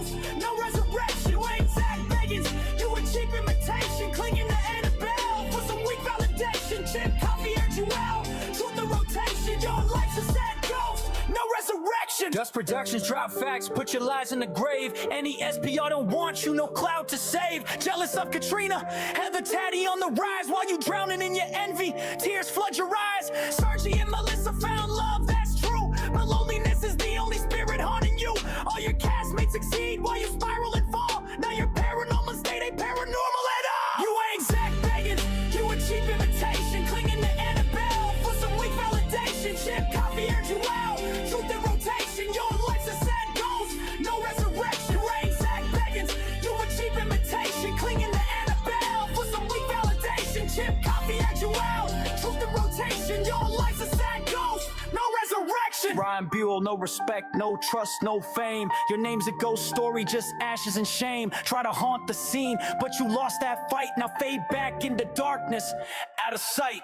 ghost, no resurrection. You ain't Zach Bagans, you a cheap imitation, clinging to Annabelle for some weak validation. Chip, Coffey, or Buell, truth the rotation. Your life's a sad ghost, no resurrection. Dust Productions drop facts, put your lies in the grave. Any SPR don't want you, no cloud to save. Jealous of Katrina, Heather Taddy on the rise while you drowning in your envy. Tears flood your eyes. Sergi and Melissa found love, that's true. But loneliness is the only spirit haunting you. All your castmates succeed while you spiral and fall. Now your paranormal state ain't paranormal at all. You ain't Zach Bagans, you a cheap imitation, clinging to Annabelle for some weak validation. Chip, Coffey, or Buell, truth in rotation. Your life's a sad ghost, no resurrection. You ain't Zach Bagans, you a cheap imitation, clinging to Annabelle for some weak validation. Chip, Coffey, or Buell, truth in rotation. Your life's a sad ghost, no resurrection. Ryan Buell, no respect, no trust, no fame. Your name's a ghost story, just ashes and shame. Try to haunt the scene, but you lost that fight. Now fade back into darkness, out of sight.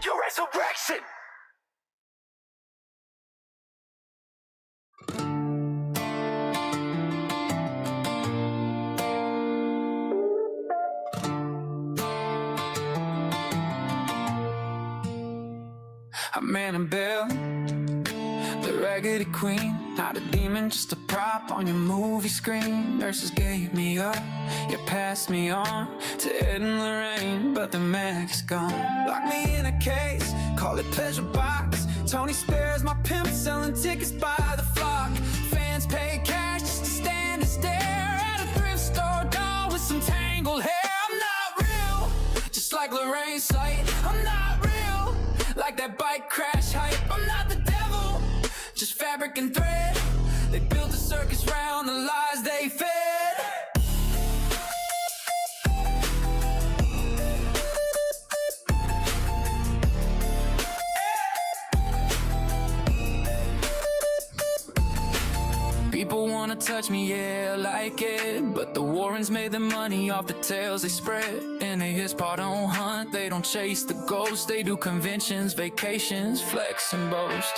Your resurrection. I'm Annabelle, the Raggedy Queen. Not a demon, just a prop on your movie screen. Nurses gave me up, you passed me on to Ed and Lorraine, but the magic's gone. Lock me in a case, call it pleasure box. Tony Spares, my pimp, selling tickets by the flock. Fans pay cash just to stand and stare at a thrift store doll with some tangled hair. I'm not real, just like Lorraine's sight. I'm not real, like that bike crash hype. I'm not the devil, just fabric and thread. They built a circus round the lies they fed. People wanna touch me, yeah, I like it. But the Warrens made their money off the tales they spread. And they his part don't hunt, they don't chase the ghost. They do conventions, vacations, flex and boast.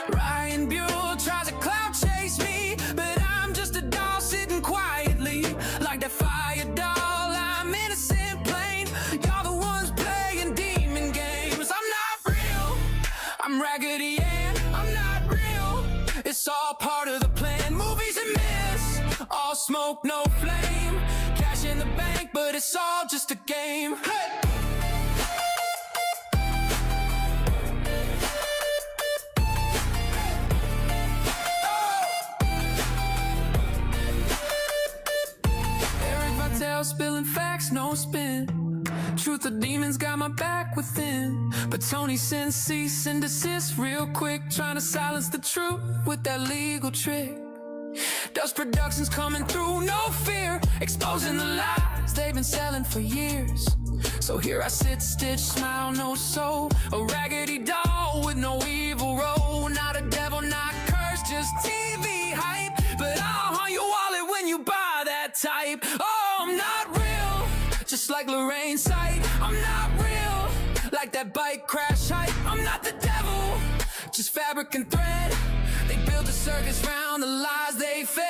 Ryan Buell tries to cloud chase me, but I'm just a doll sitting quietly. Like that fire doll, I'm innocent plain. Y'all the ones playing demon games. I'm not real, I'm Raggedy Ann. I'm not real, it's all part of the plan. Movies and myths, all smoke, no flame. Cash in the bank, but it's all just a game. Hey! Spilling facts, no spin. Truth of demons got my back within. But Tony sends cease and desist real quick, trying to silence the truth with that legal trick. Dust Productions coming through, no fear, exposing the lies they've been selling for years. So here I sit, stitch, smile, no soul. A raggedy doll with no evil role. Not a devil, not cursed, just TV hype. But I'll haunt your wallet when you buy that type. Oh, I'm not real, just like Lorraine's sight. I'm not real, like that bike crash hype. I'm not the devil, just fabric and thread. They built a circus round the lies they fed.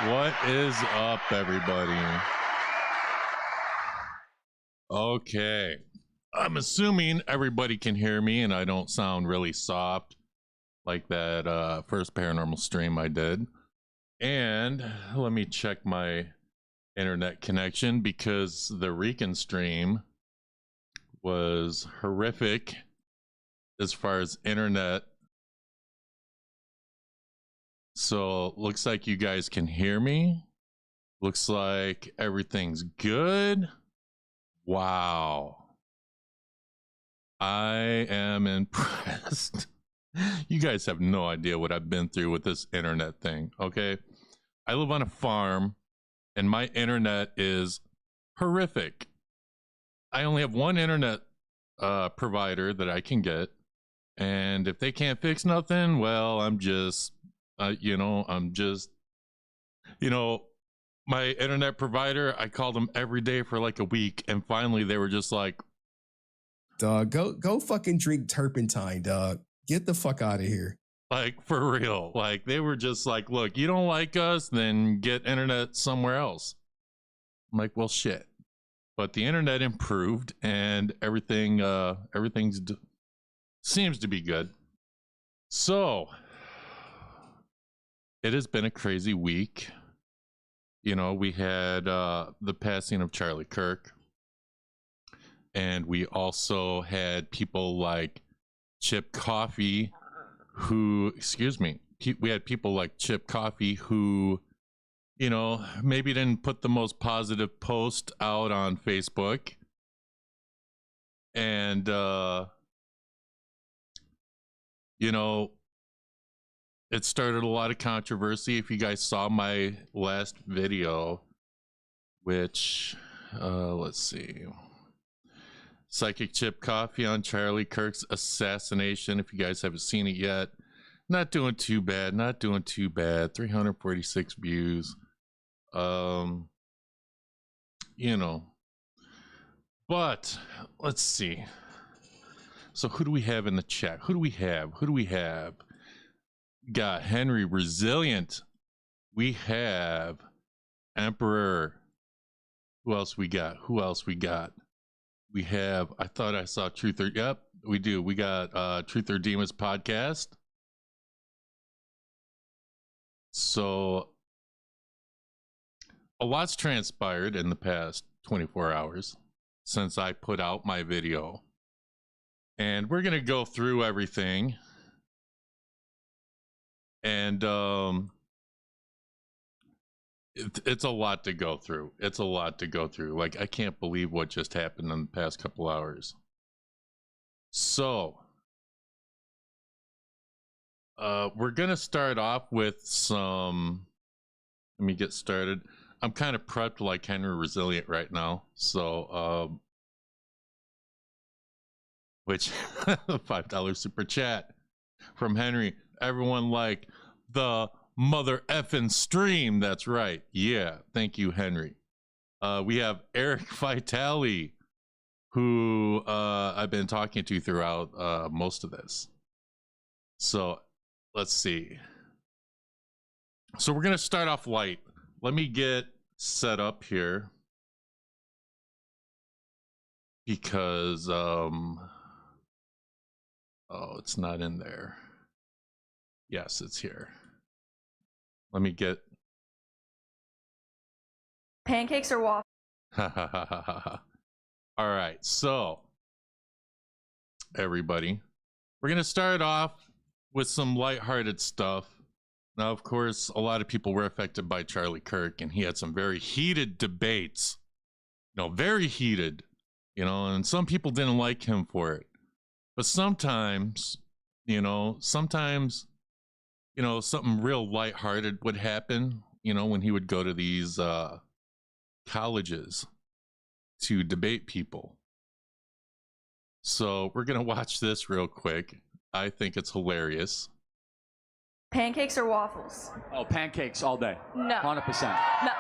What is up, everybody? Okay, I'm assuming everybody can hear me and I don't sound really soft like that first paranormal stream I did. And let me check my internet connection, because the Rican stream was horrific as far as internet. So looks like you guys can hear me. Looks like everything's good. Wow. I am impressed. You guys have no idea what I've been through with this internet thing, okay? I live on a farm, and my internet is horrific. I only have one internet provider that I can get, and if they can't fix nothing, well, I'm just, my internet provider, I called them every day for like a week, and finally they were just like, dog, go fucking drink turpentine, dog. Get the fuck out of here. like, for real. Like, they were just like, look, you don't like us, then get internet somewhere else. I'm like, well, shit. But the internet improved, and everything seems to be good. So it has been a crazy week. You know, we had the passing of Charlie Kirk, and we also had people like Chip Coffey, we had people like Chip Coffey who, you know, maybe didn't put the most positive post out on Facebook. And, you know, it started a lot of controversy. If you guys saw my last video, which, let's see. Psychic Chip Coffey on Charlie Kirk's assassination. If you guys haven't seen it yet, not doing too bad. 346 views. You know, but let's see. So who do we have in the chat? Who do we have? Got Henry Resilient. We have Emperor. Who else we got? We have, I thought I saw Truth or, yep, we do. We got Truth or Demons podcast. So a lot's transpired in the past 24 hours since I put out my video. And we're going to go through everything. And it's a lot to go through. Like, I can't believe what just happened in the past couple hours. So we're gonna start off with some, let me get started. I'm kind of prepped like Henry Resilient right now, so which $5 super chat from Henry. Everyone like the mother effing stream. That's right. Yeah. Thank you, Henry. We have Eric Vitale, who I've been talking to throughout most of this. So let's see. So we're going to start off light. Let me get set up here because, oh, it's not in there. Yes, it's here. Let me get pancakes or waffles. All right, so everybody, we're gonna start off with some lighthearted stuff. Now, of course, a lot of people were affected by Charlie Kirk, and he had some very heated debates. Very heated. And some people didn't like him for it. But sometimes, something real lighthearted would happen, when he would go to these colleges to debate people. So we're going to watch this real quick. I think it's hilarious. Pancakes or waffles? Oh, pancakes all day. No. 100%. No.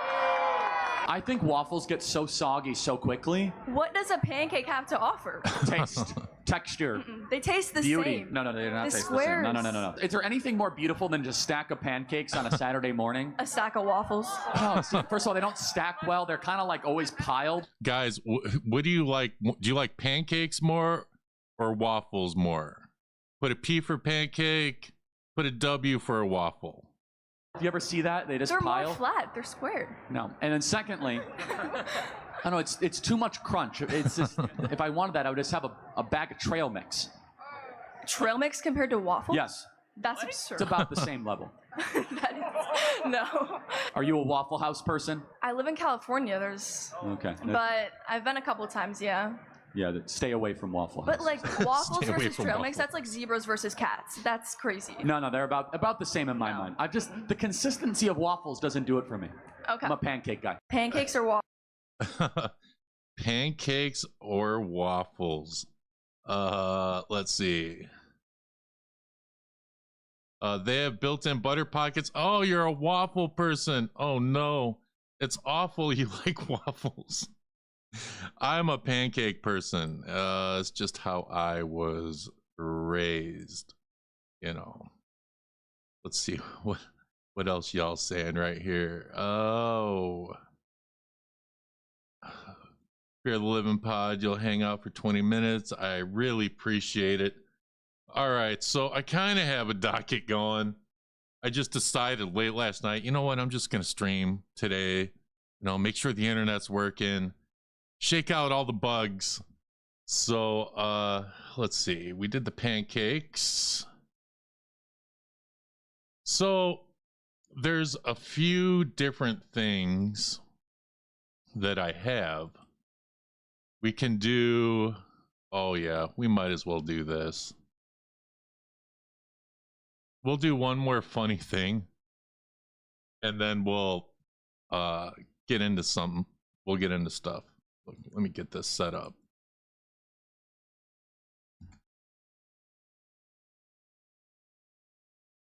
I think waffles get so soggy so quickly. What does a pancake have to offer? Taste, texture, They taste the beauty. same. No, they're not The taste the same. No. squares. Is there anything more beautiful than just a stack of pancakes on a Saturday morning? A sack of waffles. No, see, first of all, they don't stack well. They're kind of like always piled. Guys, what do you like? Do you like pancakes more or waffles more? Put a P for pancake, put a W for a waffle. Do you ever see that? They just They're pile. more flat. They're squared. No. And then secondly, I know it's too much crunch. It's just, if I wanted that, I would just have a bag of trail mix. Trail mix compared to waffles? Yes. That's absurd. It's about the same level. No. Are you a Waffle House person? I live in California. There's. Okay. But I've been a couple of times, yeah. Yeah, stay away from Waffle House. But like waffles Stay away versus from trail mix, waffle. that's like zebras versus cats. That's crazy. No, they're about the same in my mind. The consistency of waffles doesn't do it for me. Okay. I'm a pancake guy. Pancakes or waffles? Pancakes or waffles? Let's see. They have built-in butter pockets. Oh, you're a waffle person. Oh no, it's awful. You like waffles. I'm a pancake person. It's just how I was raised. You know. Let's see what else y'all saying right here. Oh. Fear the Living Pod, you'll hang out for 20 minutes. I really appreciate it. All right, so I kind of have a docket going. I just decided late last night, you know what? I'm just going to stream today. You know, make sure the internet's working. Shake out all the bugs. So, let's see. We did the pancakes. So, there's a few different things that I have. We can do, oh yeah, we might as well do this. We'll do one more funny thing, and then we'll get into something. We'll get into stuff. Let me get this set up.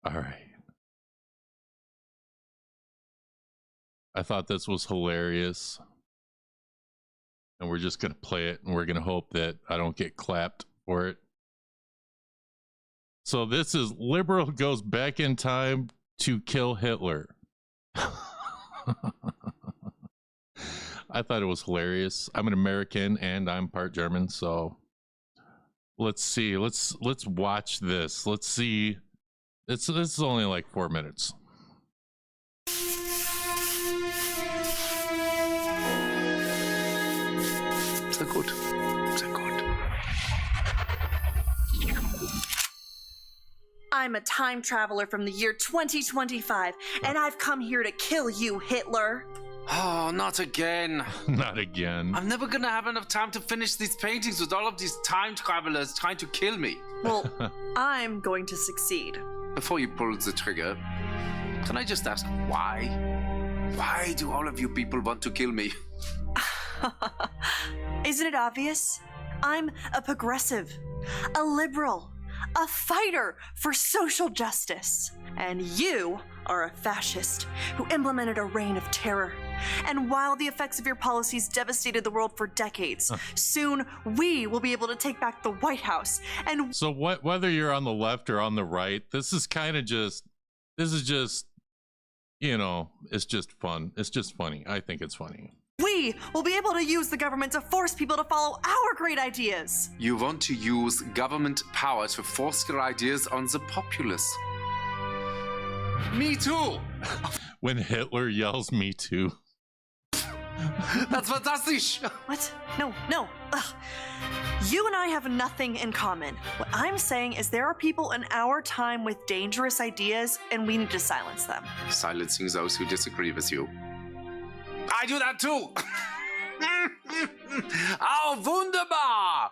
All right. I thought this was hilarious. And we're just going to play it, and we're going to hope that I don't get clapped for it. So this is liberal goes back in time to kill Hitler. I thought it was hilarious. I'm an American and I'm part German, so let's see. Let's watch this. Let's see. This is only like 4 minutes. Sehr gut. Sehr gut. I'm a time traveler from the year 2025, and I've come here to kill you, Hitler. Oh, not again. Not again. I'm never gonna have enough time to finish these paintings with all of these time travelers trying to kill me. Well, I'm going to succeed. Before you pull the trigger, can I just ask why? Why do all of you people want to kill me? Isn't it obvious? I'm a progressive, a liberal, a fighter for social justice. And you are a fascist who implemented a reign of terror. And while the effects of your policies devastated the world for decades, soon we will be able to take back the White House. And So whether you're on the left or on the right, this is just, you know, it's just fun. It's just funny. I think it's funny. we will be able to use the government to force people to follow our great ideas. You want to use government power to force your ideas on the populace. Me too! When Hitler yells "Me too." That's fantastic! What? No. Ugh. You and I have nothing in common. What I'm saying is there are people in our time with dangerous ideas, and we need to silence them. Silencing those who disagree with you. I do that too! Oh, wunderbar!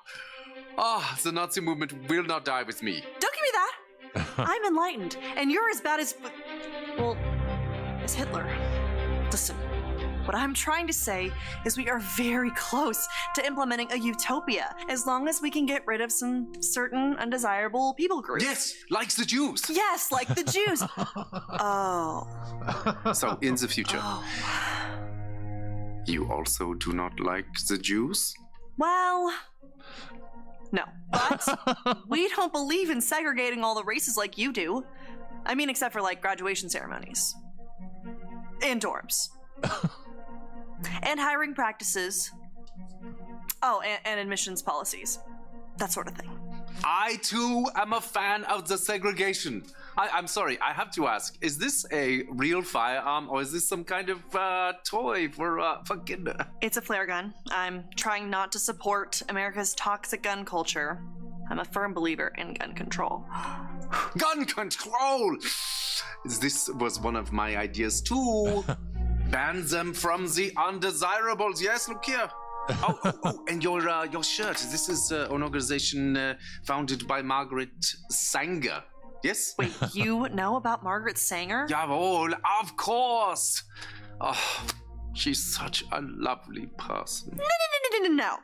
Oh, the Nazi movement will not die with me. Don't give me that! I'm enlightened, and you're as bad as, well, as Hitler. Listen, what I'm trying to say is we are very close to implementing a utopia, as long as we can get rid of some certain undesirable people groups. Yes, like the Jews. Yes, like the Jews. Oh. So, in the future, Oh. you also do not like the Jews? Well, no. But we don't believe in segregating all the races like you do. I mean, except for like graduation ceremonies. And dorms. And hiring practices. Oh, and admissions policies. That sort of thing. I too am a fan of the segregation. I'm sorry, I have to ask, is this a real firearm or is this some kind of toy for kinder? It's a flare gun. I'm trying not to support America's toxic gun culture. I'm a firm believer in gun control. Gun control! This was one of my ideas too. Ban them from the undesirables. Yes, look here. And your shirt. This is an organization founded by Margaret Sanger. Yes? Wait, you know about Margaret Sanger? Jawohl, of course. Oh, she's such a lovely person. No.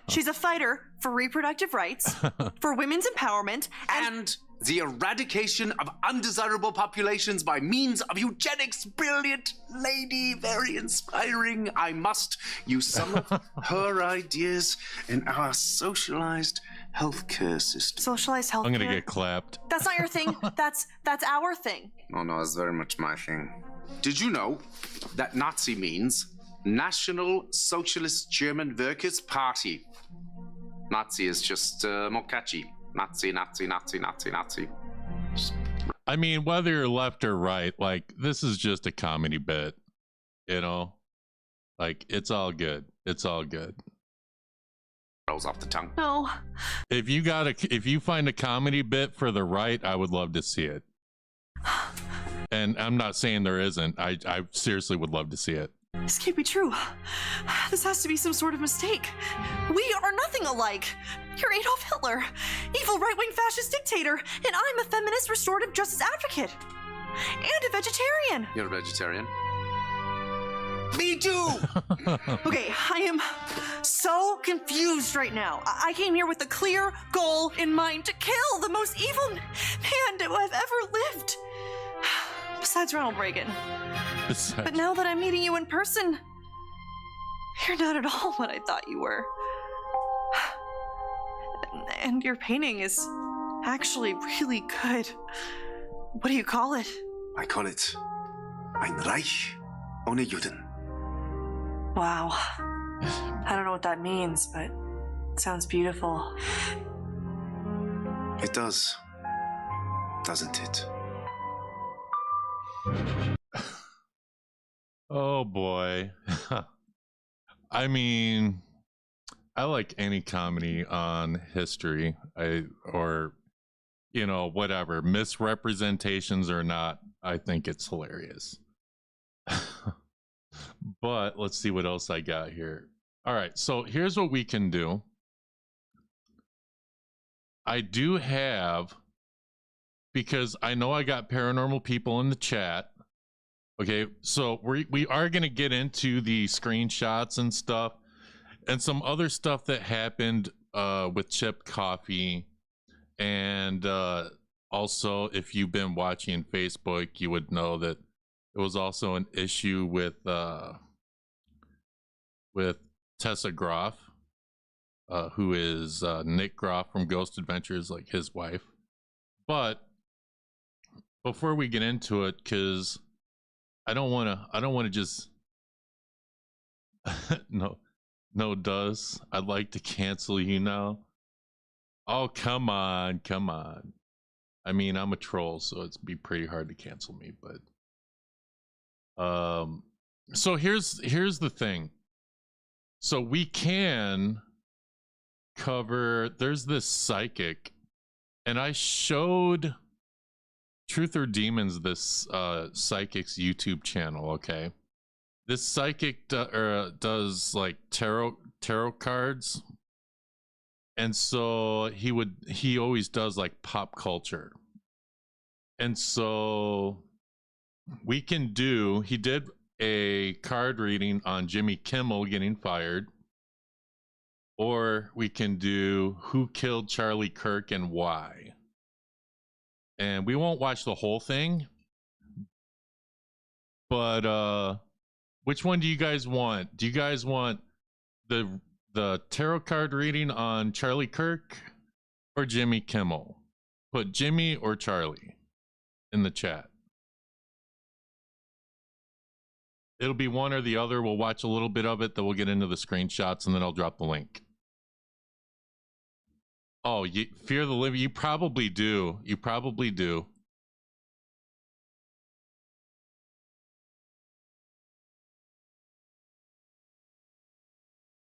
She's a fighter for reproductive rights, for women's empowerment, And the eradication of undesirable populations by means of eugenics. Brilliant lady, very inspiring. I must use some of her ideas in our socialized healthcare system. socialized health. I'm gonna get clapped. That's not your thing. That's our thing. No, it's very much my thing. Did you know that Nazi means National Socialist German Workers' Party? Nazi is just more catchy. Nazi, Nazi, Nazi, Nazi, Nazi. I mean, whether you're left or right, like, this is just a comedy bit, you know? Like, it's all good. It's all good. Rolls off the tongue. No. If you find a comedy bit for the right, I would love to see it. And I'm not saying there isn't. I seriously would love to see it. This can't be true. This has to be some sort of mistake. We are nothing alike. You're Adolf Hitler, evil right-wing fascist dictator, and I'm a feminist restorative justice advocate. And a vegetarian. You're a vegetarian? Me too! Okay, I am so confused right now. I came here with a clear goal in mind to kill the most evil man to have ever lived. Besides Ronald Reagan. But now that I'm meeting you in person, you're not at all what I thought you were. And your painting is actually really good. What do you call it? I call it Ein Reich ohne Juden. Wow. I don't know what that means, but it sounds beautiful. It does, doesn't it? Oh boy. I mean, I like any comedy on history, or you know, whatever, misrepresentations or not. I think it's hilarious. But let's see what else I got here. All right, so here's what we can do. I do have, because I know I got paranormal people in the chat. Okay, so we are going to get into the screenshots and stuff and some other stuff that happened with Chip Coffey. And also, if you've been watching Facebook, you would know that it was also an issue with Tessa Groff, who is Nick Groff from Ghost Adventures, like his wife. But before we get into it, because I don't want to just no does. I'd like to cancel you now. Oh, come on. I mean, I'm a troll, so it'd be pretty hard to cancel me, but so here's the thing. So we can cover, there's this psychic, and I showed Truth or Demons this psychic's YouTube channel, okay? This psychic does like tarot cards. And so he always does like pop culture. And so we can do, he did a card reading on Jimmy Kimmel getting fired, or we can do who killed Charlie Kirk and why. And we won't watch the whole thing, but which one do you guys want? Do you guys want the tarot card reading on Charlie Kirk or Jimmy Kimmel? Put Jimmy or Charlie in the chat. It'll be one or the other. We'll watch a little bit of it, then we'll get into the screenshots, and then I'll drop the link. Oh, Fear the Living. You probably do. You probably do.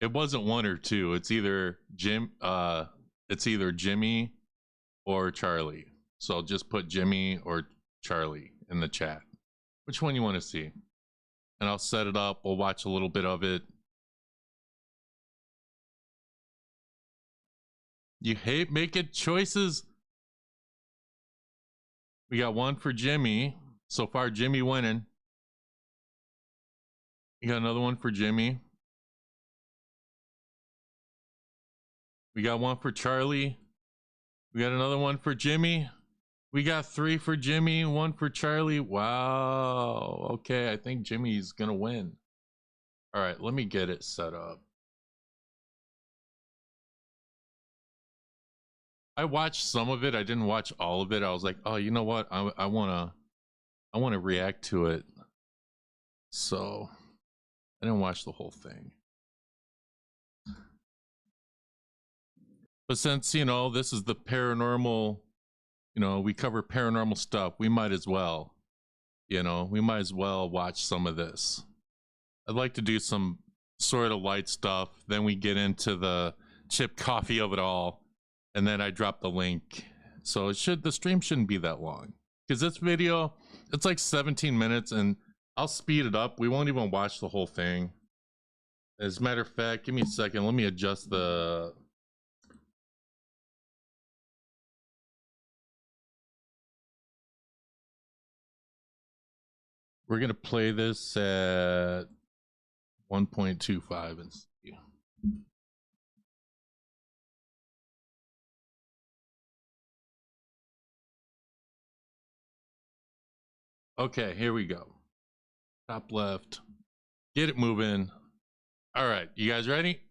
It wasn't one or two. It's either Jimmy or Charlie. So I'll just put Jimmy or Charlie in the chat. Which one you want to see? And I'll set it up. We'll watch a little bit of it. You hate making choices. We got one for Jimmy. So far, Jimmy winning. You got another one for Jimmy. We got one for Charlie. We got another one for Jimmy. We got 3 for Jimmy, 1 for Charlie. Wow. Okay, I think Jimmy's gonna win. All right, let me get it set up. I watched some of it. I didn't watch all of it. I was like, oh, you know what? I wanna react to it. So I didn't watch the whole thing. But since, you know, this is the paranormal, you know, we cover paranormal stuff, we might as well, you know, we might as well watch some of this. I'd like to do some sort of light stuff. Then we get into the chip coffee of it all. And then I drop the link. So the stream shouldn't be that long. Because this video, it's like 17 minutes and I'll speed it up. We won't even watch the whole thing. As a matter of fact, give me a second. Let me adjust the... We're going to play this at 1.25 and see. Okay, here we go. Top left. Get it moving. All right, you guys ready?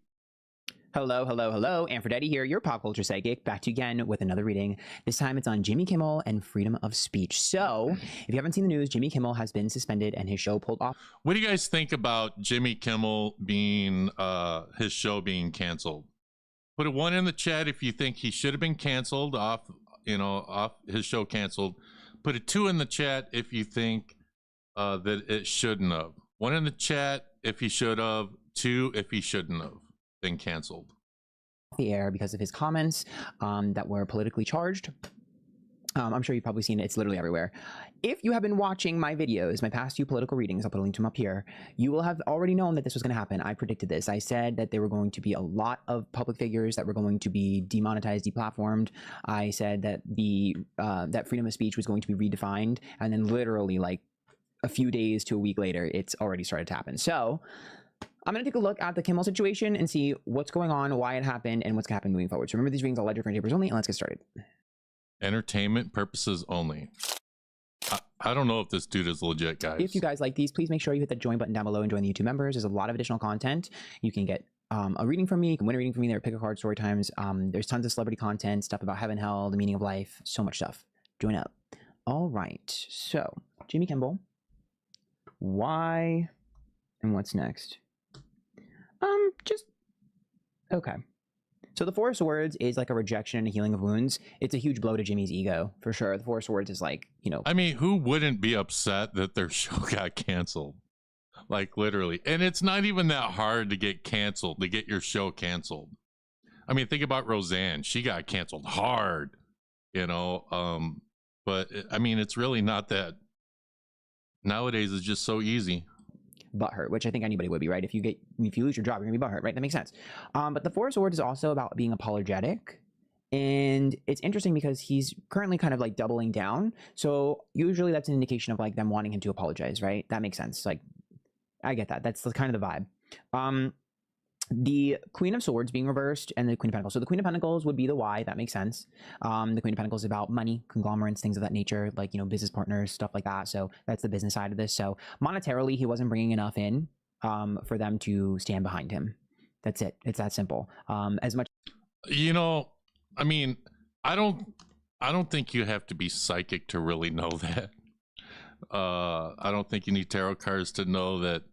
Hello, hello, hello. Aphrodite here, your pop culture psychic, back to you again with another reading. This time it's on Jimmy Kimmel and freedom of speech. So, if you haven't seen the news, Jimmy Kimmel has been suspended and his show pulled off. What do you guys think about Jimmy Kimmel being, his show being canceled? Put a 1 in the chat if you think he should have been canceled, off his show canceled. Put a 2 in the chat if you think that it shouldn't have. 1 in the chat if he should have, 2 if he shouldn't have been canceled. The air because of his comments that were politically charged. I'm sure you've probably seen it. It's literally everywhere. If you have been watching my videos, my past 2 political readings, I'll put a link to them up here, you will have already known that this was going to happen. I predicted this. I said that there were going to be a lot of public figures that were going to be demonetized, deplatformed. I said that that freedom of speech was going to be redefined, and then literally like a few days to a week later, it's already started to happen. So I'm going to take a look at the Kimmel situation and see what's going on, why it happened, and what's going to happen moving forward. So remember, these readings are all different papers only, and let's get started. Entertainment purposes only. I don't know if this dude is legit, guys. If you guys like these, please make sure you hit the join button down below and join the YouTube members. There's a lot of additional content. You can get a reading from me. You can win a reading from me. There are pick a card story times. There's tons of celebrity content, stuff about heaven, hell, the meaning of life, so much stuff. Join up. All right. So, Jimmy Kimmel. Why and what's next? Okay. So the Four of Swords is like a rejection and a healing of wounds. It's a huge blow to Jimmy's ego, for sure. The Four of Swords is like, you know. I mean, who wouldn't be upset that their show got canceled? Like, literally. And it's not even that hard to get canceled, to get your show canceled. I mean, think about Roseanne. She got canceled hard, you know. But, I mean, it's really not that. Nowadays, it's just so easy. Butthurt, which I think anybody would be, right? If you lose your job, you're gonna be butthurt, right? That makes sense. But the Four of Swords is also about being apologetic, and it's interesting because he's currently kind of like doubling down. So usually that's an indication of like them wanting him to apologize, right? That makes sense. Like, I get that. That's kind of the vibe. The Queen of Swords being reversed and the Queen of Pentacles. So the Queen of Pentacles would be the why, that makes sense. The Queen of Pentacles is about money, conglomerates, things of that nature, like, you know, business partners, stuff like that. So that's the business side of this. So monetarily, he wasn't bringing enough in for them to stand behind him. That's it. It's that simple. As much, you know, I mean, I don't think you have to be psychic to really know that. I don't think you need tarot cards to know that.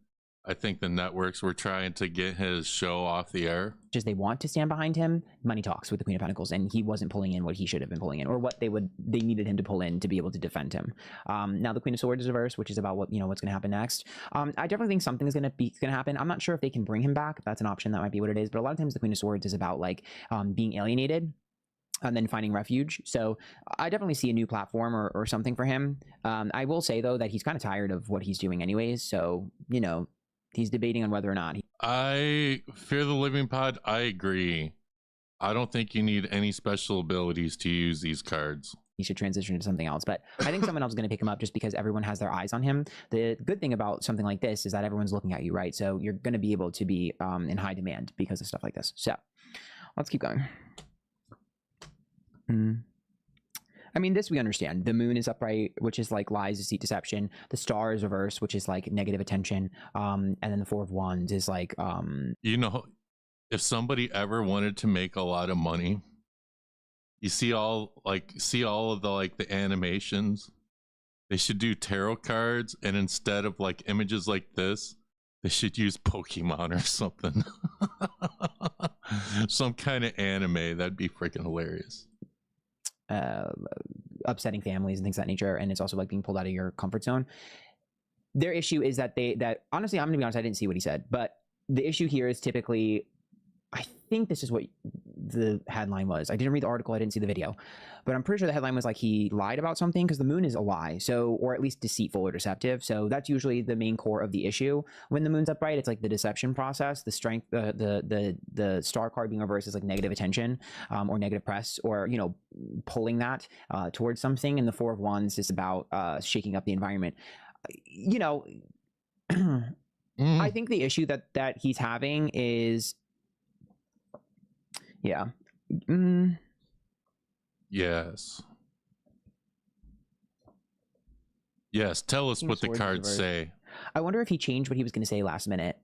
I think the networks were trying to get his show off the air. Just they want to stand behind him. Money talks with the Queen of Pentacles, and he wasn't pulling in what he should have been pulling in, or what they needed him to pull in to be able to defend him. Now the Queen of Swords is reversed, which is about what's going to happen next. I definitely think something is going to happen. I'm not sure if they can bring him back. If that's an option, that might be what it is. But a lot of times the Queen of Swords is about like being alienated and then finding refuge. So I definitely see a new platform or something for him. I will say though that he's kind of tired of what he's doing anyways. So, you know, he's debating on whether or not I Fear the Living Pod. I agree. I don't think you need any special abilities to use these cards. He should transition to something else. But I think someone else is going to pick him up just because everyone has their eyes on him. The good thing about something like this is that everyone's looking at you, right? So you're going to be able to be in high demand because of stuff like this. So let's keep going. I mean, this we understand. The moon is upright, which is like lies, deceit, deception. The star is reversed, which is like negative attention. And then the Four of Wands is like... You know, if somebody ever wanted to make a lot of money, you see all of the like the animations, they should do tarot cards, and instead of like images like this, they should use Pokemon or something. Some kind of anime. That'd be freaking hilarious. Upsetting families and things of that nature, and it's also like being pulled out of your comfort zone. Their issue is that honestly, I'm gonna be honest, I didn't see what he said, but the issue here is typically, I think this is what the headline was. I didn't read the article, I didn't see the video, but I'm pretty sure the headline was like he lied about something, because the moon is a lie, so, or at least deceitful or deceptive. So that's usually the main core of the issue. When the moon's upright, it's like the deception process, the strength, the star card being reversed is like negative attention, or negative press, or, you know, pulling that towards something. And the Four of Wands is about shaking up the environment. You know, I think the issue that he's having is, yeah. Yes. Yes, tell us King of what the Swords cards reversed. say. I wonder if he changed what he was going to say last minute.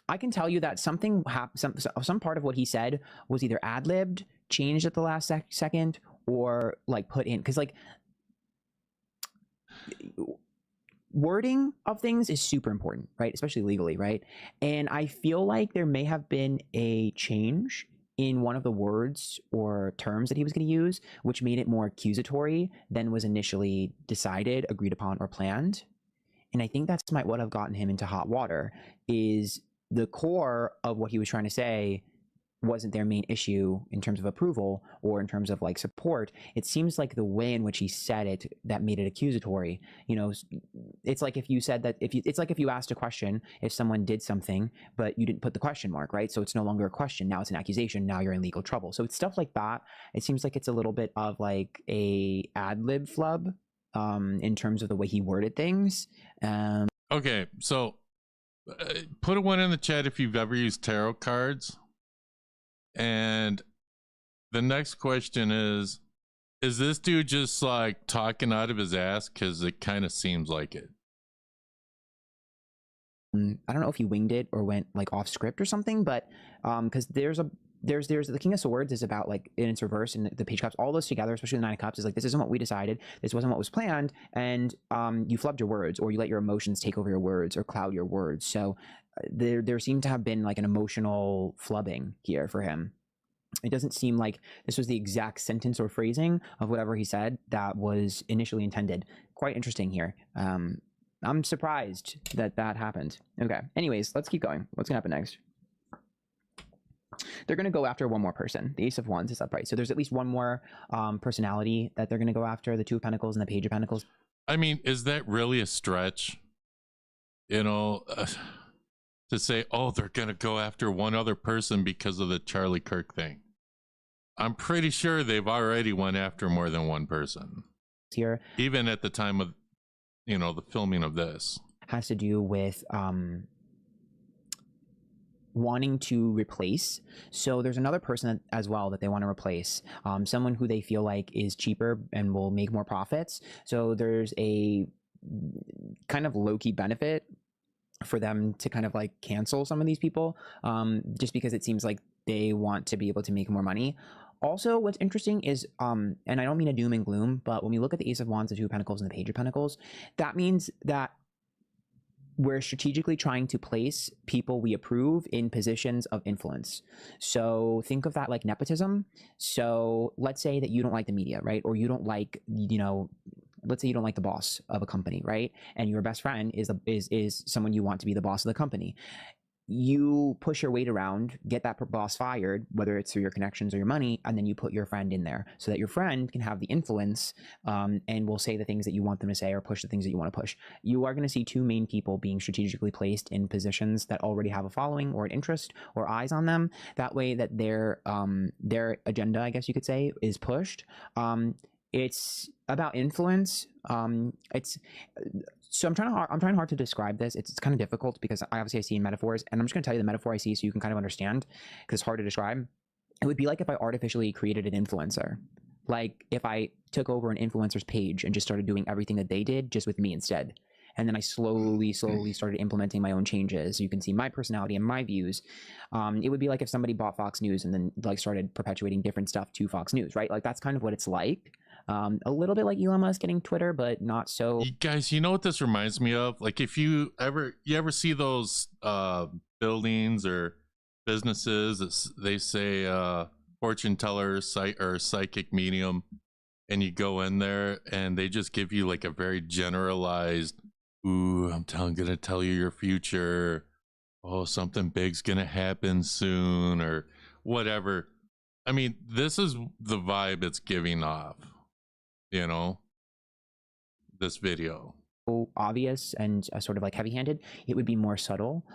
I can tell you that something some part of what he said was either ad-libbed, changed at the last second, or like put in, because like wording of things is super important, right? Especially legally, right? And I feel like there may have been a change in one of the words or terms that he was going to use, which made it more accusatory than was initially decided, agreed upon, or planned. And I think that's what have gotten him into hot water, is the core of what he was trying to say wasn't their main issue in terms of approval or in terms of like support. It seems like the way in which he said it that made it accusatory. You know, it's like if you said that, it's like if you asked a question, if someone did something but you didn't put the question mark, right? So it's no longer a question, now it's an accusation, now you're in legal trouble. So it's stuff like that. It seems like it's a little bit of like a ad-lib flub in terms of the way he worded things. Okay, so put a one in the chat if you've ever used tarot cards. And the next question is this dude just like talking out of his ass? Because it kind of seems like it. I don't know if he winged it or went like off script or something, but because there's the King of Swords is about like in its reverse, and the Page of Cups, all those together, especially the Nine of Cups, is like, this isn't what we decided, this wasn't what was planned, and you flubbed your words, or you let your emotions take over your words or cloud your words. So there seemed to have been like an emotional flubbing here for him. It doesn't seem like this was the exact sentence or phrasing of whatever he said that was initially intended. Quite interesting here. I'm surprised that happened. Okay, anyways, let's keep going. What's gonna happen next? They're gonna go after one more person. The Ace of Wands is upright, so there's at least one more personality that they're gonna go after, the Two of Pentacles and the Page of Pentacles. I mean, is that really a stretch? You know, to say, oh, they're gonna go after one other person because of the Charlie Kirk thing. I'm pretty sure they've already went after more than one person Here, even at the time of, you know, the filming of this. has to do with wanting to replace. So there's another person as well that they want to replace, someone who they feel like is cheaper and will make more profits. So there's a kind of low-key benefit for them to kind of like cancel some of these people, just because it seems like they want to be able to make more money. Also, what's interesting is, and I don't mean a doom and gloom, but when we look at the Ace of Wands, the Two of Pentacles, and the Page of Pentacles, that means that we're strategically trying to place people we approve in positions of influence. So think of that like nepotism. So let's say that you don't like the media, right? Or you don't like, you know, let's say you don't like the boss of a company, right? And your best friend is someone you want to be the boss of the company. you push your weight around, get that boss fired, whether it's through your connections or your money, and then you put your friend in there so that your friend can have the influence and will say the things that you want them to say or push the things that you want to push. You are going to see two main people being strategically placed in positions that already have a following or an interest or eyes on them. That way that their agenda, I guess you could say, is pushed. It's about influence. So I'm trying hard to describe this. It's kind of difficult because I see in metaphors, and I'm just going to tell you the metaphor I see so you can kind of understand, because it's hard to describe. It would be like if I artificially created an influencer. Like if I took over an influencer's page and just started doing everything that they did just with me instead. And then I slowly started implementing my own changes. So you can see my personality and my views. It would be like if somebody bought Fox News and then like started perpetuating different stuff to Fox News, right? Like that's kind of what it's like. A little bit like Elon Musk getting Twitter, but not so. You guys, you know what this reminds me of? Like if you ever see those buildings or businesses, they say fortune teller, or psychic medium, and you go in there and they just give you like a very generalized, ooh, I'm gonna tell you your future. Oh, something big's gonna happen soon, or whatever. I mean, this is the vibe it's giving off. You know, this video. Obvious and sort of like heavy-handed. It would be more subtle.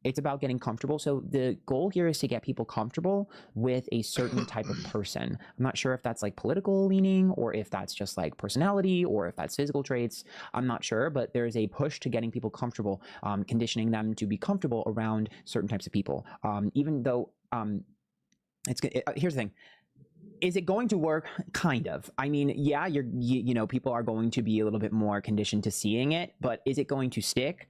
It's about getting comfortable. So the goal here is to get people comfortable with a certain type of person. I'm not sure if that's like political leaning or if that's just like personality or if that's physical traits. I'm not sure, but there's a push to getting people comfortable, conditioning them to be comfortable around certain types of people. Even though here's the thing. Is it going to work? Kind of. I mean, yeah, you know, people are going to be a little bit more conditioned to seeing it, but is it going to stick?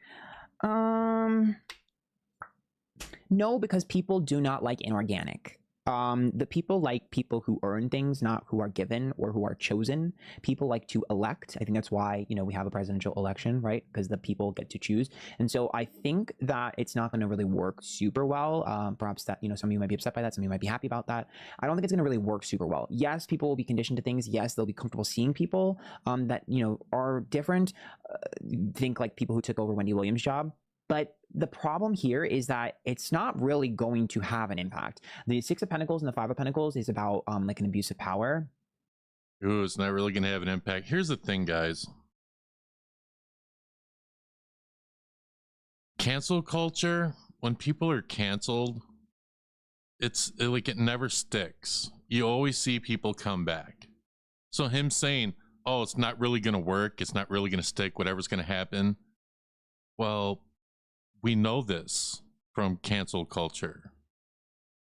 No, because people do not like inorganic. The people like people who earn things, not who are given or who are chosen. People like to elect. I think that's why, you know, we have a presidential election, right? Because the people get to choose. And so I think that it's not going to really work super well. Perhaps that, you know, some of you might be upset by that. Some of you might be happy about that. I don't think it's going to really work super well. Yes, people will be conditioned to things. Yes, they'll be comfortable seeing people that, you know, are different. Think like people who took over Wendy Williams' job. But the problem here is that it's not really going to have an impact. The Six of Pentacles and the Five of Pentacles is about like an abuse of power. Ooh, it's not really going to have an impact. Here's the thing, guys. Cancel culture, when people are canceled, it's like it never sticks. You always see people come back. So him saying, oh, it's not really going to work, it's not really going to stick, whatever's going to happen. Well, we know this from cancel culture.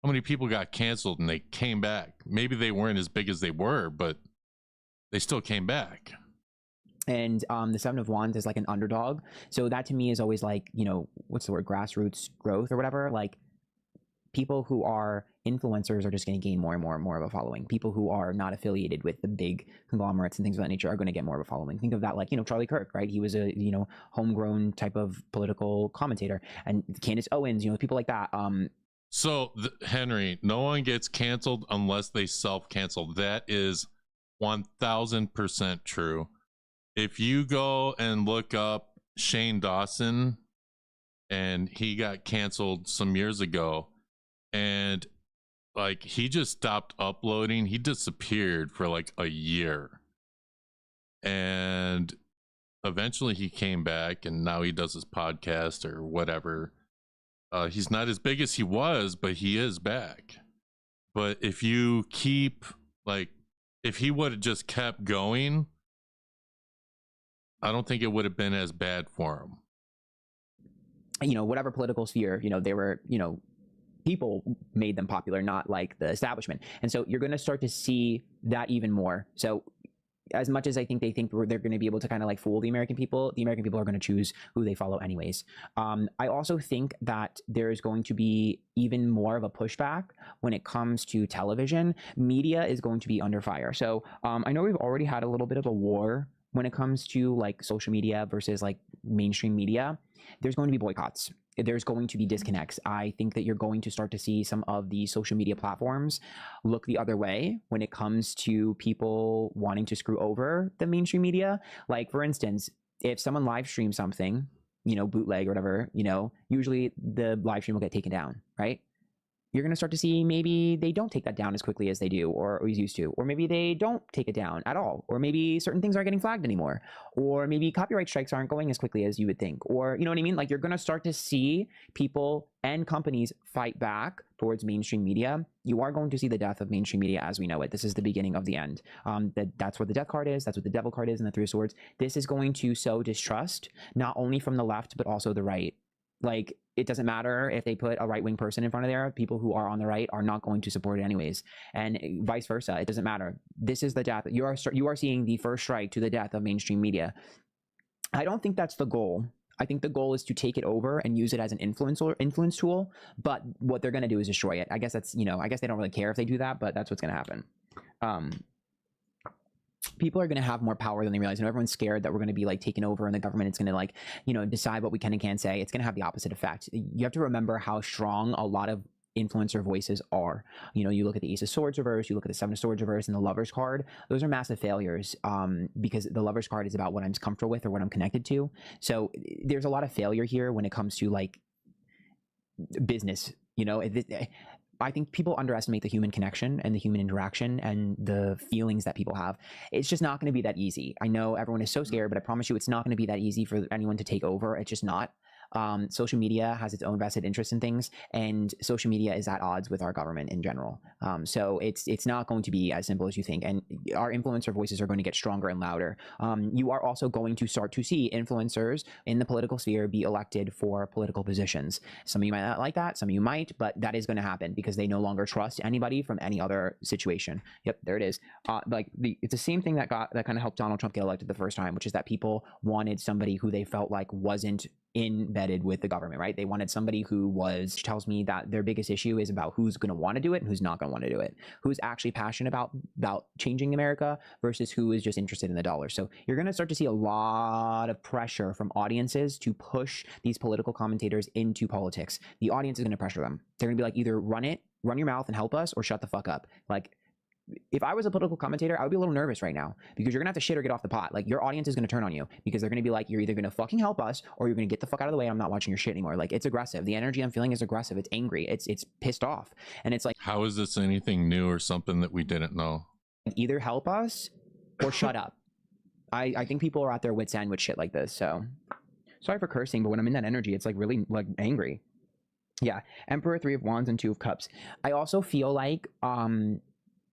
How many people got canceled and they came back? Maybe they weren't as big as they were, but they still came back. And the Seven of Wands is like an underdog. So that to me is always like, you know, what's the word? Grassroots growth or whatever. Like people who are influencers are just going to gain more and more and more of a following. People who are not affiliated with the big conglomerates and things of that nature are going to get more of a following. Think of that like, you know, Charlie Kirk, right? He was a, you know, homegrown type of political commentator. And Candace Owens, you know, people like that. So, Henry, no one gets canceled unless they self-cancel. That is 1000% true. If you go and look up Shane Dawson, and he got canceled some years ago, and like he just stopped uploading, he disappeared for like a year, and eventually he came back, and now he does his podcast or whatever. He's not as big as he was, but he is back. But if you keep, like, if he would have just kept going, I don't think it would have been as bad for him. You know, whatever political sphere, you know, they were, you know, people made them popular, not like the establishment. And so you're going to start to see that even more. So as much as I think they think they're going to be able to kind of like fool the American people are going to choose who they follow anyways. I also think that there's going to be even more of a pushback when it comes to television. Media is going to be under fire. So I know we've already had a little bit of a war when it comes to like social media versus like mainstream media. There's going to be boycotts. There's going to be disconnects. I think that you're going to start to see some of the social media platforms look the other way when it comes to people wanting to screw over the mainstream media. Like, for instance, if someone live streams something bootleg or whatever, usually the live stream will get taken down, right? You're going to start to see maybe they don't take that down as quickly as they do or always used to, or maybe they don't take it down at all, or maybe certain things aren't getting flagged anymore, or maybe copyright strikes aren't going as quickly as you would think, or you know what I mean? Like, you're going to start to see people and companies fight back towards mainstream media. You are going to see the death of mainstream media as we know it. This is the beginning of the end. That's what the death card is. That's what the devil card is in the Three of Swords. This is going to sow distrust, not only from the left, but also the right. Like, it doesn't matter if they put a right-wing person in front of there. People who are on the right are not going to support it anyways, and vice versa. It doesn't matter. This is the death. You are seeing the first strike to the death of mainstream media. I don't think that's the goal. I think the goal is to take it over and use it as an influence tool. But what they're going to do is destroy it. I guess that's, I guess they don't really care if they do that, but that's what's going to happen. People are going to have more power than they realize. Everyone's scared that we're going to be like taken over and the government is going to like, decide what we can and can't say. It's going to have the opposite effect. You have to remember how strong a lot of influencer voices are. You look at the Ace of Swords reverse, you look at the Seven of Swords reverse, and the Lover's card. Those are massive failures because the Lover's card is about what I'm comfortable with or what I'm connected to. So there's a lot of failure here when it comes to like business. I think people underestimate the human connection and the human interaction and the feelings that people have. It's just not going to be that easy. I know everyone is so scared, but I promise you it's not going to be that easy for anyone to take over. It's just not. Social media has its own vested interest in things, and social media is at odds with our government in general. So it's not going to be as simple as you think, and our influencer voices are going to get stronger and louder. You are also going to start to see influencers in the political sphere be elected for political positions. Some of you might not like that, some of you might, but that is going to happen because they no longer trust anybody from any other situation. Yep, there it is. It's the same thing that kind of helped Donald Trump get elected the first time, which is that people wanted somebody who they felt like wasn't embedded with the government, right? They wanted somebody who tells me that their biggest issue is about who's going to want to do it and who's not going to want to do it, who's actually passionate about changing America versus who is just interested in the dollar. So you're going to start to see a lot of pressure from audiences to push these political commentators into politics. The audience is going to pressure them. They're going to be like, either run your mouth and help us, or shut the fuck up. Like, if I was a political commentator, I would be a little nervous right now because you're gonna have to shit or get off the pot. Like, your audience is gonna turn on you because they're gonna be like, you're either gonna fucking help us or you're gonna get the fuck out of the way. I'm not watching your shit anymore. Like, it's aggressive. The energy I'm feeling is aggressive. It's angry. It's pissed off. And it's like, how is this anything new or something that we didn't know? Either help us or shut up. I think people are at their wits' end with shit like this. So sorry for cursing, but when I'm in that energy, it's like really like angry. Yeah. Emperor, Three of Wands, and Two of Cups. I also feel like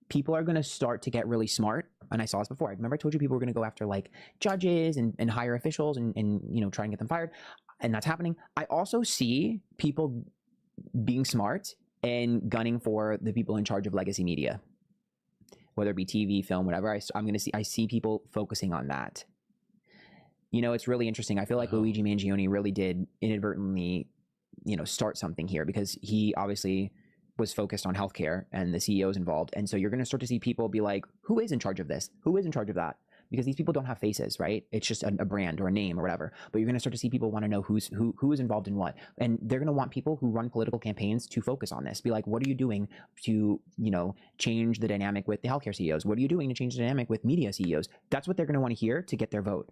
people are going to start to get really smart. And I saw this before. I remember I told you people were going to go after like judges and higher officials and try and get them fired. And that's happening. I also see people being smart and gunning for the people in charge of legacy media, whether it be TV, film, whatever. I see people focusing on that. It's really interesting. I feel like Luigi Mangione really did inadvertently, start something here because he obviously was focused on healthcare and the CEOs involved. And so you're going to start to see people be like, who is in charge of this? Who is in charge of that? Because these people don't have faces, right? It's just a brand or a name or whatever. But you're going to start to see people want to know who is involved in what. And they're going to want people who run political campaigns to focus on this. Be like, what are you doing to, change the dynamic with the healthcare CEOs? What are you doing to change the dynamic with media CEOs? That's what they're going to want to hear to get their vote.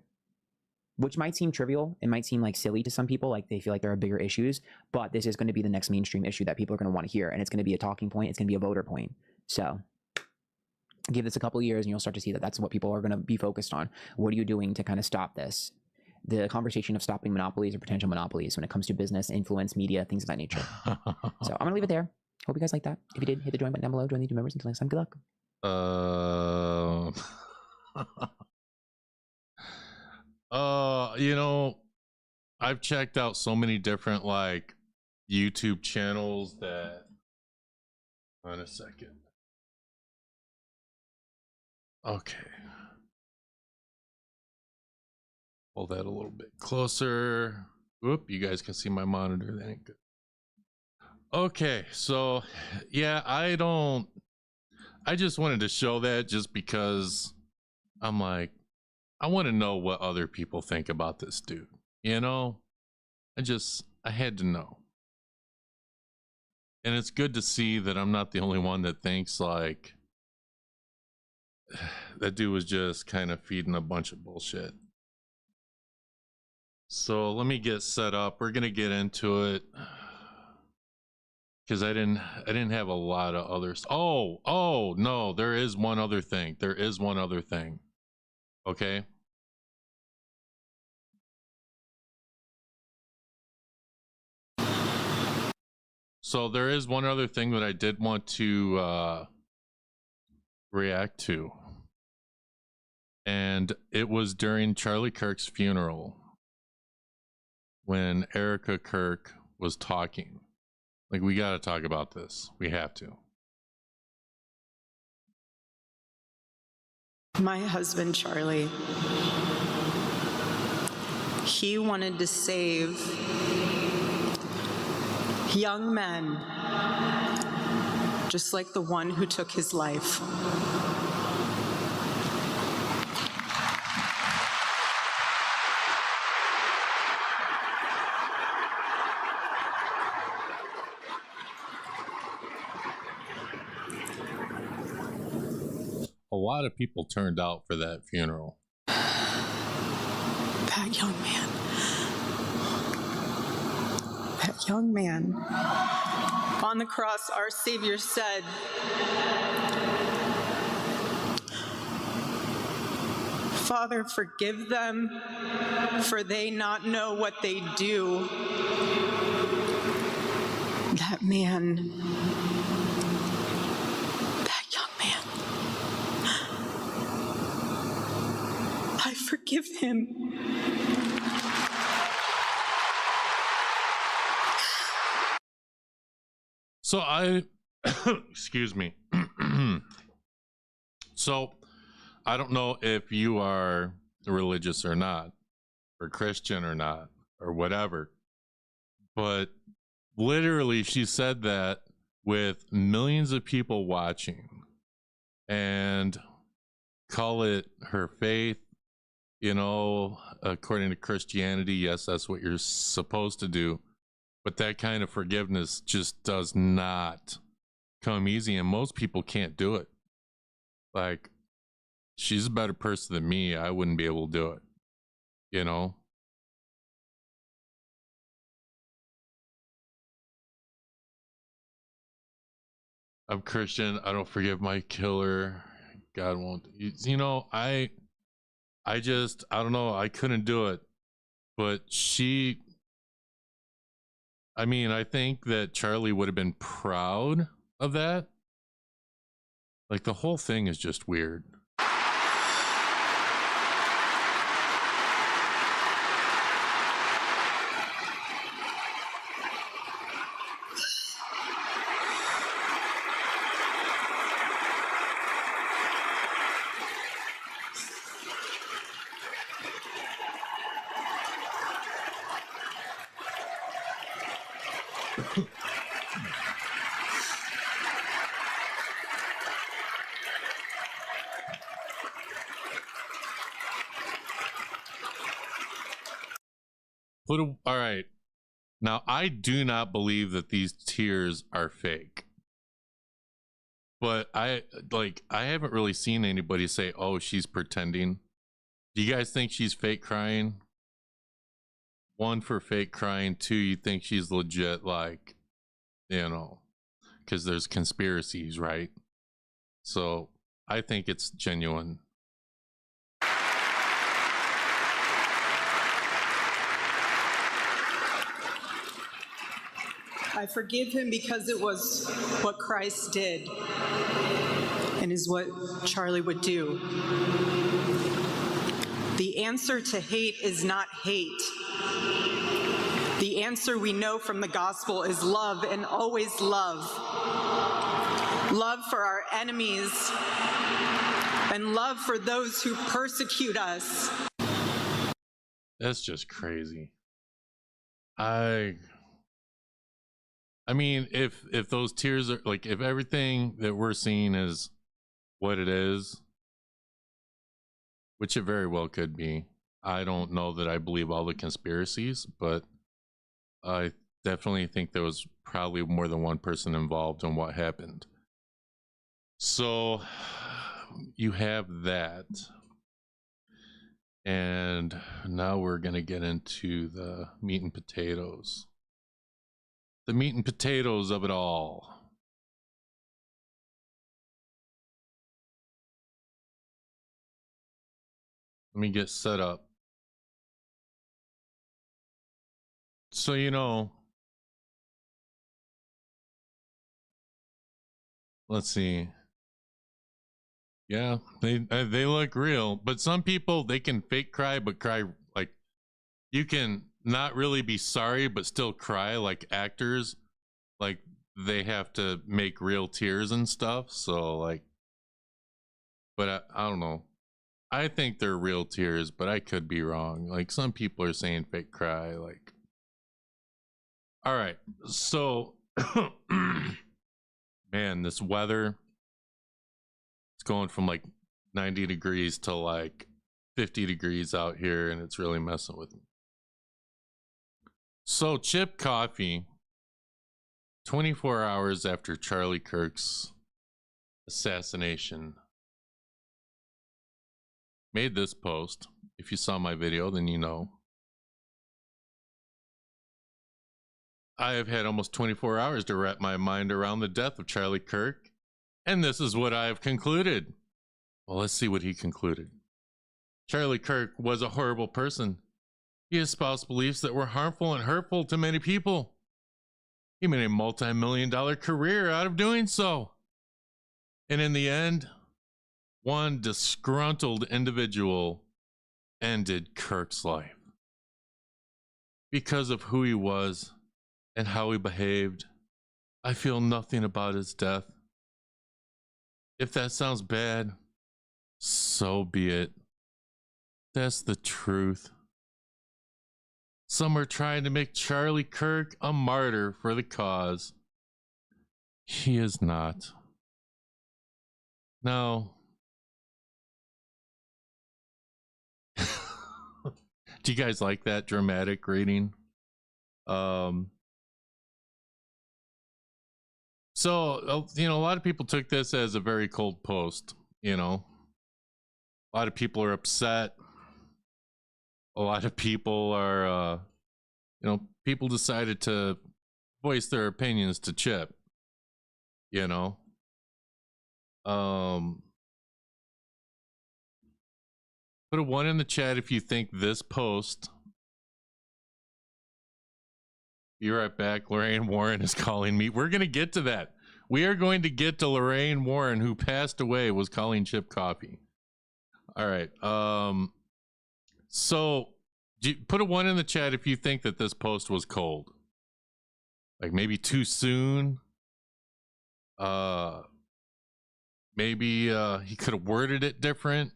Which might seem trivial. It might seem like silly to some people, like they feel like there are bigger issues, but this is going to be the next mainstream issue that people are going to want to hear, and it's going to be a talking point. It's going to be a voter point. So give this a couple of years and you'll start to see that that's what people are going to be focused on. What are you doing to kind of stop this? The conversation of stopping monopolies or potential monopolies when it comes to business, influence, media, things of that nature. So I'm going to leave it there. Hope you guys like that. If you did, hit the join button down below. Join the YouTube members. Until next time, good luck. I've checked out so many different like YouTube channels that, on a second. Okay. Pull that a little bit closer. Whoop, you guys can see my monitor. That ain't good. Okay, so yeah, I just wanted to show that just because I'm like, I want to know what other people think about this dude. I had to know. And it's good to see that I'm not the only one that thinks like that dude was just kind of feeding a bunch of bullshit. So let me get set up. We're gonna get into it because I didn't have a lot of others. Oh no, there is one other thing. There is one other thing. Okay. So there is one other thing that I did want to react to. And it was during Charlie Kirk's funeral when Erica Kirk was talking. Like, we got to talk about this. We have to. My husband, Charlie, he wanted to save young men, just like the one who took his life. A lot of people turned out for that funeral. That young man. That young man. On the cross, our Savior said, "Father, forgive them, for they not know what they do." That man, that young man, I forgive him. So excuse me. So I don't know if you are religious or not, or Christian or not, or whatever, but literally she said that with millions of people watching, and call it her faith, you know, according to Christianity, yes, that's what you're supposed to do. But that kind of forgiveness just does not come easy, and most people can't do it. Like, she's a better person than me. I wouldn't be able to do it, you know? I'm Christian. I don't forgive my killer. God won't. You know, I don't know. I couldn't do it. But I mean, I think that Charlie would have been proud of that. Like, the whole thing is just weird. All right. Now, I do not believe that these tears are fake. But I haven't really seen anybody say, "Oh, she's pretending." Do you guys think she's fake crying? One, for fake crying. Two, you think she's legit, like, you know, because there's conspiracies, right? So I think it's genuine. I forgive him because it was what Christ did and is what Charlie would do. The answer to hate is not hate. The answer we know from the gospel is love, and always love. Love for our enemies and love for those who persecute us. That's just crazy. I mean, if those tears are, like, if everything that we're seeing is what it is, which it very well could be. I don't know that I believe all the conspiracies, but I definitely think there was probably more than one person involved in what happened. So you have that. And And now we're going to get into the meat and potatoes. The meat and potatoes of it all. Let me get set up. So, you know, let's see. Yeah, they look real, but some people, they can fake cry, but cry like, you can not really be sorry, but still cry like actors. Like they have to make real tears and stuff. So like, but I don't know. I think they're real tears, but I could be wrong. Like some people are saying fake cry. Like, all right. So, man, this weather, it's going from like 90 degrees to like 50 degrees out here, and it's really messing with me. So, Chip Coffey, 24 hours after Charlie Kirk's assassination, made this post. If you saw my video, then you know. I have had almost 24 hours to wrap my mind around the death of Charlie Kirk, and this is what I have concluded. Well, let's see what he concluded. Charlie Kirk was a horrible person. He espoused beliefs that were harmful and hurtful to many people. He made a multi-million-dollar career out of doing so. And in the end, one disgruntled individual ended Kirk's life. Because of who he was and how he behaved, I feel nothing about his death. If that sounds bad, so be it. That's the truth. Some are trying to make Charlie Kirk a martyr for the cause. He is not. No. Do you guys like that dramatic reading? So, you know, a lot of people took this as a very cold post, you know. A lot of people are upset. A lot of people are, you know, people decided to voice their opinions to Chip, you know. Put a 1 in the chat if you think this post. Be right back. Lorraine Warren is calling me. We're going to get to that. We are going to get to Lorraine Warren, who passed away, was calling Chip Coffey. All right. So put a 1 in the chat if you think that this post was cold. Like maybe too soon. Maybe he could have worded it different.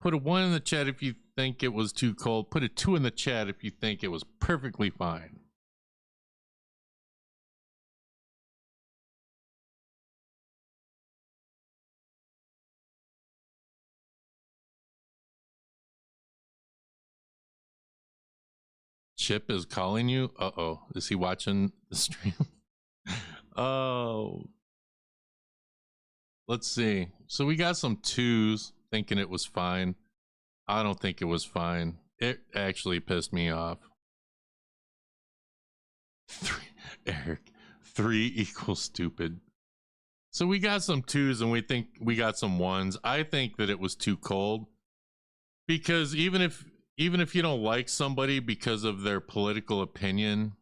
Put a 1 in the chat if you think it was too cold. Put a 2 in the chat if you think it was perfectly fine. Chip is calling you? Uh-oh. Is he watching the stream? Oh. Let's see. So we got some 2s thinking it was fine. I don't think it was fine. It actually pissed me off. 3, Eric, 3 equals stupid. So we got some 2s and we think we got some 1s. I think that it was too cold. Because even if you don't like somebody because of their political opinion,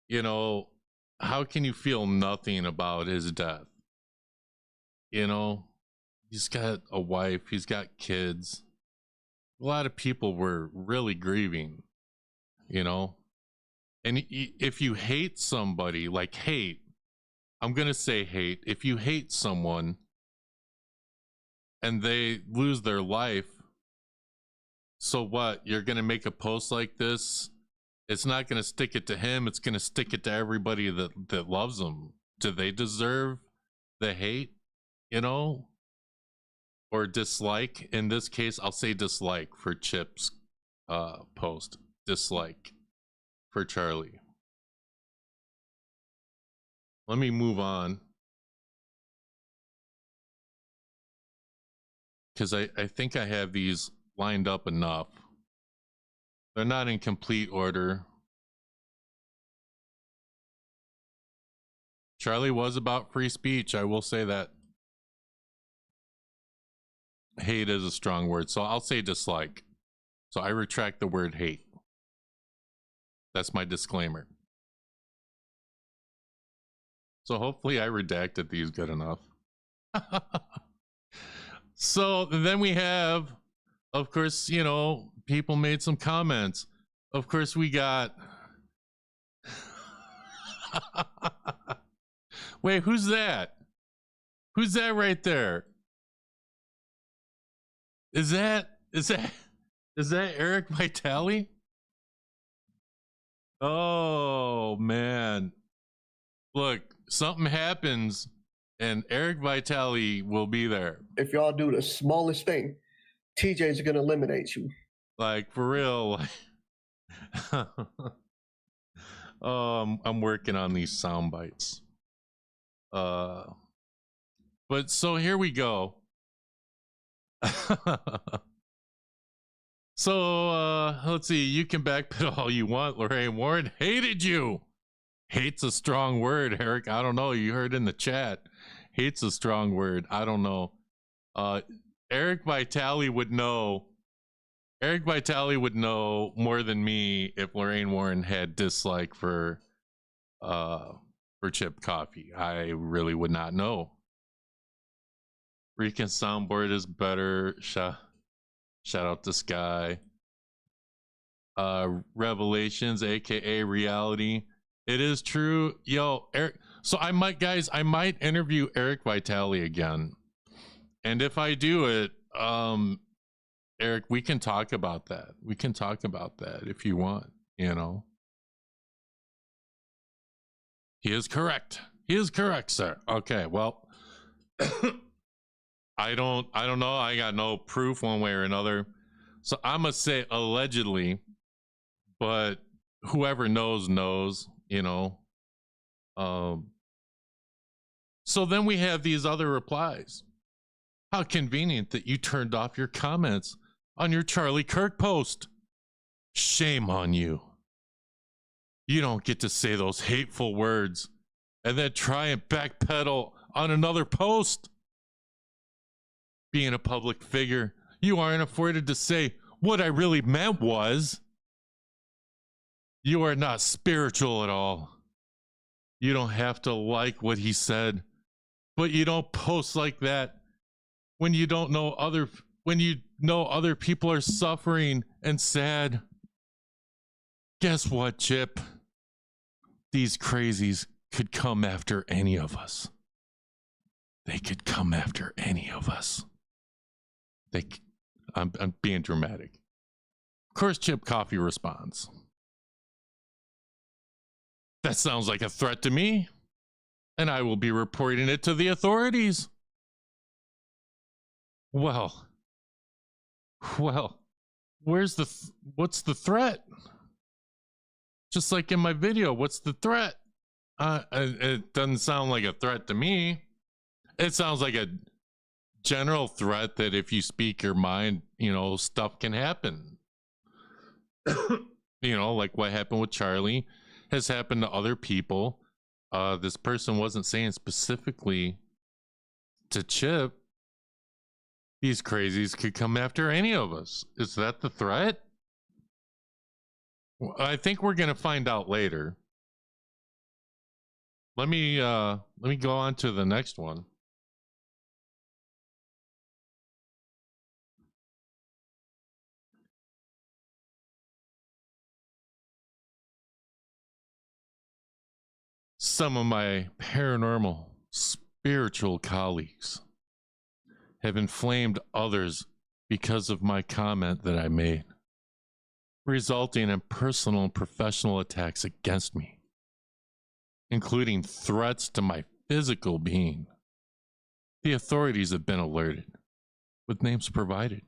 you know, how can you feel nothing about his death? You know, he's got a wife, he's got kids. A lot of people were really grieving, you know. And if you hate somebody, like hate, I'm going to say hate. If you hate someone and they lose their life, so what? You're going to make a post like this? It's not going to stick it to him. It's going to stick it to everybody that loves him. Do they deserve the hate, you know? Or dislike? In this case, I'll say dislike for Chip's post. Dislike for Charlie. Let me move on. Because I think I have these lined up enough. They're not in complete order. Charlie was about free speech, I will say that. Hate is a strong word, so I'll say dislike. So I retract the word hate. That's my disclaimer. So hopefully I redacted these good enough. So then we have, of course, you know, people made some comments. Of course, we got... Wait, who's that? Who's that right there? Is that Eric Vitale? Oh man. Look, something happens and Eric Vitale will be there. If y'all do the smallest thing, TJ's gonna eliminate you. Like for real. I'm working on these sound bites. But so here we go. So let's see, you can backpedal all you want. Lorraine Warren hated you. Hate's a strong word, Eric. I don't know. You heard in the chat. Hate's a strong word. I don't know. Eric Vitale would know. Eric Vitale would know more than me if Lorraine Warren had dislike for Chip Coffey. I really would not know. Rican soundboard is better. Shout out to Sky. Revelations, aka reality. It is true. Yo, Eric. So I might interview Eric Vitale again. And if I do it, Eric, we can talk about that. We can talk about that if you want, you know. He is correct. He is correct, sir. Okay, well. I don't know. I got no proof one way or another. So I'm going to say allegedly, but whoever knows, you know. So then we have these other replies. How convenient that you turned off your comments on your Charlie Kirk post. Shame on you. You don't get to say those hateful words and then try and backpedal on another post. Being a public figure, you aren't afforded to say what I really meant was. You are not spiritual at all. You don't have to like what he said, but you don't post like that when you don't know when you know other people are suffering and sad. Guess what, Chip? These crazies could come after any of us. They could come after any of us. I'm being dramatic. Of course, Chip Coffey responds. That sounds like a threat to me, and I will be reporting it to the authorities. Well, what's the threat? Just like in my video, what's the threat? It doesn't sound like a threat to me. It sounds like a general threat that if you speak your mind, you know, stuff can happen. You know, like what happened with Charlie has happened to other people. This person wasn't saying specifically to Chip. These crazies could come after any of us. Is that the threat? Well, I think we're gonna find out later. Let me go on to the next one. Some of my paranormal spiritual colleagues have inflamed others because of my comment that I made, resulting in personal and professional attacks against me, including threats to my physical being. The authorities have been alerted, with names provided.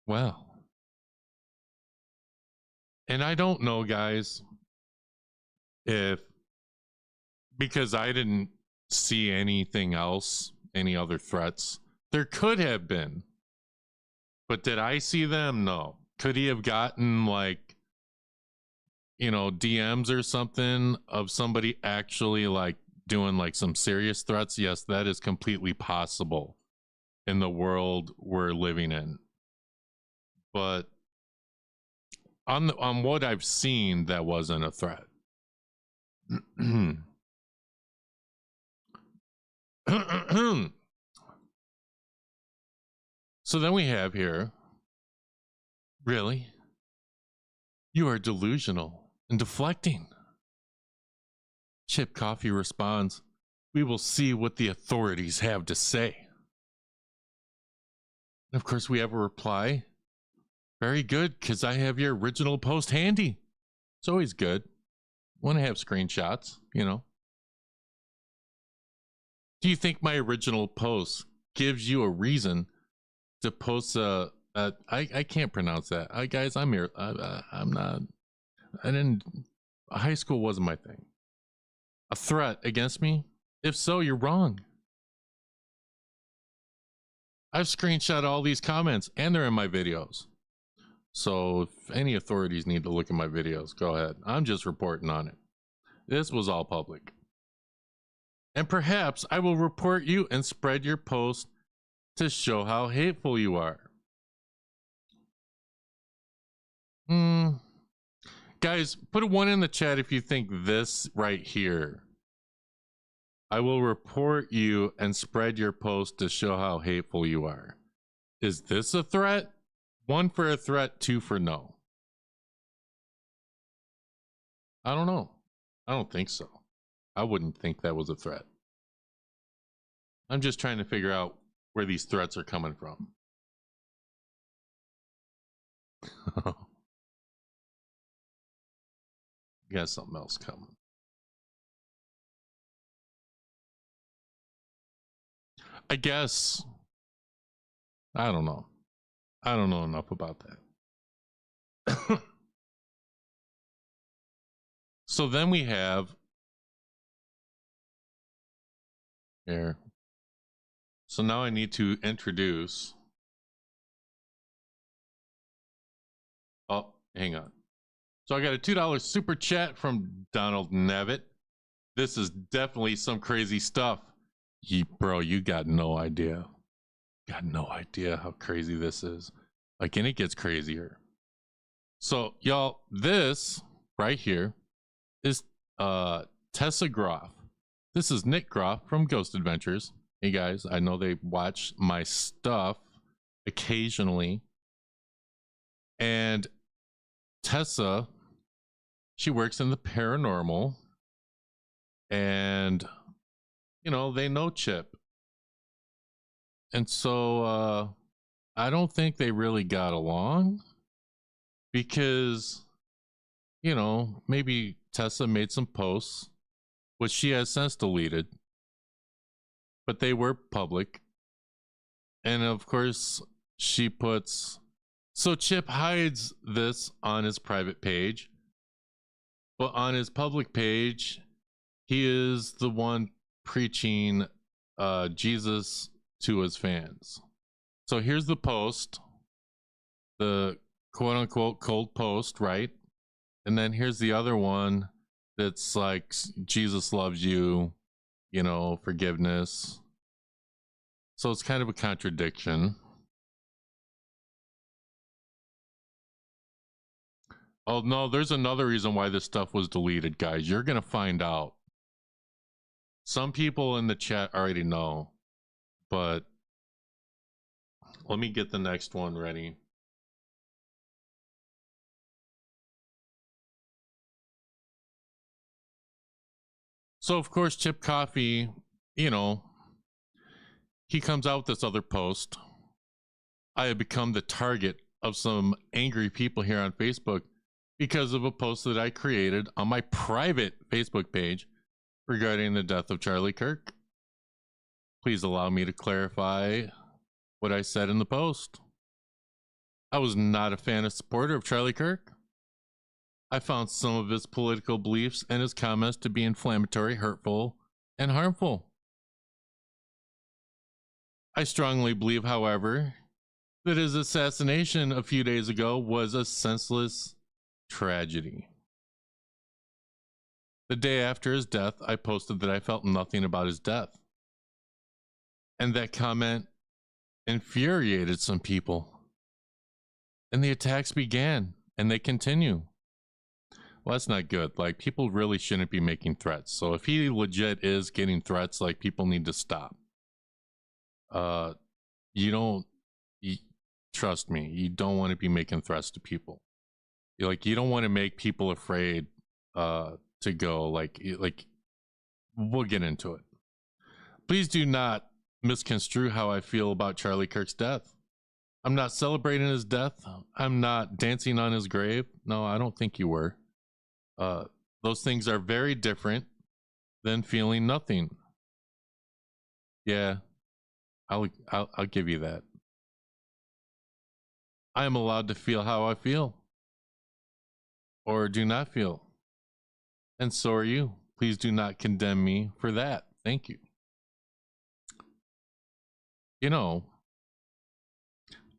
Well, and I don't know, guys, because I didn't see anything else, any other threats. There could have been. But did I see them? No. Could he have gotten like, you know, DMs or something of somebody actually like doing like some serious threats? Yes, that is completely possible in the world we're living in. But on what I've seen, that wasn't a threat. So then we have here, really? You are delusional and deflecting. Chip Coffey responds, we will see what the authorities have to say. And of course, we have a reply. Very good, because I have your original post handy. It's always good. Want to have screenshots, you know. Do you think my original post gives you a reason to post I can't pronounce that. Guys, I'm here. I'm not. High school wasn't my thing. A threat against me? If so, you're wrong. I've screenshot all these comments and they're in my videos. So if any authorities need to look at my videos, go ahead. I'm just reporting on it. This was all public. And perhaps I will report you and spread your post to show how hateful you are. Guys, put a 1 in the chat if you think this right here. I will report you and spread your post to show how hateful you are. Is this a threat? 1 for a threat, 2 for no. I don't know. I don't think so. I wouldn't think that was a threat. I'm just trying to figure out where these threats are coming from. You got something else coming. I guess. I don't know. I don't know enough about that. So then we have here. So now I need to introduce. Oh, hang on. So I got a $2 super chat from Donald Nevitt. This is definitely some crazy stuff. Bro, you got no idea. Got no idea how crazy this is. Like, and it gets crazier. So, y'all, this right here is Tessa Groff. This is Nick Groff from Ghost Adventures. Hey guys, I know they watch my stuff occasionally. And Tessa, she works in the paranormal. And, you know, they know Chip. And so I don't think they really got along. Because, you know, maybe Tessa made some posts, which she has since deleted. But they were public. And of course, she puts... So Chip hides this on his private page. But on his public page, he is the one preaching Jesus to his fans. So here's the post. The quote-unquote cold post, right? And then here's the other one that's like, Jesus loves you, you know, forgiveness. So it's kind of a contradiction. Oh, no, there's another reason why this stuff was deleted, guys. You're going to find out. Some people in the chat already know, but let me get the next one ready. So, of course, Chip Coffey, you know, he comes out with this other post. I have become the target of some angry people here on Facebook because of a post that I created on my private Facebook page regarding the death of Charlie Kirk. Please allow me to clarify what I said in the post. I was not a fan or supporter of Charlie Kirk. I found some of his political beliefs and his comments to be inflammatory, hurtful, and harmful. I strongly believe, however, that his assassination a few days ago was a senseless tragedy. The day after his death, I posted that I felt nothing about his death. And that comment infuriated some people. And the attacks began, and they continue. Well, that's not good. Like, people really shouldn't be making threats. So if he legit is getting threats, like, people need to stop. Trust me, you don't want to be making threats to people. You don't want to make people afraid to go. Like we'll get into it. Please do not misconstrue how I feel about Charlie Kirk's death. I'm not celebrating his death. I'm not dancing on his grave. No, I don't think you were. Those things are very different than feeling nothing. Yeah, I'll give you that. I am allowed to feel how I feel, or do not feel, and so are you. Please do not condemn me for that. Thank you. You know,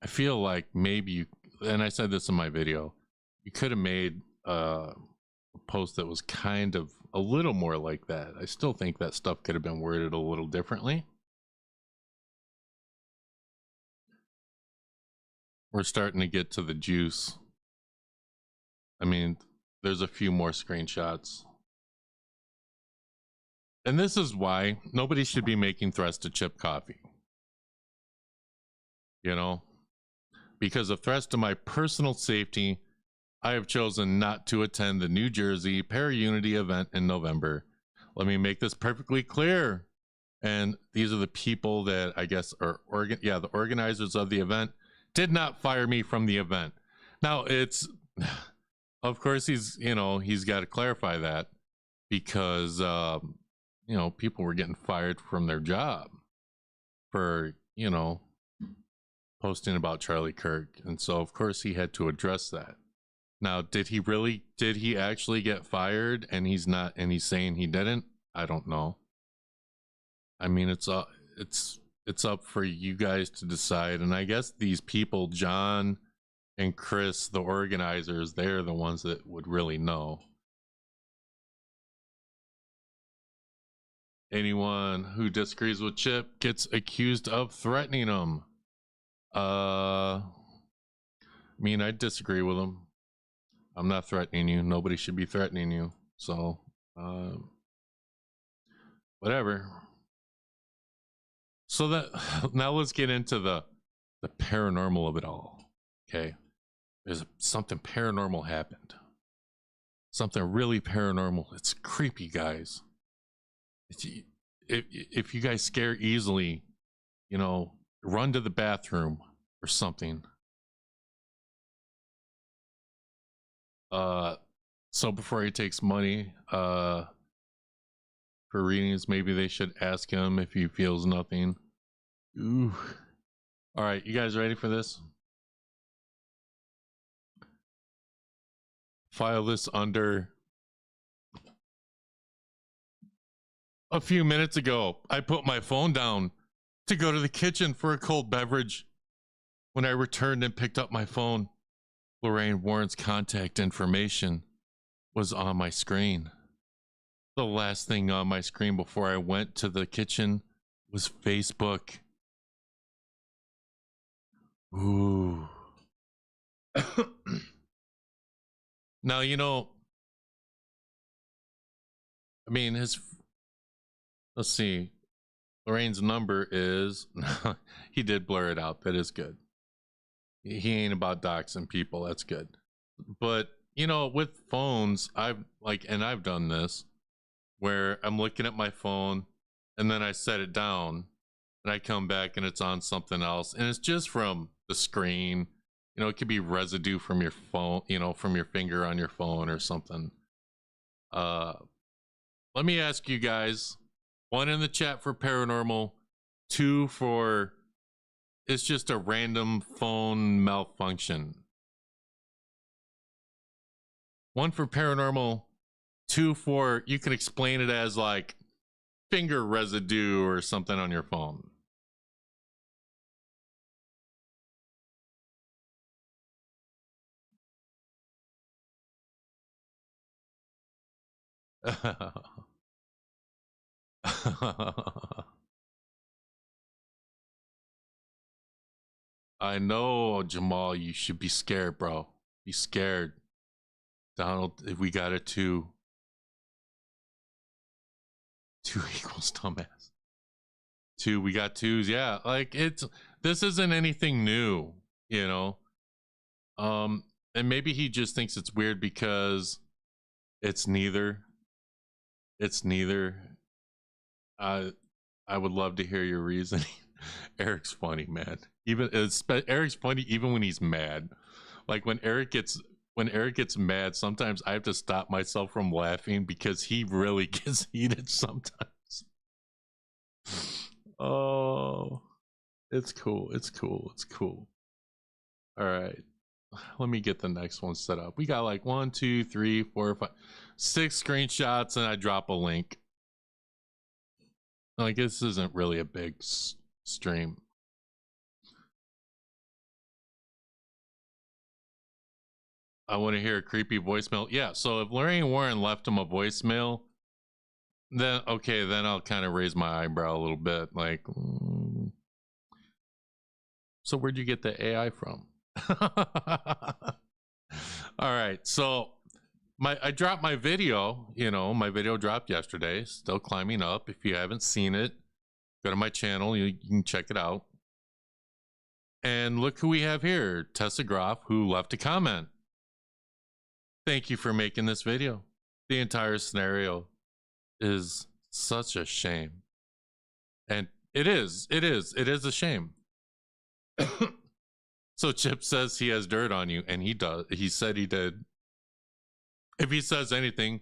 I feel like maybe you, and I said this in my video, you could have made a post that was kind of a little more like that. I still think that stuff could have been worded a little differently. We're starting to get to the juice. I mean, there's a few more screenshots. And this is why nobody should be making threats to Chip Coffey. You know? Because of threats to my personal safety, I have chosen not to attend the New Jersey Para-Unity event in November. Let me make this perfectly clear. And these are the people that I guess are the organizers of the event did not fire me from the event. Now it's, of course he's got to clarify that because, people were getting fired from their job for, posting about Charlie Kirk. And so of course he had to address that. Now, did he actually get fired and he's saying he didn't? I don't know. I mean, it's up for you guys to decide. And I guess these people, John and Chris, the organizers, they're the ones that would really know. Anyone who disagrees with Chip gets accused of threatening him. I mean, I disagree with him. I'm not threatening you. Nobody should be threatening you. So, whatever. So that now let's get into the paranormal of it all. Okay, there's something paranormal happened. Something really paranormal. It's creepy, guys. If you guys scare easily, run to the bathroom or something. So before he takes money for readings, maybe they should ask him if he feels nothing. Ooh. All right, you guys ready for this? File this under. A few minutes ago, I put my phone down to go to the kitchen for a cold beverage. When I returned and picked up my phone, Lorraine Warren's contact information was on my screen. The last thing on my screen before I went to the kitchen was Facebook. Ooh. Now, let's see. Lorraine's number is, he did blur it out. That is good. He ain't about doxing people. That's good. But, with phones, I've done this where I'm looking at my phone and then I set it down and I come back and it's on something else. And it's just from the screen. It could be residue from your phone, from your finger on your phone or something. Let me ask you guys, 1 in the chat for paranormal, 2 for it's just a random phone malfunction. 1 for paranormal, 2 for you can explain it as like finger residue or something on your phone. I know, Jamal, you should be scared, bro. Be scared. Donald, if we got a 2. 2 equals dumbass. 2, we got 2s. Yeah, like this isn't anything new, you know. And maybe he just thinks it's weird because it's neither. It's neither. I would love to hear your reasoning. Eric's funny, man. Eric's funny even when he's mad. Like when Eric gets mad, sometimes I have to stop myself from laughing because he really gets heated sometimes. Oh, it's cool. It's cool. It's cool. All right. Let me get the next one set up. We got like 1, 2, 3, 4, 5, 6 screenshots, and I drop a link. Like, this isn't really a big stream. I want to hear a creepy voicemail. Yeah, so if Lorraine Warren left him a voicemail, then okay, then I'll kind of raise my eyebrow a little bit. Like, so where'd you get the AI from? All right, so I dropped my video. You know, my video dropped yesterday. Still climbing up. If you haven't seen it, go to my channel. You can check it out. And look who we have here, Tessa Groff, who left a comment. Thank you for making this video. The entire scenario is such a shame. And it is a shame. So Chip says he has dirt on you, and he does. He said he did. If he says anything,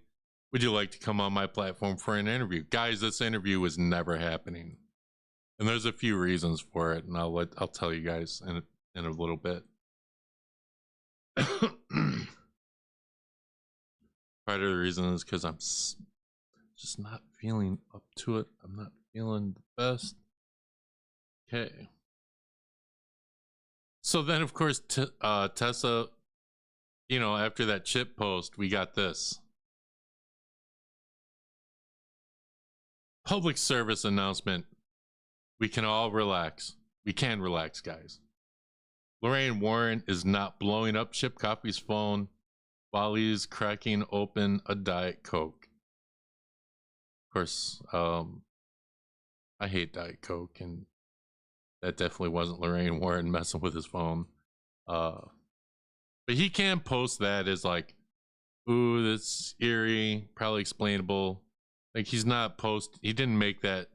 would you like to come on my platform for an interview? Guys, this interview is never happening. And there's a few reasons for it, and I'll tell you guys in a little bit. Part of the reason is because I'm just not feeling up to it. I'm not feeling the best. Okay. So then, of course, Tessa, you know, after that Chip post, we got this. Public service announcement. We can all relax. We can relax, guys. Lorraine Warren is not blowing up Chip Coffey's phone while he's cracking open a Diet Coke. Of course, I hate Diet Coke, and that definitely wasn't Lorraine Warren messing with his phone. But he can post that as like, ooh, that's eerie, probably explainable. Like he didn't make that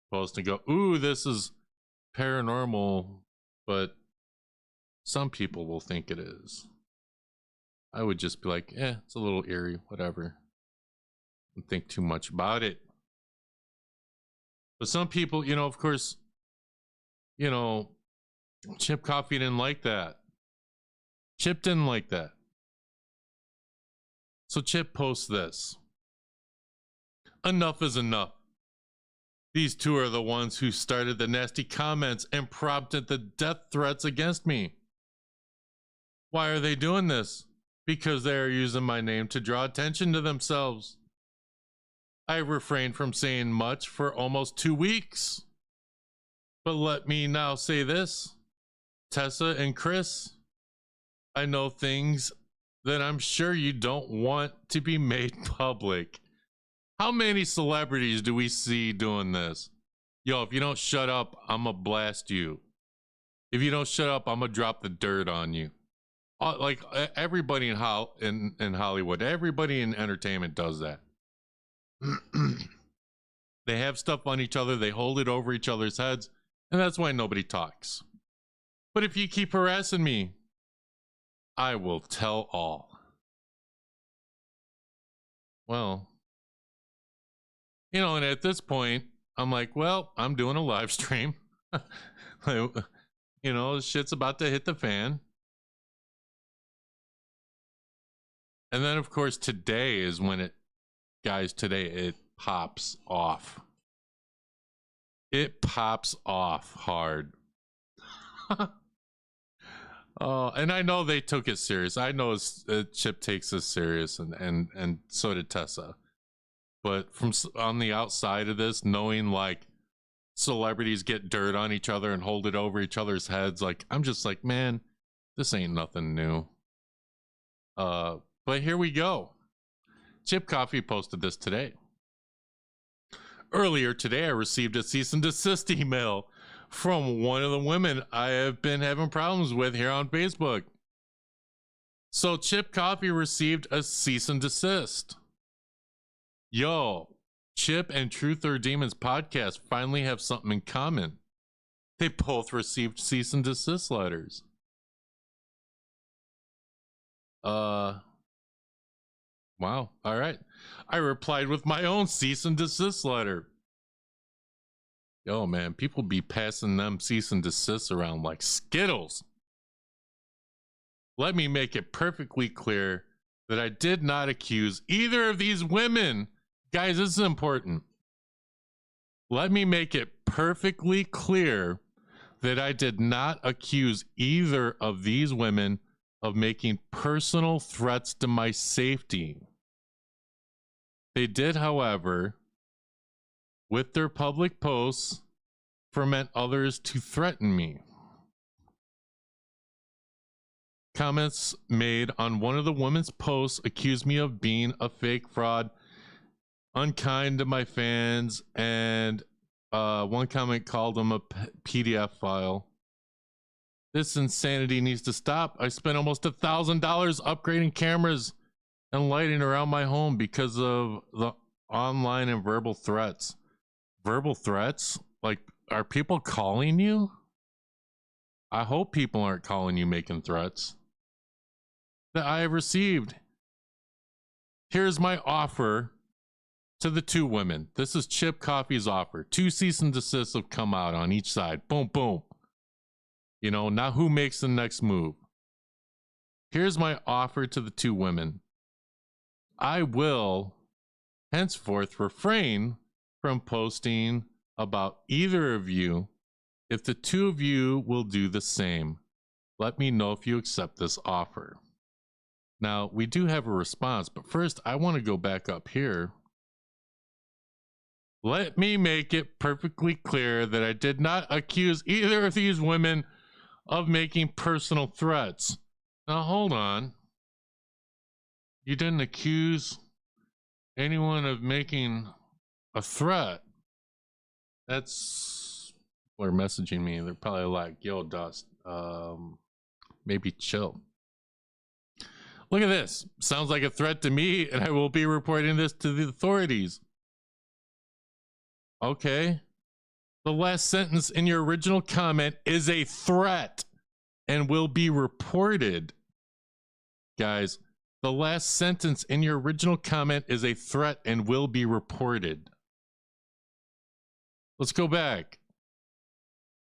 post and go, ooh, this is paranormal, but some people will think it is. I would just be like, it's a little eerie, whatever. Don't think too much about it. But some people, you know, of course, you know, Chip Coffey didn't like that. Chip didn't like that. So Chip posts this. Enough is enough. These two are the ones who started the nasty comments and prompted the death threats against me. Why are they doing this? Because they are using my name to draw attention to themselves. I refrained from saying much for almost 2 weeks. But let me now say this. Tessa and Chris, I know things that I'm sure you don't want to be made public. How many celebrities do we see doing this? Yo, if you don't shut up, I'm gonna blast you. If you don't shut up, I'm gonna drop the dirt on you. Like everybody in Hollywood, everybody in entertainment does that. They have stuff on each other, they hold it over each other's heads, and that's why nobody talks. But if you keep harassing me, I will tell all. Well, you know, and at this point, I'm like, well, I'm doing a live stream. You know, shit's about to hit the fan. And then, of course, today is when it pops off. It pops off hard. And I know they took it serious. I know Chip takes this serious, and so did Tessa. but from on the outside of this, knowing like celebrities get dirt on each other and hold it over each other's heads, like I'm just like, man, this ain't nothing new. But here we go. Chip Coffey posted this today. Earlier today, I received a cease and desist email from one of the women I have been having problems with here on Facebook. So Chip Coffey received a cease and desist. Yo, Chip and Truth or Demons podcast finally have something in common. They both received cease and desist letters. Wow. All right. I replied with my own cease and desist letter. Yo, man, people be passing them cease and desists around like Skittles. Let me make it perfectly clear that I did not accuse either of these women. Guys, this is important. Let me make it perfectly clear that I did not accuse either of these women of making personal threats to my safety. They did, however, with their public posts, foment others to threaten me. Comments made on one of the women's posts accused me of being a fake fraud, unkind to my fans, and one comment called them a PDF file. This insanity needs to stop. I spent almost $1,000 upgrading cameras and lighting around my home because of the online and verbal threats. Verbal threats? Like, are people calling you? I hope people aren't calling you making threats that I have received. Here's my offer to the two women. This is Chip Coffey's offer. 2 cease and desists have come out on each side. Boom, boom. You know, now who makes the next move? Here's my offer to the two women. I will henceforth refrain from posting about either of you if the two of you will do the same. Let me know if you accept this offer. Now, we do have a response, but first I want to go back up here. Let me make it perfectly clear that I did not accuse either of these women of making personal threats. Now, hold on. You didn't accuse anyone of making a threat. That's... They're messaging me. They're probably like, yo, Dust, maybe chill. Look at this. Sounds like a threat to me, and I will be reporting this to the authorities. Okay. The last sentence in your original comment is a threat and will be reported. Guys, the last sentence in your original comment is a threat and will be reported. Let's go back.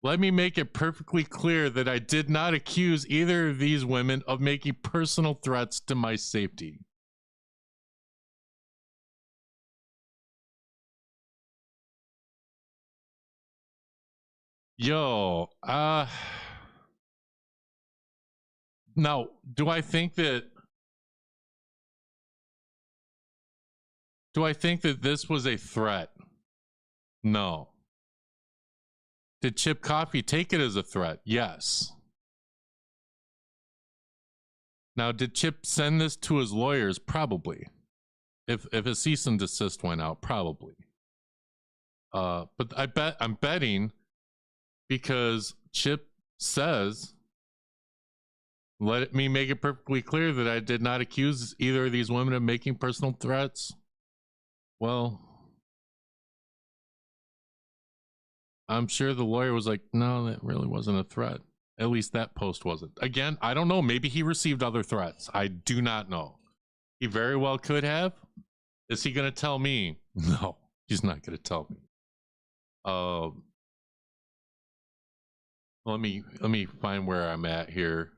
Let me make it perfectly clear that I did not accuse either of these women of making personal threats to my safety. Yo, now, do I think that this was a threat? No. Did Chip Coffey take it as a threat? Yes. Now, did Chip send this to his lawyers? Probably. If a cease and desist went out, probably. But I'm betting because Chip says, let me make it perfectly clear that I did not accuse either of these women of making personal threats. Well, I'm sure the lawyer was like, no, that really wasn't a threat. At least that post wasn't. Again, I don't know. Maybe he received other threats. I do not know. He very well could have. Is he going to tell me? No, he's not going to tell me. Let me find where I'm at here.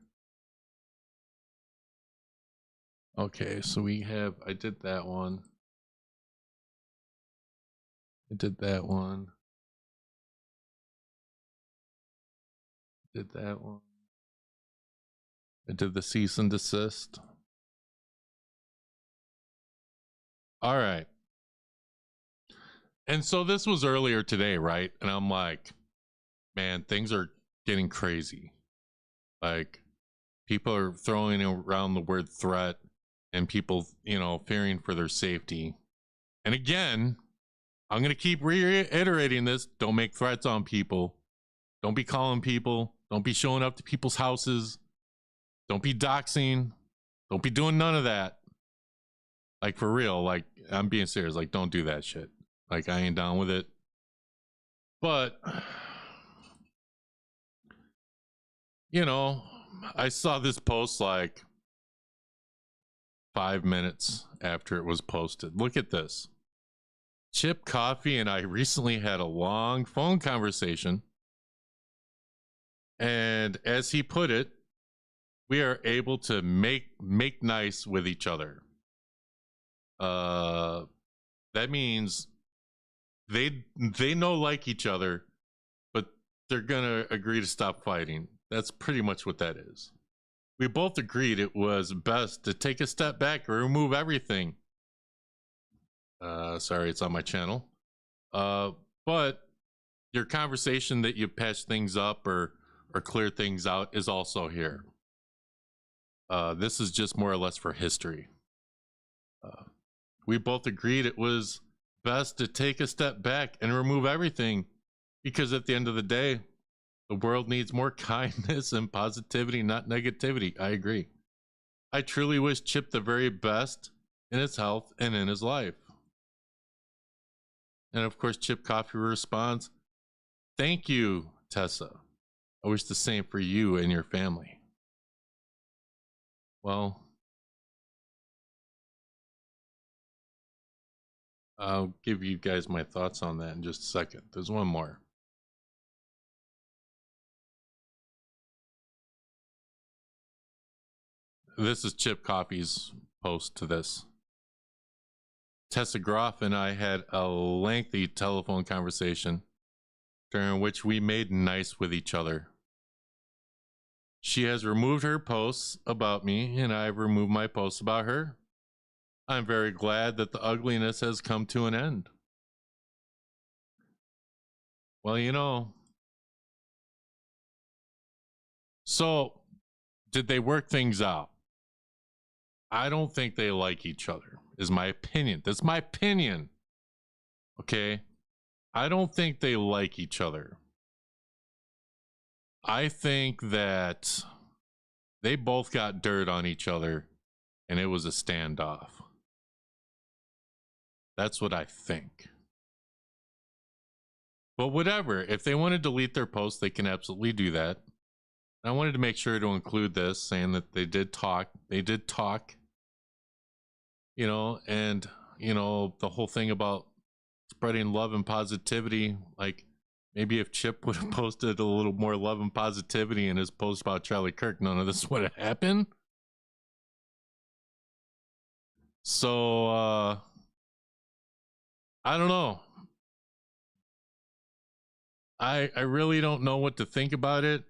Okay, so we have, I did that one. I did that one. Did that one. I did the cease and desist. All right. And so this was earlier today, right? And I'm like, man, things are getting crazy. Like, people are throwing around the word threat and people, fearing for their safety. And again, I'm going to keep reiterating this. Don't make threats on people. Don't be calling people. Don't be showing up to people's houses. Don't be doxing. Don't be doing none of that. Like, for real. Like, I'm being serious. Like, don't do that shit. Like, I ain't down with it. But, I saw this post like 5 minutes after it was posted. Look at this. Chip Coffey and I recently had a long phone conversation. And as he put it, we are able to make nice with each other. That means they like each other, but they're gonna agree to stop fighting. That's pretty much what that is. We both agreed it was best to take a step back and remove everything. Sorry, it's on my channel. But your conversation that you patch things up or clear things out is also here. This is just more or less for history. We both agreed it was best to take a step back and remove everything, because at the end of the day, the world needs more kindness and positivity, not negativity. I agree. I truly wish Chip the very best in his health and in his life. And of course, Chip Coffey responds, "Thank you, Tessa. I wish the same for you and your family." Well, I'll give you guys my thoughts on that in just a second. There's one more. This is Chip Coffey's post to this. Tessa Groff and I had a lengthy telephone conversation during which we made nice with each other. She has removed her posts about me, and I've removed my posts about her. I'm very glad that the ugliness has come to an end. Well, so did they work things out? I don't think they like each other, is my opinion. That's my opinion. Okay? I don't think they like each other. I think that they both got dirt on each other and it was a standoff. That's what I think. But whatever, if they want to delete their post, they can absolutely do that. I wanted to make sure to include this, saying that they did talk. They did talk. And, the whole thing about spreading love and positivity, like maybe if Chip would have posted a little more love and positivity in his post about Charlie Kirk, none of this would have happened. So, I don't know. I really don't know what to think about it.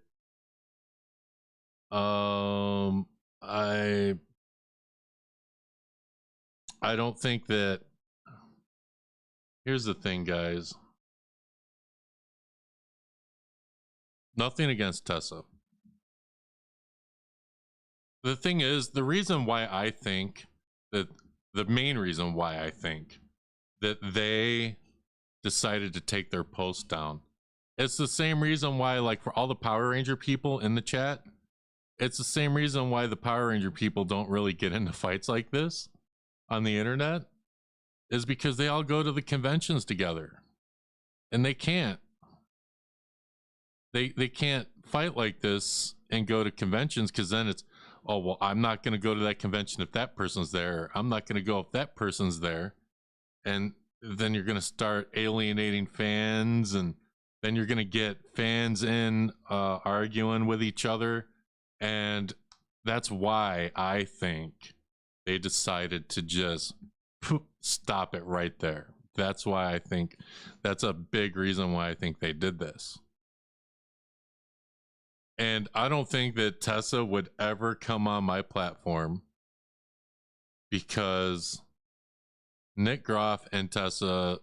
I don't think that. Here's the thing, guys. Nothing against Tessa. The thing is, the reason why I think that, the main reason why I think that they decided to take their post down, it's the same reason why, like, for all the Power Ranger people in the chat, it's the same reason why the Power Ranger people don't really get into fights like this on the internet, is because they all go to the conventions together and they can't. They can't fight like this and go to conventions, because then it's, oh, well, I'm not going to go to that convention if that person's there. I'm not going to go if that person's there. And then you're going to start alienating fans, and then you're going to get fans in arguing with each other. And that's why I think they decided to just stop it right there. That's why I think, that's a big reason why I think they did this. And I don't think that Tessa would ever come on my platform, because Nick Groff and Tessa,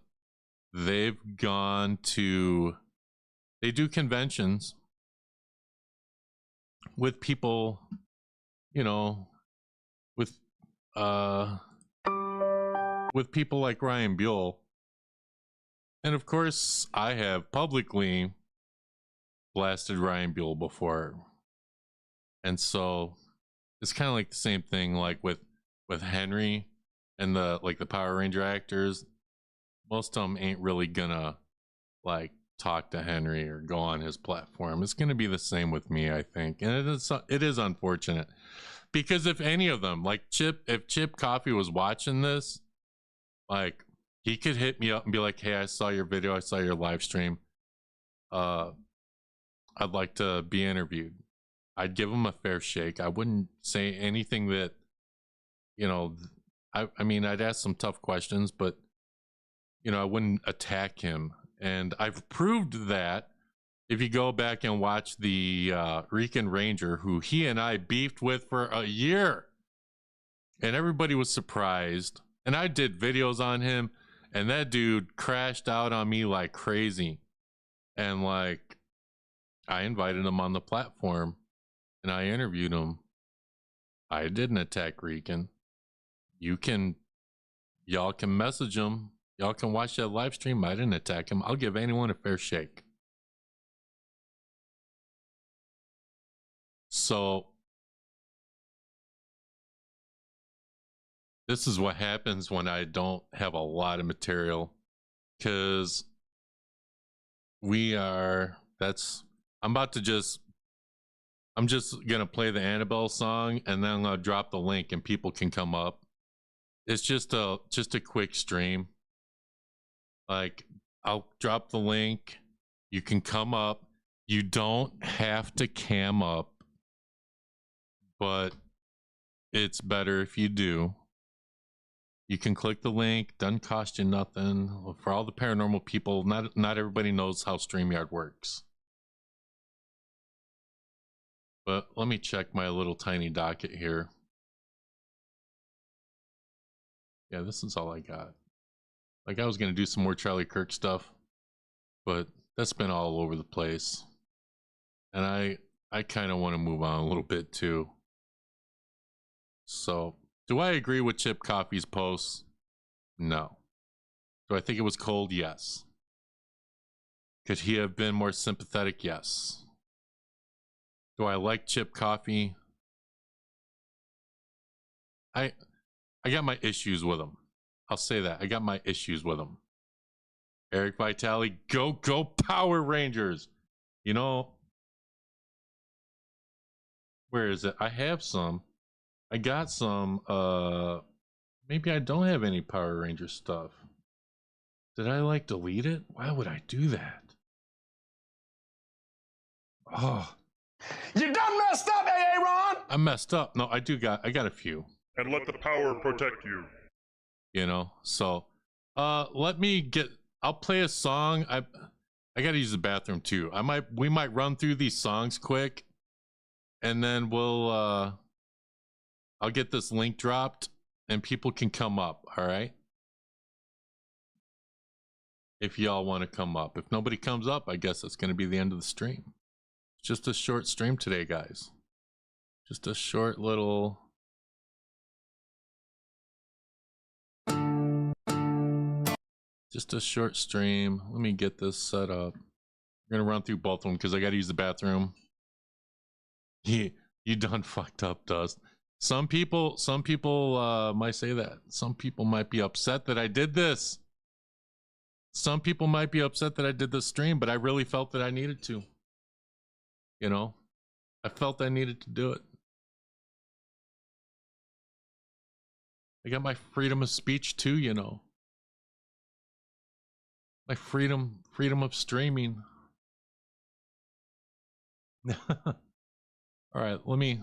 they've gone to, they do conventions with people, you know, with people like Ryan Buell. And of course, I have publicly blasted Ryan Buell before. And so it's kind of like the same thing like with Henry and the Power Ranger actors. Most of them ain't really gonna like talk to Henry or go on his platform. It's gonna be the same with me, I think. And it is unfortunate. Because if any of them, like if Chip Coffey was watching this, like he could hit me up and be like, hey, I saw your video, I saw your live stream. I'd like to be interviewed. I'd give him a fair shake. I wouldn't say anything that, you know, I mean, I'd ask some tough questions, but, you know, I wouldn't attack him. And I've proved that if you go back and watch the Rican Ranger, who he and I beefed with for a year, and everybody was surprised. And I did videos on him, and that dude crashed out on me like crazy. And like, I invited him on the platform, and I interviewed him. I didn't attack Rican. Y'all can message him. Y'all can watch that live stream. I didn't attack him. I'll give anyone a fair shake. So this is what happens when I don't have a lot of material, because I'm just gonna play the Annabelle song, and then I'll drop the link and people can come up. It's just a quick stream. Like, I'll drop the link, you can come up. You don't have to cam up, but it's better if you do. You can click the link, doesn't cost you nothing. For all the paranormal people, not everybody knows how StreamYard works. But let me check my little tiny docket here. Yeah, this is all I got. Like, I was gonna do some more Charlie Kirk stuff, but that's been all over the place. And I kind of want to move on a little bit too. So, do I agree with Chip Coffey's posts? No. Do I think it was cold? Yes. Could he have been more sympathetic? Yes. Do I like Chip Coffey? I got my issues with him. I'll say that. I got my issues with him. Eric Vitale, go Power Rangers. You know, where is it? I have some. I got some. Maybe I don't have any Power Ranger stuff. Did I like delete it? Why would I do that? Oh. You done messed up, Aaron! I messed up. No, I got a few. And let the power protect you. You know, so I'll play a song. I gotta use the bathroom too. We might run through these songs quick, and then I'll get this link dropped and people can come up, all right? If y'all want to come up. If nobody comes up, I guess it's gonna be the end of the stream. It's just a short stream today, guys. Just a short little stream. Let me get this set up. We're gonna run through both of them because I gotta use the bathroom. You done fucked up, Dust. Some people might say that. Some people might be upset that I did this. Some people might be upset that I did this stream, but I really felt that I needed to. You know, I felt I needed to do it. I got my freedom of speech too, you know. My freedom of streaming. All right, let me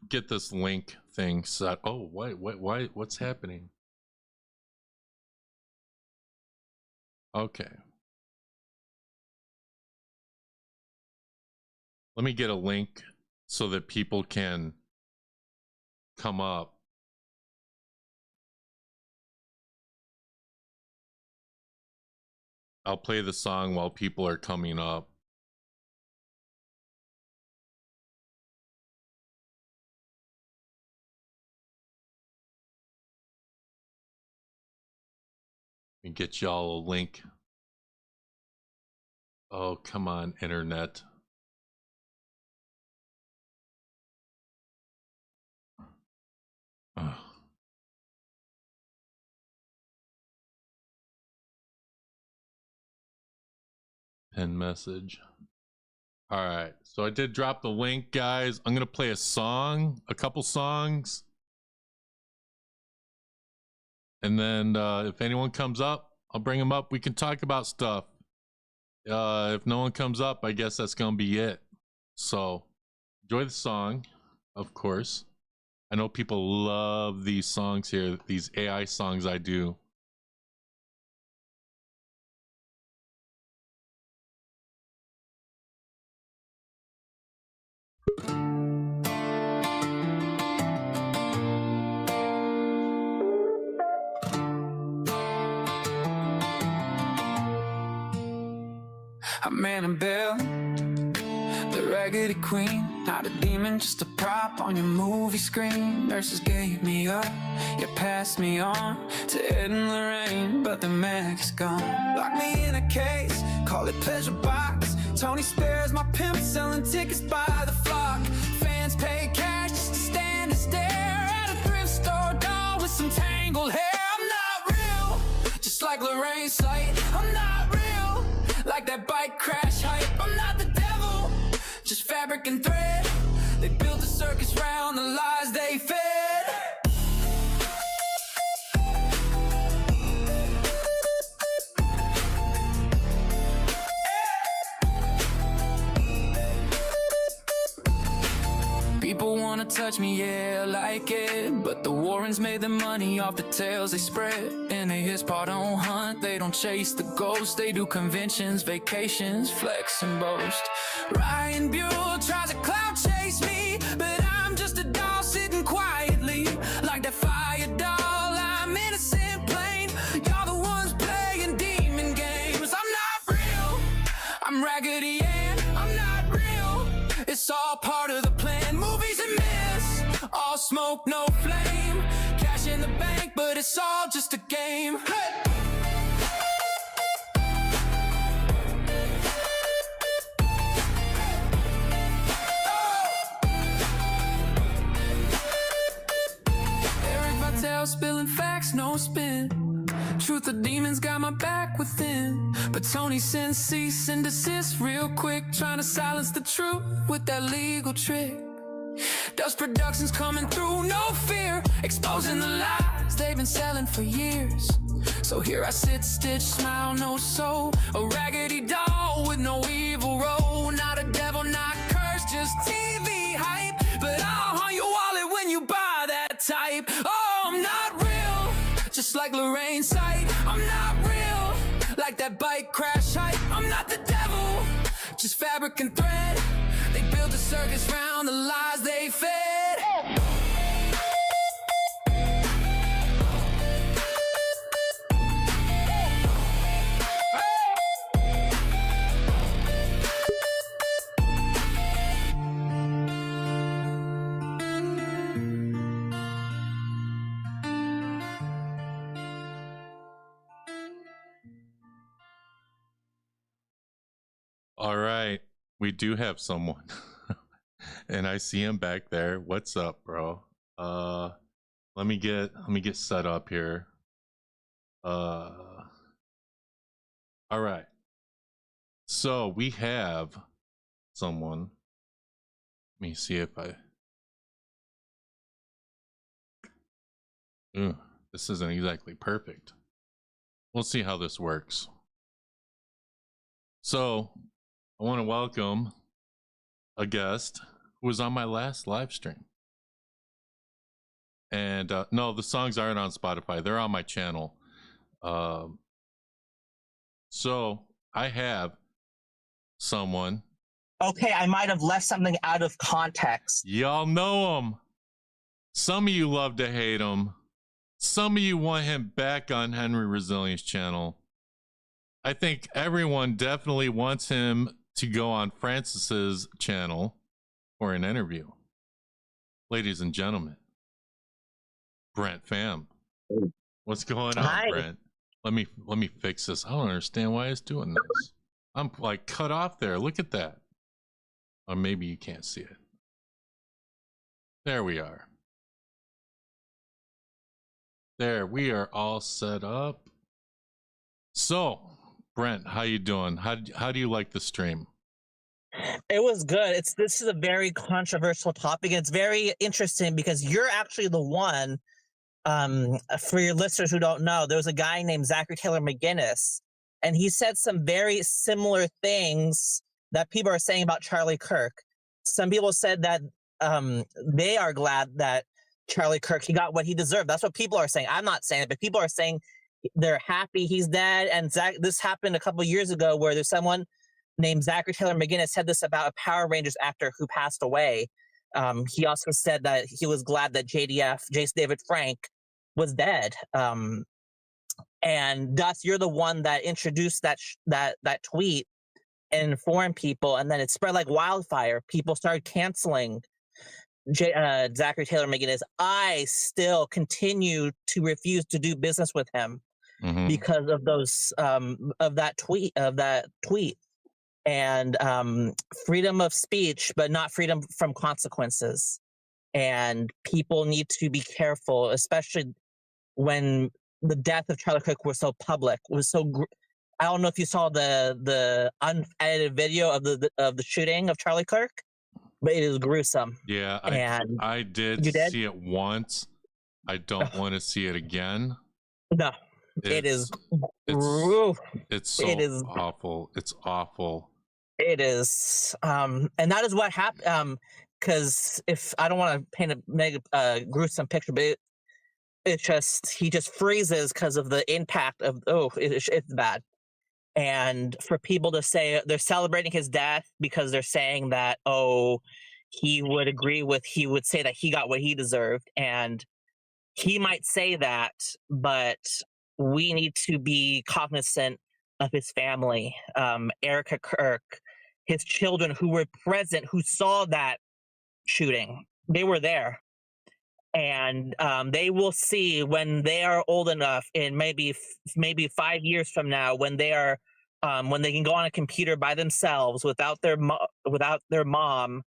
get this link thing set. Oh, why, what's happening? Okay. Let me get a link so that people can come up. I'll play the song while people are coming up. And get y'all a link. Oh, come on, internet. Ugh. Pin message. All right, so I did drop the link, guys. I'm gonna play a song, a couple songs, and then if anyone comes up, I'll bring them up. We can talk about stuff. If no one comes up, I guess that's gonna be it. So enjoy the song, of course. I know people love these songs here, these AI songs I do. I'm Annabelle, the Raggedy Queen. Not a demon, just a prop on your movie screen. Nurses gave me up, you passed me on to Ed and Lorraine, but the mag's gone. Lock me in a case, call it pleasure box. Tony spares my pimp, selling tickets by the flock. Fans pay cash just to stand and stare at a thrift store doll with some tangled hair. I'm not real, just like Lorraine's sight. I'm not real, like that bike crash hype. I'm not the devil, just fabric and thread. They built a circus round the lies they fed. People wanna touch me, yeah, I like it, but the Warrens made their money off the tales they spread. And they his part don't hunt, they don't chase the ghost. They do conventions, vacations, flex and boast. Ryan Buell tries to cloud chase me, but I'm just a doll sitting quietly, like that fire doll. I'm innocent, plain. Y'all the ones playing demon games. I'm not real, I'm Raggedy Ann. I'm not real, it's all part of the plan. Movies and myths, all smoke, no flame. Cash in the bank, but it's all just a game. Hey! Spilling facts, no spin. Truth of demons got my back within, but Tony sends cease and desist real quick, trying to silence the truth with that legal trick. Dust Productions coming through, no fear, exposing the lies they've been selling for years. So here I sit, stitch, smile, no soul, a raggedy doll with no evil role. Not a devil, not cursed, just TV hype, but I'll haunt your wallet when you buy that type. Oh, I'm not real, just like Lorraine's sight. I'm not real, like that bike crash hype. I'm not the devil, just fabric and thread. They built a circus round the lies they fed. All right, we do have someone. And I see him back there. What's up, bro? Let me get set up here. All right. So we have someone. Let me see if I this isn't exactly perfect. We'll see how this works. So I want to welcome a guest who was on my last live stream. And no, the songs aren't on Spotify. They're on my channel. So I have someone. Okay, I might have left something out of context. Y'all know him. Some of you love to hate him. Some of you want him back on Henry Resilience channel. I think everyone definitely wants him to go on Francis's channel for an interview. Ladies and gentlemen, Brent fam. What's going on, Hi. Brent? Let me fix this. I don't understand why it's doing this. I'm like cut off there. Look at that. Or maybe you can't see it. There we are. There, we are all set up. So, Brent, how you doing? How do you like the stream? It was good. This is a very controversial topic. It's very interesting because you're actually the one. For your listeners who don't know, there was a guy named Zachary Taylor McGinnis, and he said some very similar things that people are saying about Charlie Kirk. Some people said that they are glad that Charlie Kirk, he got what he deserved. That's what people are saying. I'm not saying it, but people are saying they're happy he's dead. And this happened a couple of years ago where there's someone named Zachary Taylor McGinnis said this about a Power Rangers actor who passed away. He also said that he was glad that JDF, Jace David Frank, was dead. And Dust, you're the one that introduced that tweet and informed people, and then it spread like wildfire. People started canceling Zachary Taylor McGinnis. I still continue to refuse to do business with him because of those of that tweet and freedom of speech, but not freedom from consequences. And people need to be careful, especially when the death of Charlie Kirk was so public. Was so. I don't know if you saw the unedited video of the shooting of Charlie Kirk, but it is gruesome. Yeah, I did see it once. I don't want to see it again. No, it's so awful. It's awful. It is, and that is what happened. Because if I don't want to paint a gruesome picture, but it's just he just freezes because of the impact of it's bad. And for people to say they're celebrating his death because they're saying that, he would say that he got what he deserved. And he might say that, but we need to be cognizant of his family, Erica Kirk, his children who were present, who saw that shooting. They were there. And they will see when they are old enough, in maybe 5 years from now, when they are when they can go on a computer by themselves without their mom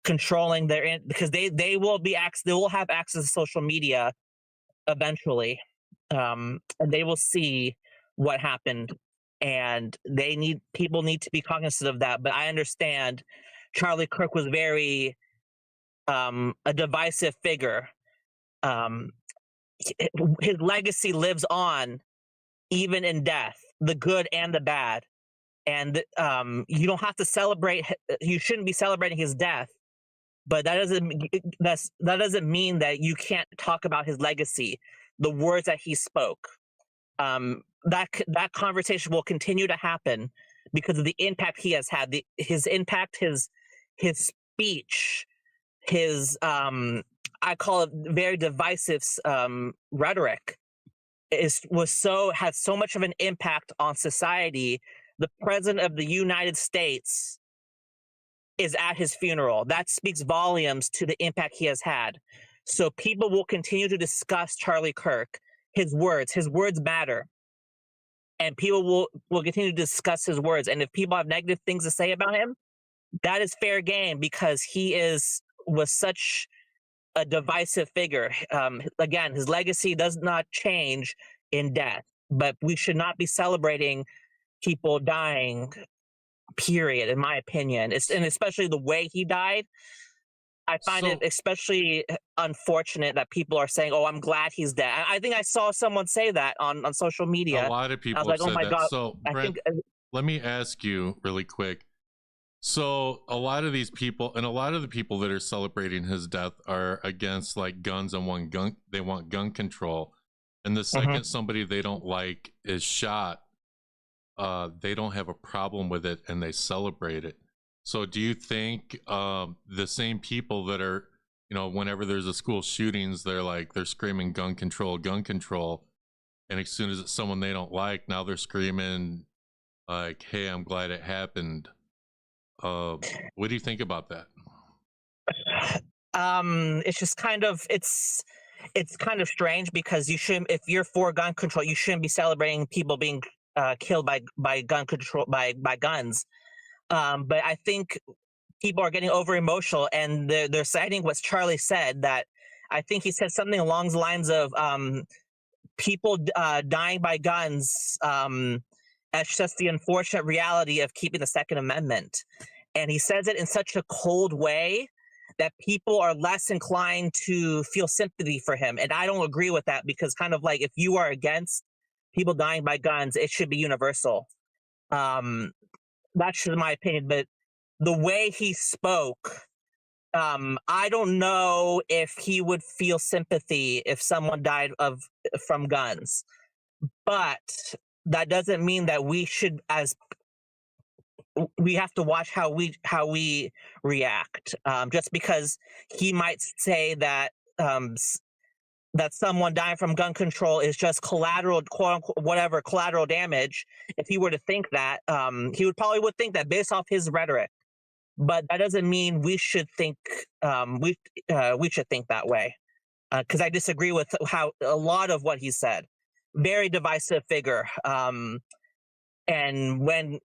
controlling because they will have access to social media eventually, and they will see what happened, and people need to be cognizant of that. But I understand Charlie Kirk was very a divisive figure. His legacy lives on even in death, the good and the bad. And you don't have to you shouldn't be celebrating his death, but that doesn't mean that you can't talk about his legacy, the words that he spoke. That conversation will continue to happen because of the impact he has had, his impact, his speech, his I call it very divisive rhetoric has so much of an impact on society. The president of the United States is at his funeral. That speaks volumes to the impact he has had. So people will continue to discuss Charlie Kirk, his words matter. And people will continue to discuss his words. And if people have negative things to say about him, that is fair game because he was such a divisive figure. Again, his legacy does not change in death, but we should not be celebrating people dying, period, in my opinion. And especially the way he died. I find it especially unfortunate that people are saying, I'm glad he's dead. I think I saw someone say that on social media. A lot of people I was like, said oh my that. God. So, Brent, let me ask you really quick. So a lot of these people and a lot of the people that are celebrating his death are against like guns and they want gun control. And the second somebody they don't like is shot, they don't have a problem with it and they celebrate it. So do you think the same people that are, whenever there's a school shootings, they're screaming gun control, and as soon as it's someone they don't like, now they're screaming like, hey, I'm glad it happened. What do you think about that? It's just kind of it's kind of strange because you shouldn't, if you're for gun control, you shouldn't be celebrating people being killed by gun control by guns. But I think people are getting over emotional, and they're citing what Charlie said. That I think he said something along the lines of people dying by guns. That's just the unfortunate reality of keeping the Second Amendment. And he says it in such a cold way that people are less inclined to feel sympathy for him. And I don't agree with that, because kind of like, if you are against people dying by guns, it should be universal. That's just my opinion. But the way he spoke, I don't know if he would feel sympathy if someone died from guns. But that doesn't mean that we have to watch how we react. Just because he might say that that someone dying from gun control is just collateral, quote unquote, whatever, collateral damage. If he were to think that, he would think that based off his rhetoric. But that doesn't mean we should think we should think that way. Because I disagree with how a lot of what he said. Very divisive figure. And when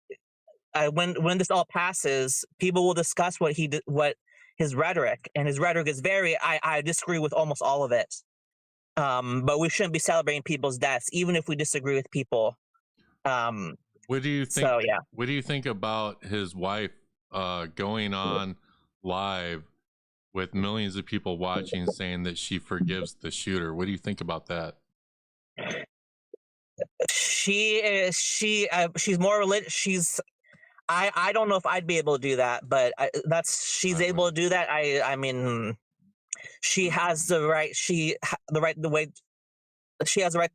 this all passes, people will discuss what his rhetoric, and his rhetoric is I disagree with almost all of it. But we shouldn't be celebrating people's deaths, even if we disagree with people. What do you think? So, yeah. What do you think about his wife going on live with millions of people watching, saying that she forgives the shooter? What do you think about that? She's more religious. I don't know if I'd be able to do that, but she's able to do that. I mean, she has the right. She has the right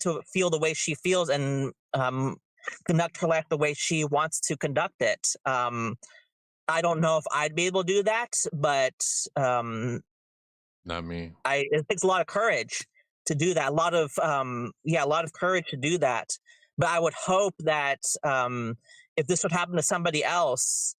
to feel the way she feels and conduct her life the way she wants to conduct it. I don't know if I'd be able to do that, but not me. It takes a lot of courage to do that. A lot of courage to do that. But I would hope that if this would happen to somebody else,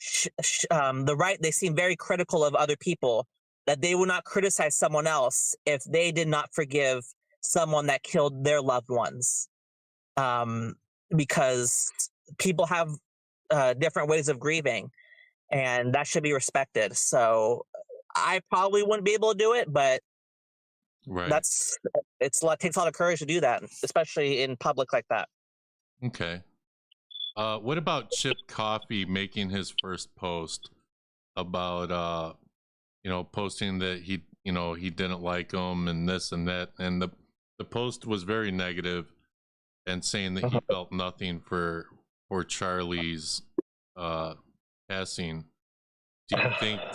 they seem very critical of other people, that they would not criticize someone else if they did not forgive someone that killed their loved ones. Because people have different ways of grieving, and that should be respected. So I probably wouldn't be able to do it, but right. It takes a lot of courage to do that, especially in public like that. Okay. What about Chip Coffey making his first post about posting that he didn't like him and this and that, and the post was very negative and saying that he felt nothing for Charlie's passing. Do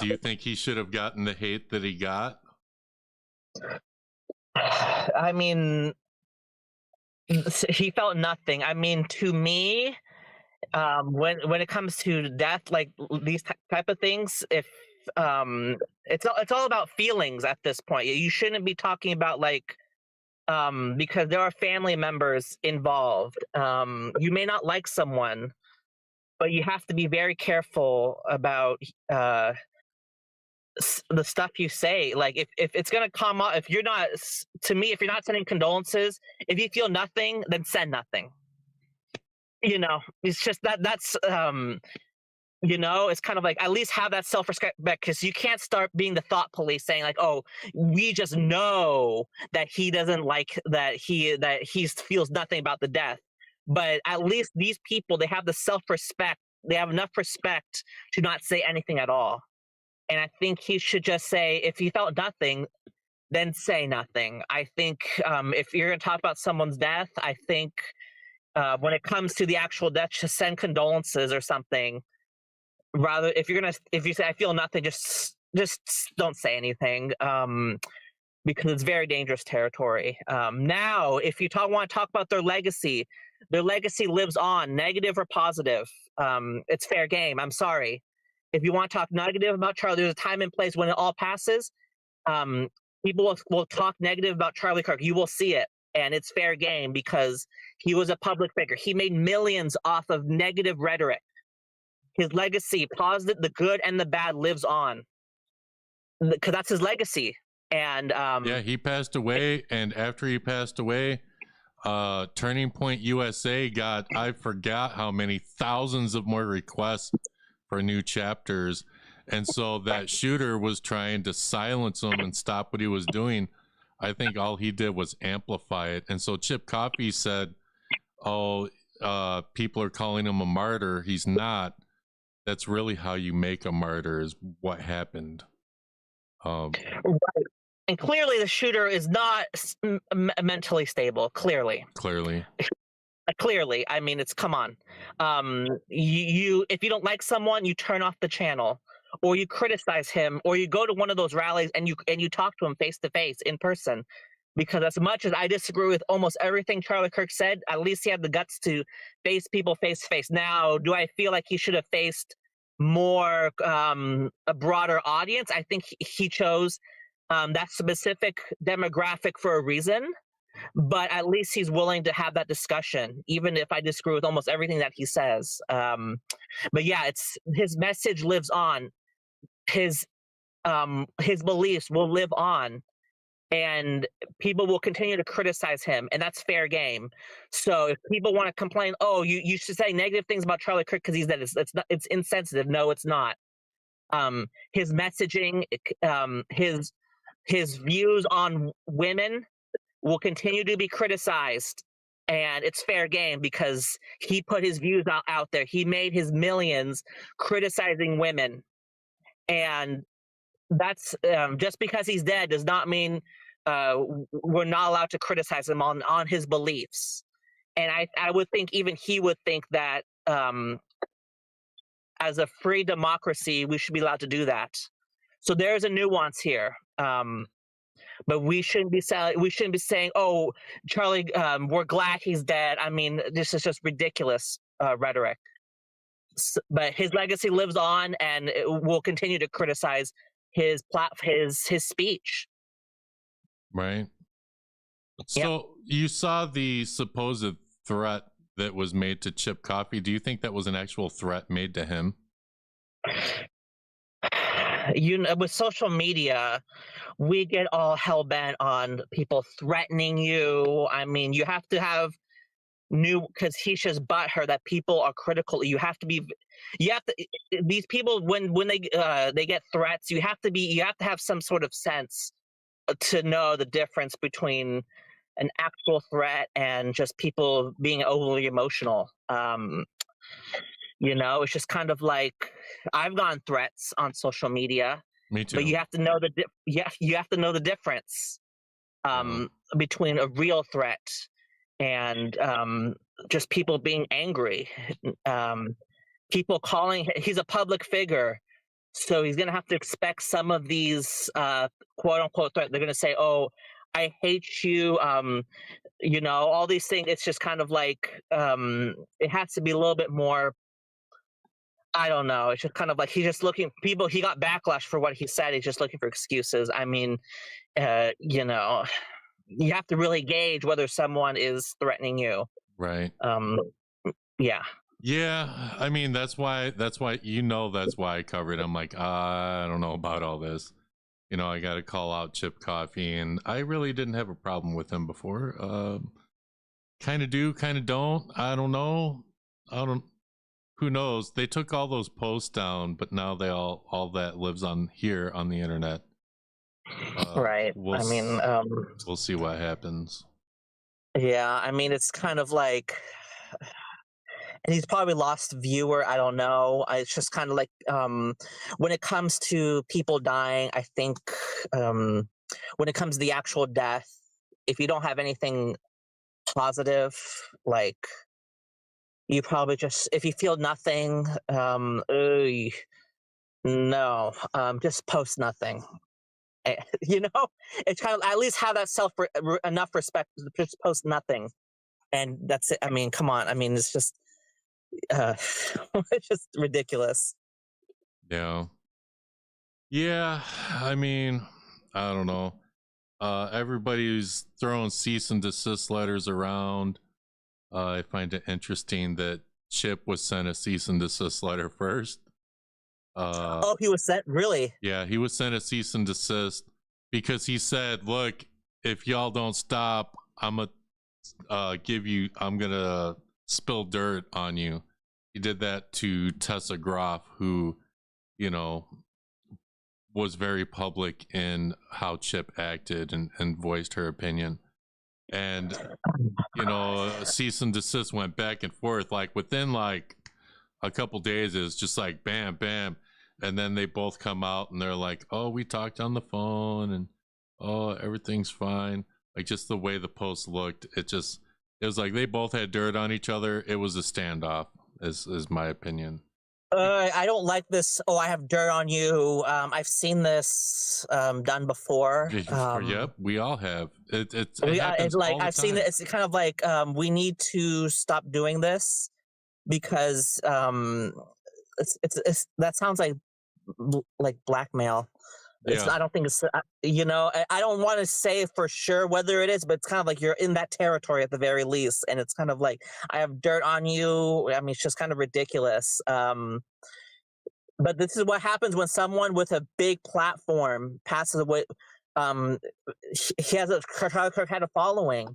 you think he should have gotten the hate that he got? I mean, he felt nothing. I mean, to me, when it comes to death, like these type of things, if it's all about feelings at this point. You shouldn't be talking about because there are family members involved. You may not like someone, but you have to be very careful about the stuff you say. Like if it's gonna come up, if you're not sending condolences, if you feel nothing, then send nothing. It's just that's it's kind of like, at least have that self-respect, because you can't start being the thought police saying like, oh, we just know that he doesn't like that he feels nothing about the death. But at least these people, they have the self-respect, they have enough respect to not say anything at all. And I think he should just say, if he felt nothing, then say nothing. I think if you're going to talk about someone's death, I think when it comes to the actual death, just send condolences or something. Rather, if you say I feel nothing, just don't say anything, because it's very dangerous territory. Now, if you want to talk about their legacy lives on, negative or positive. It's fair game. I'm sorry. If you want to talk negative about Charlie, there's a time and place when it all passes. People will talk negative about Charlie Kirk. You will see it. and it's fair game because he was a public figure. He made millions off of negative rhetoric. His legacy, positive, the good and the bad, lives on because that's his legacy. And yeah, he passed away, and after he passed away, Turning Point USA got, I forgot how many thousands of more requests for new chapters. And so that shooter was trying to silence him and stop what he was doing. I think all he did was amplify it. And so Chip Coffey said, oh, people are calling him a martyr. He's not. That's really how you make a martyr, is what happened. Right. And clearly the shooter is not mentally stable. Clearly. Clearly. I mean, it's, come on. You if you don't like someone, you turn off the channel, or you criticize him, or you go to one of those rallies and you talk to him face to face in person. Because as much as I disagree with almost everything Charlie Kirk said, at least he had the guts to face people face to face. Now, do I feel like he should have faced more a broader audience? I think he chose that specific demographic for a reason, but at least he's willing to have that discussion, even if I disagree with almost everything that he says. But yeah, it's his message lives on. His beliefs will live on, and people will continue to criticize him, and that's fair game. So if people want to complain, oh, you should say negative things about Charlie Kirk because he's dead, it's insensitive. No, it's not. His messaging, his views on women will continue to be criticized, and it's fair game because he put his views out there. He made his millions criticizing women, and that's just because he's dead does not mean we're not allowed to criticize him on his beliefs. And I would think even he would think that as a free democracy, we should be allowed to do that. So there's a nuance here. But we shouldn't be saying, oh, Charlie, we're glad he's dead. I mean, this is just ridiculous rhetoric. But his legacy lives on, and we'll continue to criticize his speech. Right. So you saw the supposed threat that was made to Chip Coffey. Do you think that was an actual threat made to him? You know, with social media, we get all hell-bent on people threatening you. I mean, you have to have because he's just butthurt that people are critical. These people, when they get threats, you have to have some sort of sense to know the difference between an actual threat and just people being overly emotional. You know, it's just kind of like, I've gotten threats on social media. Me too. But you have to know you have to know the difference between a real threat and just people being angry. People calling, he's a public figure, so he's going to have to expect some of these quote unquote threats. They're going to say, oh, I hate you, you know, all these things. It's just kind of like, it has to be a little bit more, I don't know. It's just kind of like he's just looking, he got backlash for what he said. He's just looking for excuses. I mean, you know, you have to really gauge whether someone is threatening you. Right. Yeah. Yeah. I mean, that's why, that's why I covered. I'm like, I don't know about all this. You know, I got to call out Chip Coffey, and I really didn't have a problem with him before. Kind of do, kind of don't. I don't know. Who knows? They took all those posts down, but now they all that lives on here on the internet. Right. We'll see what happens. Yeah. I mean, it's kind of like, and he's probably lost viewer. I don't know. It's just kind of like, when it comes to people dying, I think, when it comes to the actual death, if you don't have anything positive, like, you probably just, if you feel nothing, just post nothing. You know, it's kind of, at least have that enough respect to just post nothing, and that's it. I mean, come on. I mean, it's just, it's just ridiculous. Yeah. I mean, I don't know. everybody's throwing cease and desist letters around. I find it interesting that Chip was sent a cease and desist letter first. Oh, he was sent? Really? Yeah, he was sent a cease and desist because he said, look, if y'all don't stop, I'm gonna spill dirt on you. He did that to Tessa Groff, who, you know, was very public in how Chip acted and voiced her opinion. And, you know, cease and desist went back and forth. Like within like a couple days, it's just like bam, bam. And then they both come out and they're like, oh, we talked on the phone and oh, everything's fine. Like just the way the post looked, it was like they both had dirt on each other. It was a standoff, is my opinion. I don't like this. Oh, I have dirt on you. I've seen this done before. Yep, we all have. It's like I've seen it. It's kind of like we need to stop doing this because it's that sounds like blackmail. It's, I don't think it's, you know, I don't want to say for sure whether it is, but it's kind of like you're in that territory at the very least. And it's kind of like, I have dirt on you. I mean, it's just kind of ridiculous. But this is what happens when someone with a big platform passes away. He has Charlie Kirk had a following.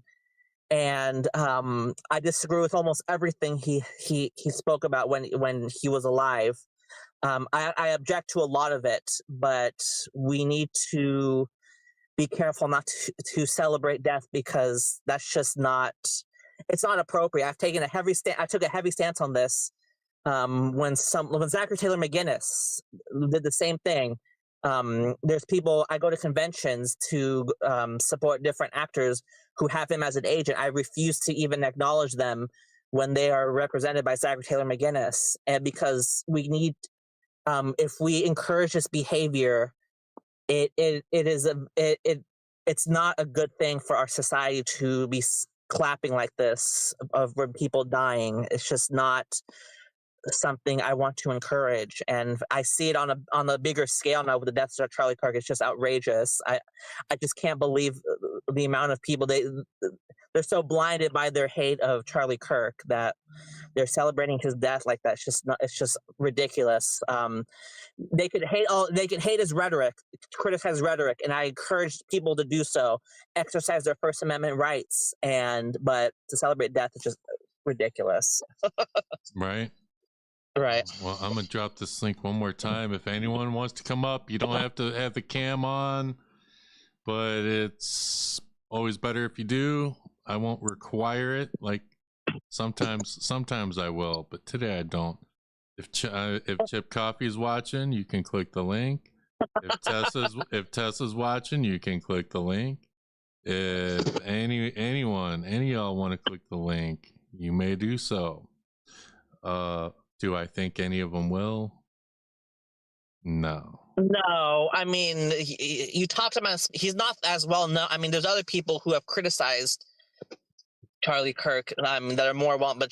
And I disagree with almost everything he spoke about when he was alive. I object to a lot of it, but we need to be careful not to celebrate death because that's just not, it's not appropriate. I took a heavy stance on this when Zachary Taylor McGinnis did the same thing. There's people, I go to conventions to support different actors who have him as an agent. I refuse to even acknowledge them when they are represented by Zachary Taylor McGinnis, and because we need, if we encourage this behavior, it's not a good thing for our society to be clapping like this of people dying. It's just not something I want to encourage, and I see it on a bigger scale now with the deaths of Charlie Kirk. It's just outrageous. I just can't believe the amount of people they're so blinded by their hate of Charlie Kirk that they're celebrating his death like that. It's just ridiculous. They could hate his rhetoric, criticize his rhetoric, and I encourage people to do so, exercise their First Amendment rights, but to celebrate death is just ridiculous. Right. Right. Well, I'm gonna drop this link one more time. If anyone wants to come up, you don't have to have the cam on, but it's always better if you do. I won't require it. Like sometimes I will, but today I don't. If Chip Coffey's watching, you can click the link. If Tessa's watching, you can click the link. If any of y'all want to click the link, you may do so. Do I think any of them will? No. No, I mean, you talked about, he's not as well known. I mean, there's other people who have criticized Charlie Kirk that are more well, but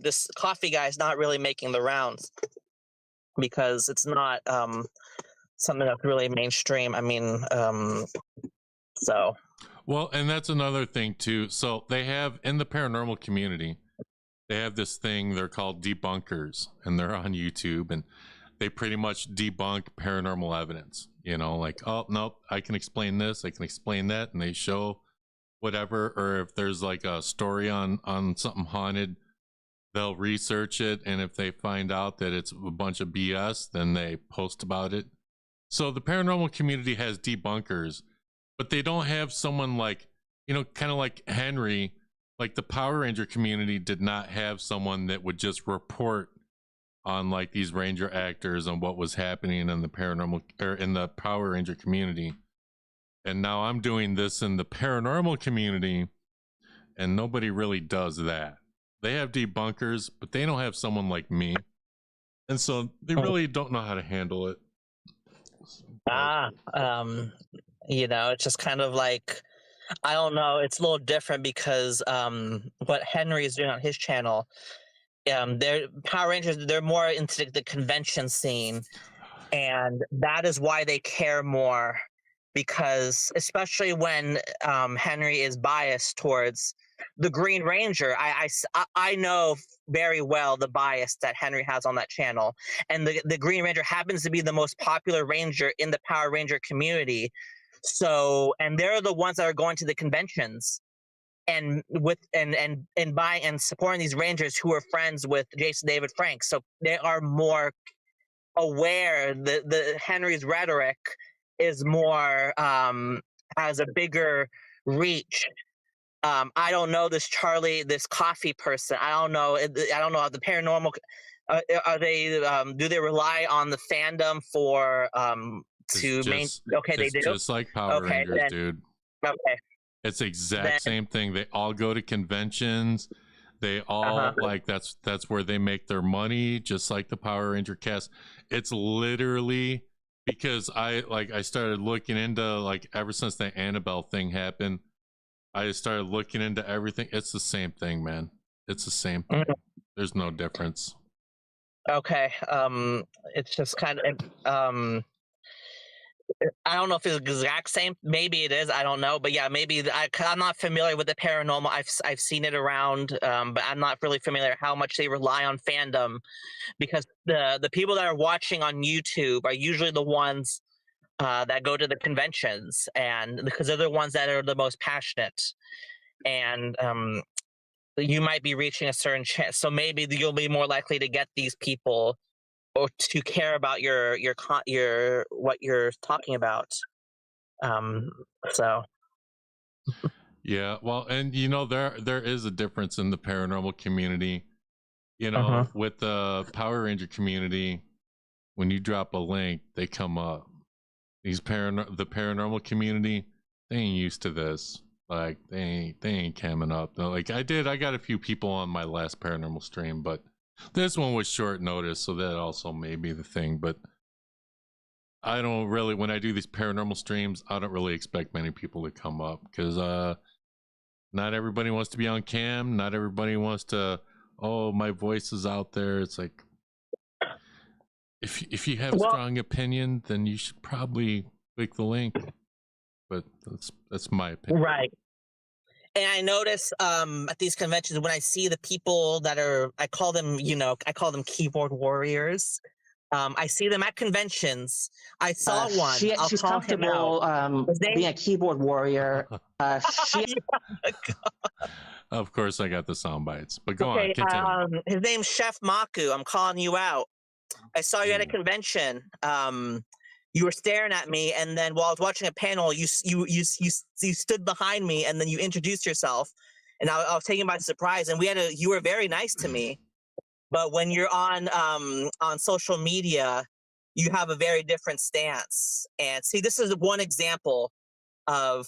this Coffey guy is not really making the rounds because it's not something that's really mainstream. I mean, so. Well, and that's another thing too. So they have in the paranormal community, they have this thing they're called debunkers, and they're on YouTube, and they pretty much debunk paranormal evidence. You know, like, oh nope, I can explain this, I can explain that, and they show whatever. Or if there's like a story on something haunted, they'll research it, and if they find out that it's a bunch of BS, then they post about it. So the paranormal community has debunkers, but they don't have someone like, you know, kind of like Henry. Like the Power Ranger community did not have someone that would just report on like these Ranger actors and what was happening in the paranormal or in the Power Ranger community. And now I'm doing this in the paranormal community, and nobody really does that. They have debunkers, but they don't have someone like me. And so they really don't know how to handle it. You know, it's just kind of like, I don't know. It's a little different because what Henry is doing on his channel, they're Power Rangers. They're more into the convention scene, and that is why they care more because especially when Henry is biased towards the Green Ranger, I know very well the bias that Henry has on that channel, and the Green Ranger happens to be the most popular Ranger in the Power Ranger community. So, and they're the ones that are going to the conventions and with and buying and supporting these Rangers who are friends with Jason David Frank. So they are more aware. The Henry's rhetoric is more has a bigger reach. I don't know this Coffey person. I don't know the paranormal. Are they? Do they rely on the fandom for to main? Okay, they do. Just like Power Rangers, then, dude. Okay. It's the exact same thing. They all go to conventions. They all like that's where they make their money, just like the Power Ranger cast. It's literally because I started looking into like ever since the Annabelle thing happened. I started looking into everything. It's the same thing, man. It's the same thing. There's no difference. Okay. It's just kind of I don't know if it's the exact same. Maybe it is. I don't know. But yeah, maybe I'm not familiar with the paranormal. I've seen it around, but I'm not really familiar how much they rely on fandom, because the people that are watching on YouTube are usually the ones that go to the conventions, and because they're the ones that are the most passionate, and you might be reaching a certain chance. So maybe you'll be more likely to get these people or to care about your what you're talking about. So yeah, well, and you know there is a difference in the paranormal community. You know, with the Power Ranger community, when you drop a link, they come up. The paranormal community, they ain't used to this. Like they ain't coming up. Like I got a few people on my last paranormal stream, but this one was short notice, so that also may be the thing. But I don't really, when I do these paranormal streams, I don't really expect many people to come up, because not everybody wants to be on cam. Not everybody wants to, oh, my voice is out there. It's like, if you have a strong opinion, then you should probably click the link. But that's my opinion. Right. And I notice at these conventions, when I see the people that are, I call them keyboard warriors. I see them at conventions. I saw one. She's comfortable being a keyboard warrior. Of course, I got the sound bites, but go on. Continue. His name's Chef Maku. I'm calling you out. I saw you at a convention. You were staring at me, and then while I was watching a panel, you stood behind me, and then you introduced yourself, and I was taken by surprise. And you were very nice to me, but when you're on social media, you have a very different stance. And see, this is one example of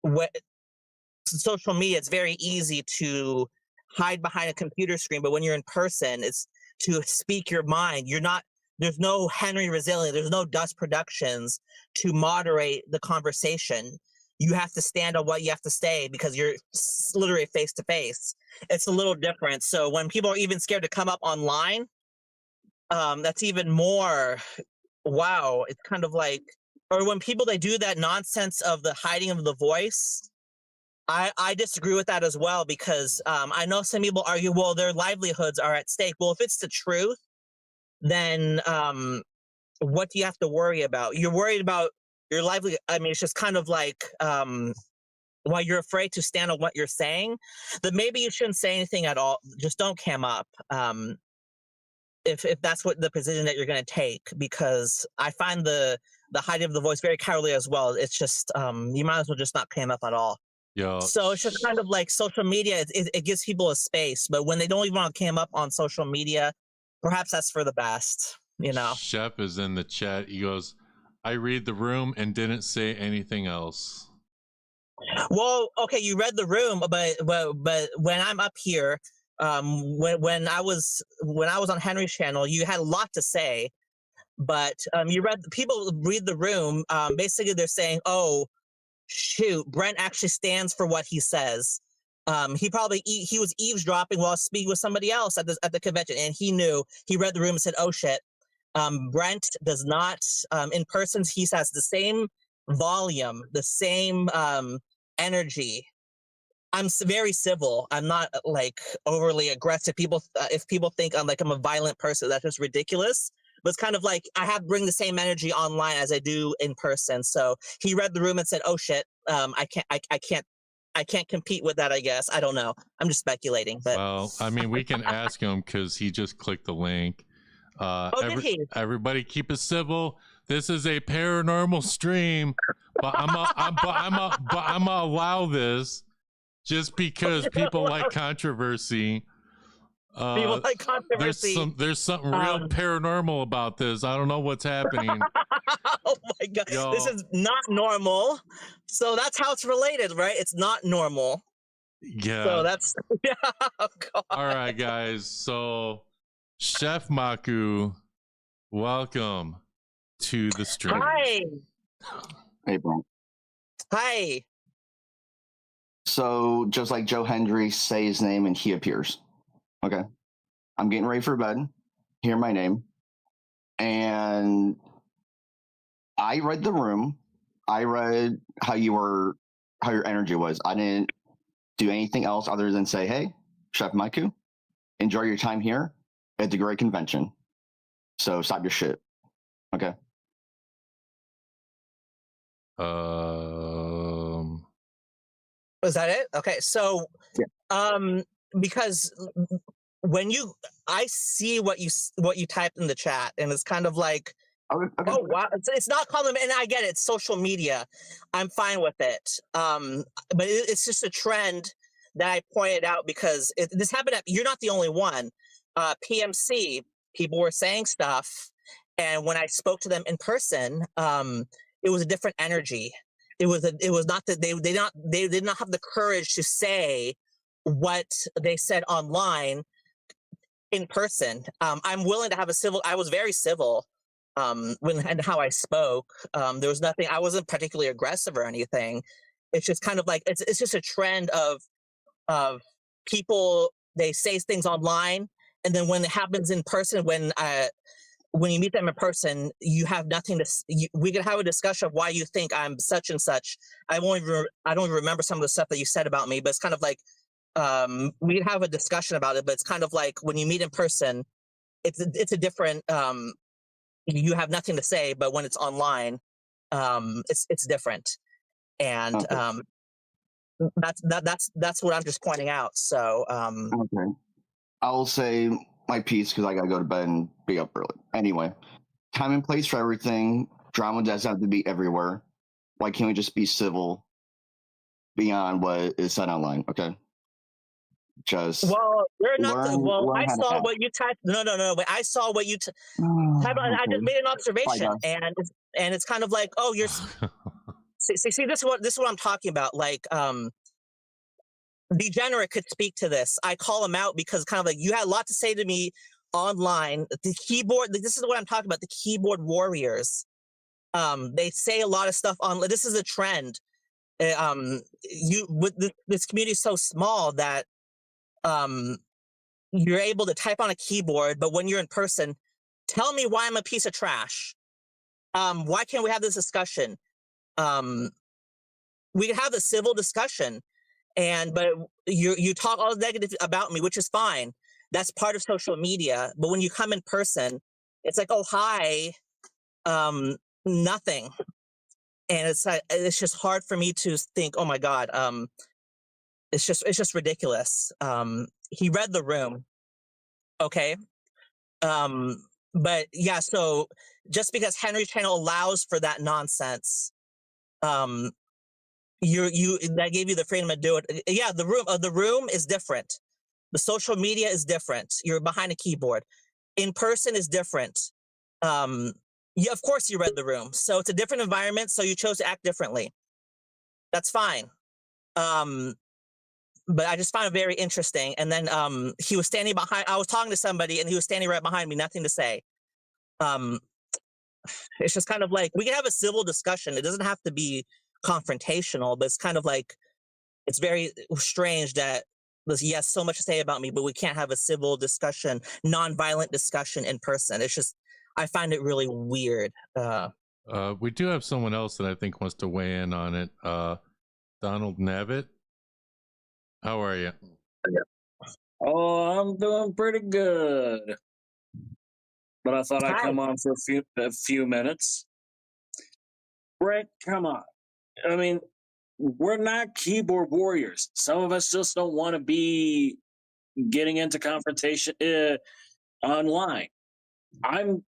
what social media. It's very easy to hide behind a computer screen, but when you're in person, it's to speak your mind. There's no Henry Resilient, there's no Dust Productions to moderate the conversation. You have to stand on what you have to say because you're literally face to face. It's a little different. So when people are even scared to come up online, that's even more, wow. It's kind of like, or when people, they do that nonsense of the hiding of the voice, I disagree with that as well, because I know some people argue, well, their livelihoods are at stake. Well, if it's the truth, then what do you have to worry about? You're worried about your livelihood. I mean, it's just kind of like while you're afraid to stand on what you're saying, then maybe you shouldn't say anything at all. Just don't cam up if that's what the position that you're going to take, because I find the hiding of the voice very cowardly as well. It's just you might as well just not cam up at all. Yeah. So it's just kind of like social media. It gives people a space, but when they don't even want to cam up on social media, perhaps that's for the best, you know. Shep is in the chat. He goes, I read the room and didn't say anything else. Well, okay, you read the room, but when I'm up here, when I was on Henry's channel, you had a lot to say, but people read the room. Basically, they're saying, oh, shoot, Brent actually stands for what he says. He was eavesdropping while speaking with somebody else at the convention, and he read the room and said, oh shit, Brent does not. In person, he has the same volume, the same energy. I'm very civil. I'm not like overly aggressive. People, if people think I'm a violent person, that's just ridiculous. But it's kind of like I have bring the same energy online as I do in person. So he read the room and said, "Oh shit, I can't compete with that." I guess I don't know. I'm just speculating. But well, I mean, we can ask him because he just clicked the link. Did he? Everybody, keep it civil. This is a paranormal stream, but I'm gonna allow this. Just because people like controversy. People like controversy. There's something real paranormal about this. I don't know what's happening. Oh my god, this is not normal. So that's how it's related, right? It's not normal. Yeah. So that's yeah. Oh god. All right, guys. So Chef Maku, welcome to the stream. Hi. Hey, bro. Hi. So, just like Joe Hendry, say his name and he appears. Okay. I'm getting ready for bed. Hear my name. And I read the room. I read how your energy was. I didn't do anything else other than say, hey, Chef Maku, enjoy your time here at the Great Convention. So, stop your shit. Okay. Was that it? Okay, so yeah. Because when I see what you typed in the chat, and it's kind of like, okay. Oh wow, it's not common, and I get it. It's social media. I'm fine with it. But it's just a trend that I pointed out because this happened. You're not the only one. PMC people were saying stuff, and when I spoke to them in person, it was a different energy. It was not that they did not have the courage to say what they said online in person. I'm willing to have I was very civil and how I spoke. There was nothing. I wasn't particularly aggressive or anything. It's just kind of like it's just a trend of people. They say things online, and then when it happens in person, when you meet them in person, you have nothing to. We could have a discussion of why you think I'm such and such. I don't even remember some of the stuff that you said about me, but it's kind of like we could have a discussion about it. But it's kind of like when you meet in person, it's a different. You have nothing to say, but when it's online, it's different, and that's what I'm just pointing out. So okay, I'll say my piece because I gotta go to bed and be up early. Anyway, time and place for everything. Drama doesn't have to be everywhere. Why can't we just be civil beyond what is said online? Okay. Just you're not. I saw what you typed. No. But I saw what you typed. I just made an observation, and it's kind of like, oh, you're. see, this is what I'm talking about. Like, Degenerate could speak to this. I call him out because kind of like you had a lot to say to me online. The keyboard. This is what I'm talking about. The keyboard warriors. They say a lot of stuff on. This is a trend. This community is so small that you're able to type on a keyboard, but when you're in person, tell me why I'm a piece of trash. Why can't we have this discussion? We can have a civil discussion, but you talk all negative about me, which is fine. That's part of social media. But when you come in person, it's like, oh hi, nothing. And it's just hard for me to think, oh my God, it's just ridiculous. He read the room. Okay. But yeah, so just because Henry Channel allows for that nonsense, that gave you the freedom to do it. Yeah, the room is different. The social media is different. You're behind a keyboard. In person is different. Yeah, of course you read the room. So it's a different environment, so you chose to act differently. That's fine. But I just found it very interesting. And then he was standing behind, I was talking to somebody and he was standing right behind me, nothing to say. It's just kind of like, we can have a civil discussion. It doesn't have to be confrontational, but it's kind of like, it's very strange that he has so much to say about me, but we can't have a civil discussion, non-violent discussion in person. It's just, I find it really weird. We do have someone else that I think wants to weigh in on it. Donald Nevitt, how are you? Oh, I'm doing pretty good. But I thought I'd come on for a few minutes. Brett, come on. I mean, we're not keyboard warriors. Some of us just don't want to be getting into confrontation online. I'm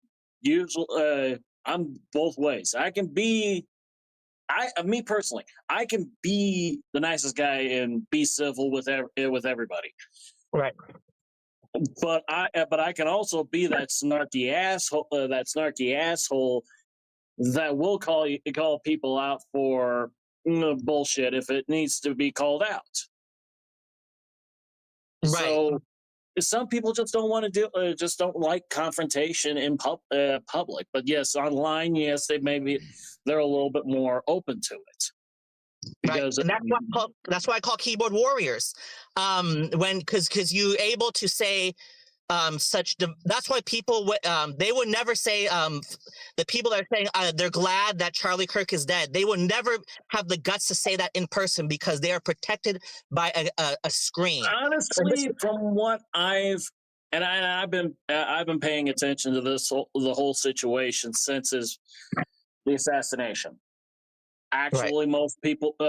both ways. Me personally, I can be the nicest guy and be civil with everybody. Right. But I can also be that snarky asshole. That will call people out for bullshit if it needs to be called out. Right. So some people just don't want to just don't like confrontation in public. But yes, online, yes, they're a little bit more open to it. Because right. And that's why I call keyboard warriors. Because you able to say that's why people they would never say the people that are saying they're glad that Charlie Kirk is dead. They would never have the guts to say that in person because they are protected by a screen. Honestly, from what I've been paying attention to the whole situation since the assassination. Actually, right.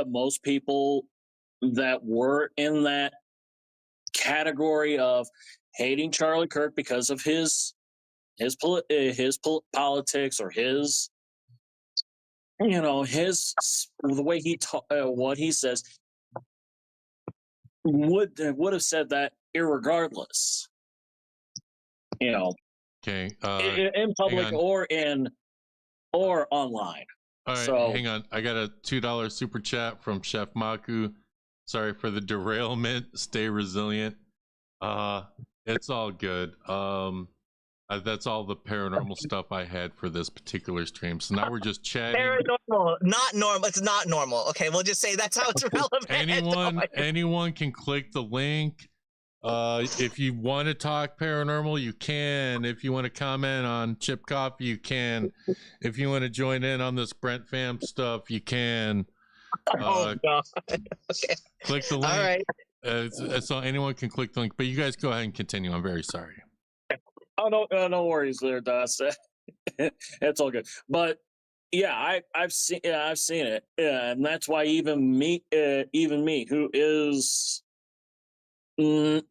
most people that were in that category of hating Charlie Kirk because of his politics or his the way he what he says would have said that irregardless. Okay. In public or online. All right, so, hang on. I got a $2 super chat from Chef Maku. Sorry for the derailment. Stay resilient. It's all good. That's all the paranormal stuff I had for this particular stream. So now we're just chatting. Paranormal, not normal. It's not normal. Okay, we'll just say that's how it's relevant. Anyone can click the link. If you want to talk paranormal, you can. If you want to comment on Chip Coffey, you can. If you want to join in on this Brent fam stuff, you can. Oh God! Okay. Click the link. All right. So anyone can click the link, but you guys go ahead and continue. I'm very sorry. Oh no worries there, Dust. It's all good. But yeah, I've seen it, and that's why even me, who is very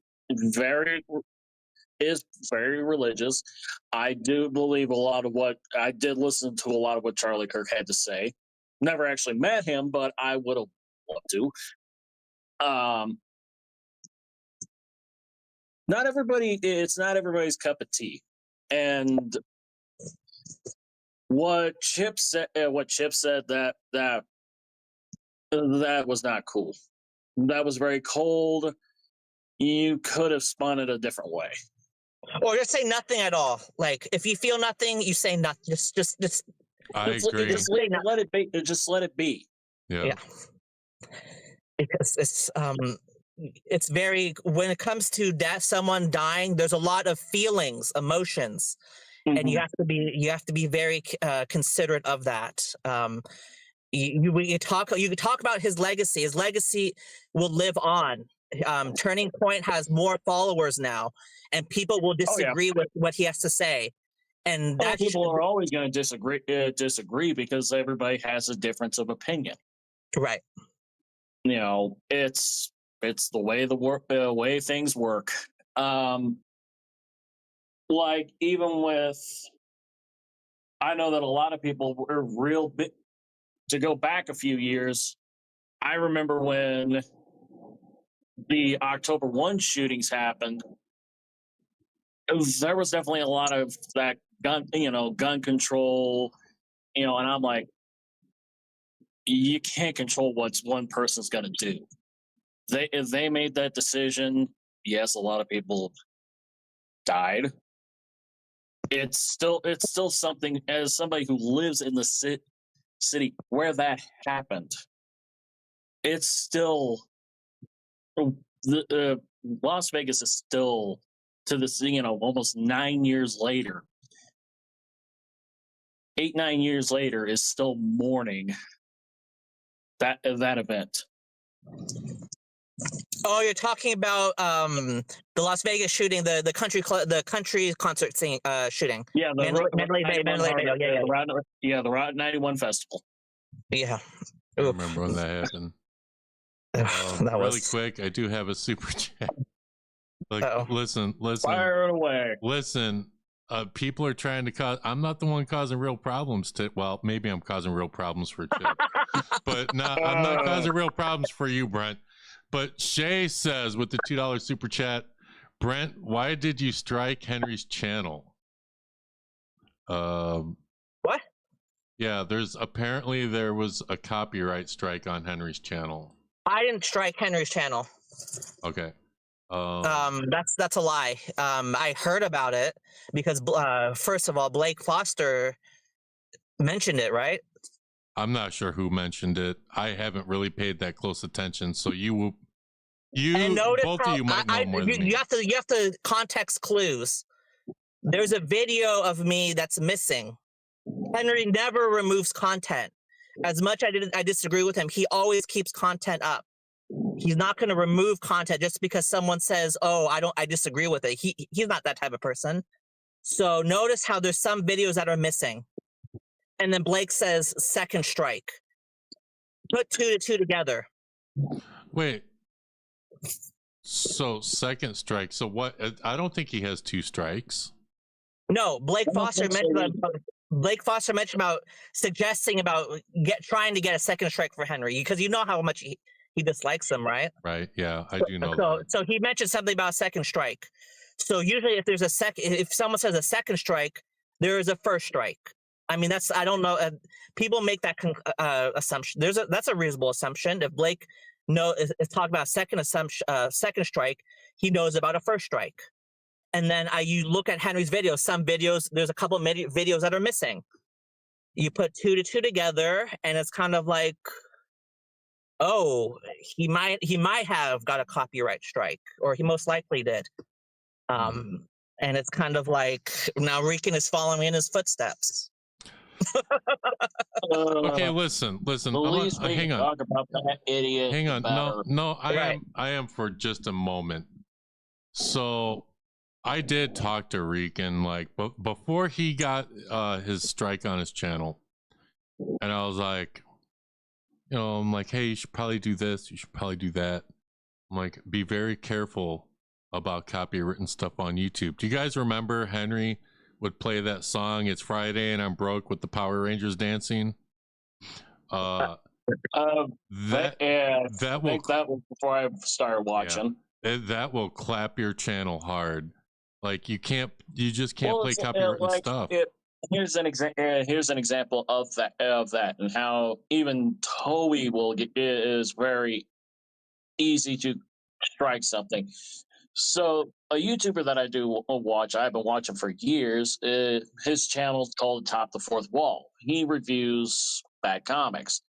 religious, I do believe I did listen to a lot of what Charlie Kirk had to say. Never actually met him, but I would have loved to. It's not everybody's cup of tea. And what Chip said that was not cool. That was very cold. You could have spun it a different way. Or just say nothing at all. Like if you feel nothing, you say nothing. Just I agree. Just let it be. Just let it be. Yeah. Because it's very, when it comes to someone dying, there's a lot of feelings, emotions, and you have to be very considerate of that. You talk about his legacy. His legacy will live on. Turning Point has more followers now, and people will disagree with what he has to say. And that people are always going to disagree because everybody has a difference of opinion. Right. It's the way way things work. Like even with, I know that a lot of people were real big. To go back a few years, I remember when the October 1 shootings happened. There was definitely a lot of that gun control, and I'm like, you can't control what one person's going to do. If they made that decision, yes, a lot of people died. It's still something, as somebody who lives in the city where that happened, it's still Las Vegas is still, to this almost 9 years later, 8-9 years later is still mourning that event. Oh, you're talking about the Las Vegas shooting, the country concert shooting. Yeah, the Mandalay Bay. The Route 91 festival. Yeah, I remember when that happened. That really was quick. I do have a super chat. Listen. Fire it away. Listen, people are trying to cause. I'm not the one causing real problems. Well, maybe I'm causing real problems for Chip, but I'm not causing real problems for you, Brent. But Shay says with the $2 super chat, Brent, why did you strike Henry's channel? What? Yeah, there was a copyright strike on Henry's channel. I didn't strike Henry's channel. Okay. That's a lie. I heard about it because first of all, Blake Foster mentioned it, right? I'm not sure who mentioned it. I haven't really paid that close attention. So both of you might know more than me. You have to context clues. There's a video of me that's missing. Henry never removes content. As much I disagree with him, he always keeps content up. He's not going to remove content just because someone says, "Oh, I disagree with it." He's not that type of person. So notice how there's some videos that are missing. And then Blake says second strike. Put 2 to 2 together. Wait. So second strike. So what? I don't think he has 2 strikes. No, Blake Foster mentioned about suggesting about trying to get a second strike for Henry because you know how much he dislikes him, right? Right. Yeah, I do know. So he mentioned something about a second strike. So usually if someone says a second strike, there is a first strike. I mean, I don't know. People make that assumption. That's a reasonable assumption. If Blake is talking about second strike, he knows about a first strike. And then you look at Henry's videos. Some videos, there's a couple of videos that are missing. You put 2 to 2 together, and it's kind of like, oh, he might have got a copyright strike, or he most likely did. And it's kind of like now Rican is following in his footsteps. Okay, listen. Hang on. Talk about that idiot. Hang on. No. I am for just a moment. So I did talk to Rican before he got his strike on his channel, and I was like, I'm like, hey, you should probably do this. You should probably do that. I'm like, be very careful about copywritten stuff on YouTube. Do you guys remember Henry would play that song, It's Friday and I'm Broke, with the Power Rangers dancing? I think that was before I started watching. Yeah, that will clap your channel hard. Like you just can't play copywritten stuff. Here's an example of that, and how even Toei is very easy to strike something. So a YouTuber that I do watch, I've been watching for years. His channel is called Top the Fourth Wall. He reviews bad comics,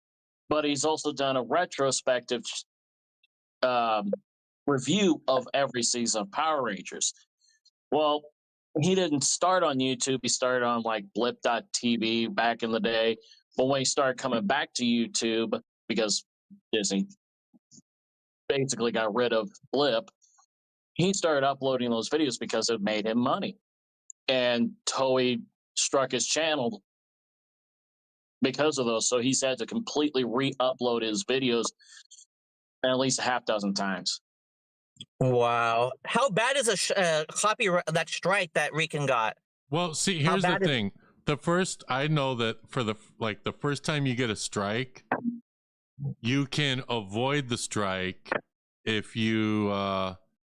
but he's also done a retrospective review of every season of Power Rangers. Well, he didn't start on YouTube. He started on blip.tv back in the day. But when he started coming back to YouTube, because Disney basically got rid of Blip, he started uploading those videos because it made him money. And Toei struck his channel because of those. So he's had to completely re-upload his videos at least a half dozen times. Wow. How bad is a copyright that strike that Rican got? Well, see, here's the thing. I know that for the first time you get a strike, you can avoid the strike if you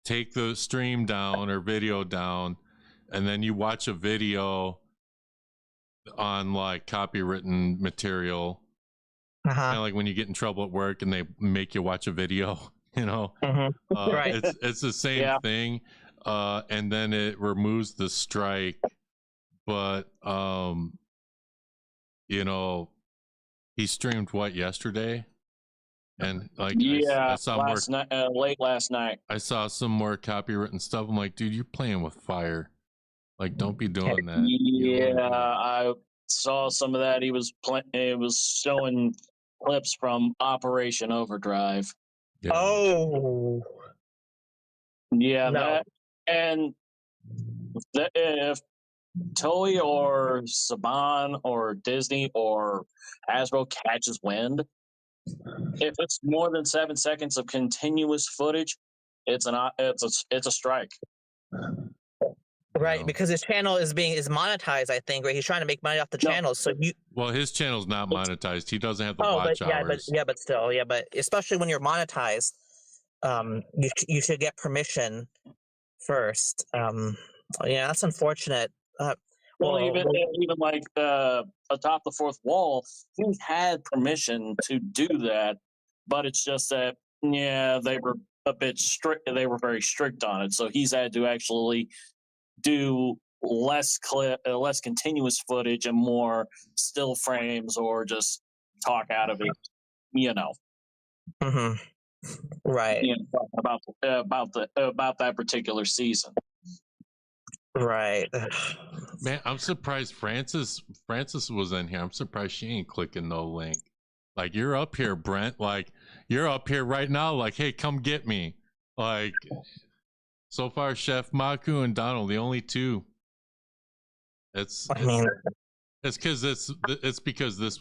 take the stream down or video down, and then you watch a video on copywritten material. Kind of like when you get in trouble at work and they make you watch a video. Right. It's the same thing, and then it removes the strike, but he streamed yesterday, and I saw late last night. I saw some more copywritten stuff. I'm like, dude, you're playing with fire. Don't be doing that. Yeah, saw some of that. It was showing clips from Operation Overdrive. Yeah. Oh, Yeah, No. that and if Toei or Saban or Disney or Hasbro catches wind, if it's more than 7 seconds of continuous footage, it's a strike. right, because his channel is monetized, I think, right? He's trying to make money off the channel. So you Well, his channel's not monetized. He doesn't have the but watch hours. but still, but especially when you're monetized, you should get permission first. Yeah, that's unfortunate. Well, even like atop the fourth wall, he had permission to do that, but it's just that they were a bit strict. They were very strict on it, so he's had to actually do less continuous footage and more still frames or just talk out of it. Right. About that particular season. Right. Man, I'm surprised Francis was in here. I'm surprised she ain't clicking no link. Like, you're up here, Brent. Like, you're up here right now. Like, hey, come get me. Like, so far, Chef Maku and Donald, the only two. It's because this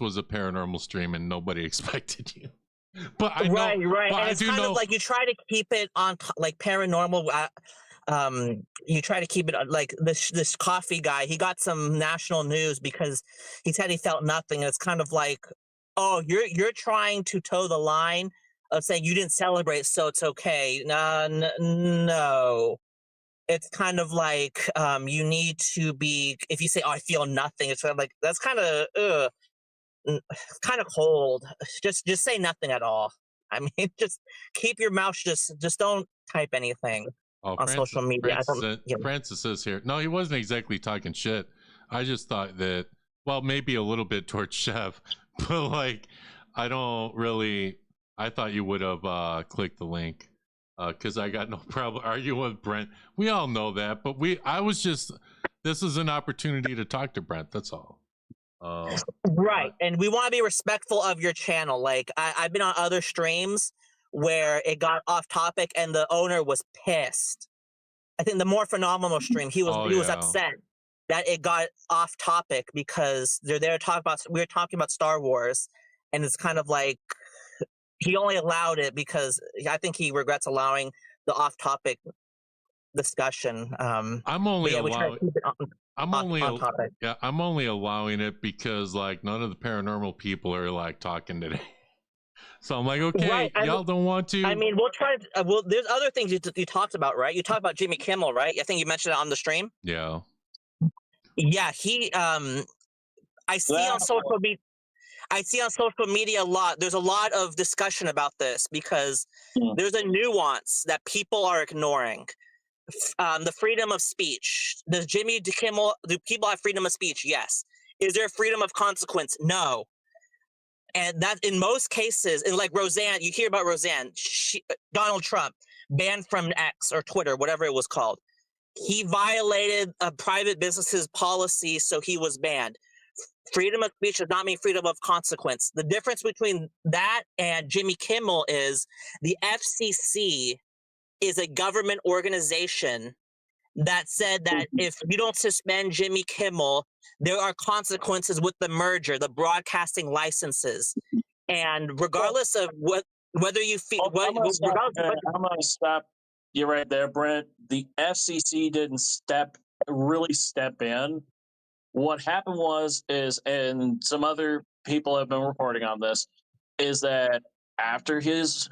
was a paranormal stream and nobody expected you. But I know, right. but And I it's do kind know, of like you try to keep it on like paranormal. You try to keep it like this Coffey guy. He got some national news because he said he felt nothing. And it's kind of like, oh, you're trying to toe the line of saying you didn't celebrate, so it's okay. No. It's kind of like you need to be. If you say, "Oh, I feel nothing," it's kind of like that's kind of cold. Just say nothing at all. I mean, just keep your mouth. Just don't type anything on social media. Francis says here, no, he wasn't exactly talking shit. I just thought that, well, maybe a little bit towards Chef, but like, I thought you would have clicked the link because I got no problem arguing with Brent. We all know that, but this is an opportunity to talk to Brent. That's all. Right, and we want to be respectful of your channel. Like I've been on other streams where it got off topic and the owner was pissed. I think the more phenomenal stream, he was upset that it got off topic because we were talking about Star Wars, and it's kind of like he only allowed it because I think he regrets allowing the off topic discussion. I'm only allowing it because like none of the paranormal people are like talking today. So I'm like, okay, right. y'all don't want to. I mean, we'll try. There's other things you talked about, right? You talked about Jimmy Kimmel, right? I think you mentioned it on the stream. Yeah. Yeah, he. I see on social media a lot. There's a lot of discussion about this because there's a nuance that people are ignoring. The freedom of speech. Does Jimmy Kimmel? Do people have freedom of speech? Yes. Is there freedom of consequence? No. And that in most cases, and like Roseanne, you hear about Roseanne, Donald Trump banned from X or Twitter, whatever it was called. He violated a private business's policy, so he was banned. Freedom of speech does not mean freedom of consequence. The difference between that and Jimmy Kimmel is the FCC is a government organization that said that if you don't suspend Jimmy Kimmel, there are consequences with the merger, the broadcasting licenses. And regardless of whether you feel... I'm going to stop you right there, Brent. The FCC didn't really step in. What happened is, and some other people have been reporting on this, is that after his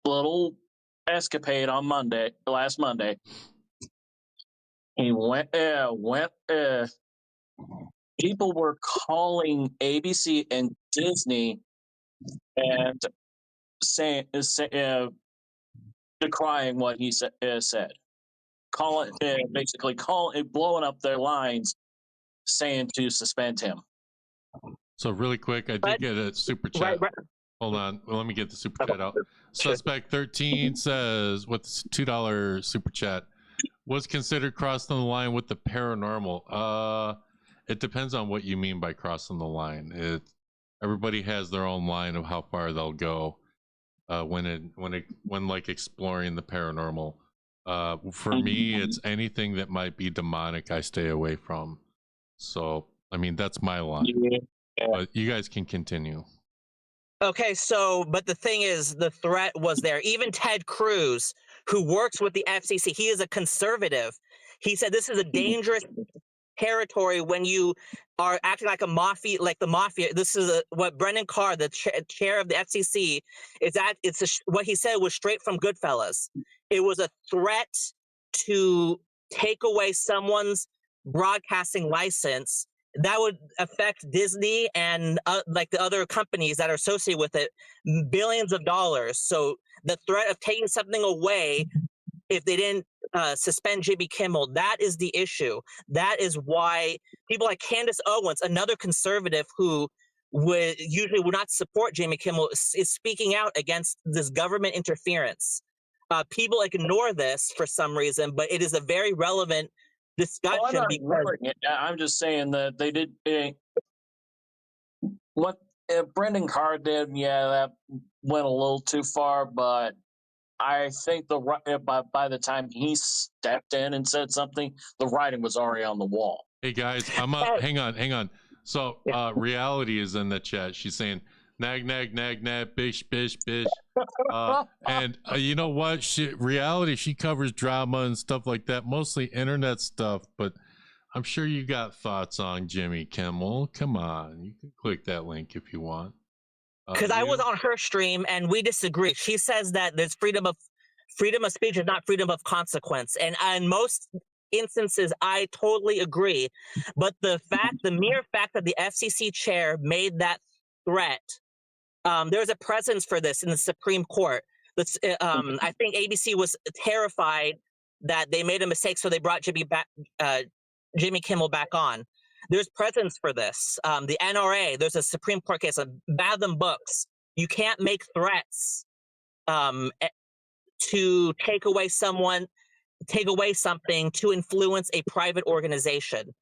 little escapade on last Monday, he people were calling ABC and Disney and decrying what he said, blowing up their lines, saying to suspend him. So really quick, I did get a super chat. Hold on, let me get the super chat out. Suspect 13 says with $2 super chat, was considered crossing the line with the paranormal. it depends on what you mean by crossing the line. Everybody has their own line of how far they'll go when like exploring the paranormal. For me, it's anything that might be demonic I stay away from. So I mean, that's my line. But you guys can continue. Okay, so, but the thing is, the threat was there. Even Ted Cruz, who works with the FCC, he is a conservative. He said this is a dangerous territory when you are acting like a mafia, like the mafia. This is what Brendan Carr, the chair of the FCC, what he said was straight from Goodfellas. It was a threat to take away someone's broadcasting license. That would affect Disney and like the other companies that are associated with it, billions of dollars. So the threat of taking something away, if they didn't suspend Jimmy Kimmel, that is the issue. That is why people like Candace Owens, another conservative who would not support Jimmy Kimmel, is speaking out against this government interference. People ignore this for some reason, but it is a very relevant discussion. I'm not ignoring it. I'm just saying that they did what Brendan Carr did. Yeah, that went a little too far, but I think by the time he stepped in and said something, the writing was already on the wall. Hey guys, hang on. So Reality is in the chat. She's saying nag, bish. And you know what? Reality, she covers drama and stuff like that, mostly internet stuff, but I'm sure you got thoughts on Jimmy Kimmel. Come on, you can click that link if you want. Because I was on her stream and we disagree. She says that there's freedom of speech is not freedom of consequence, and in most instances I totally agree. But the mere fact that the FCC chair made that threat, there's a precedent for this in the Supreme Court. I think ABC was terrified that they made a mistake, so they brought Jimmy Kimmel back on. There's precedents for this. The NRA, there's a Supreme Court case of Fathom Books. You can't make threats to take away something to influence a private organization.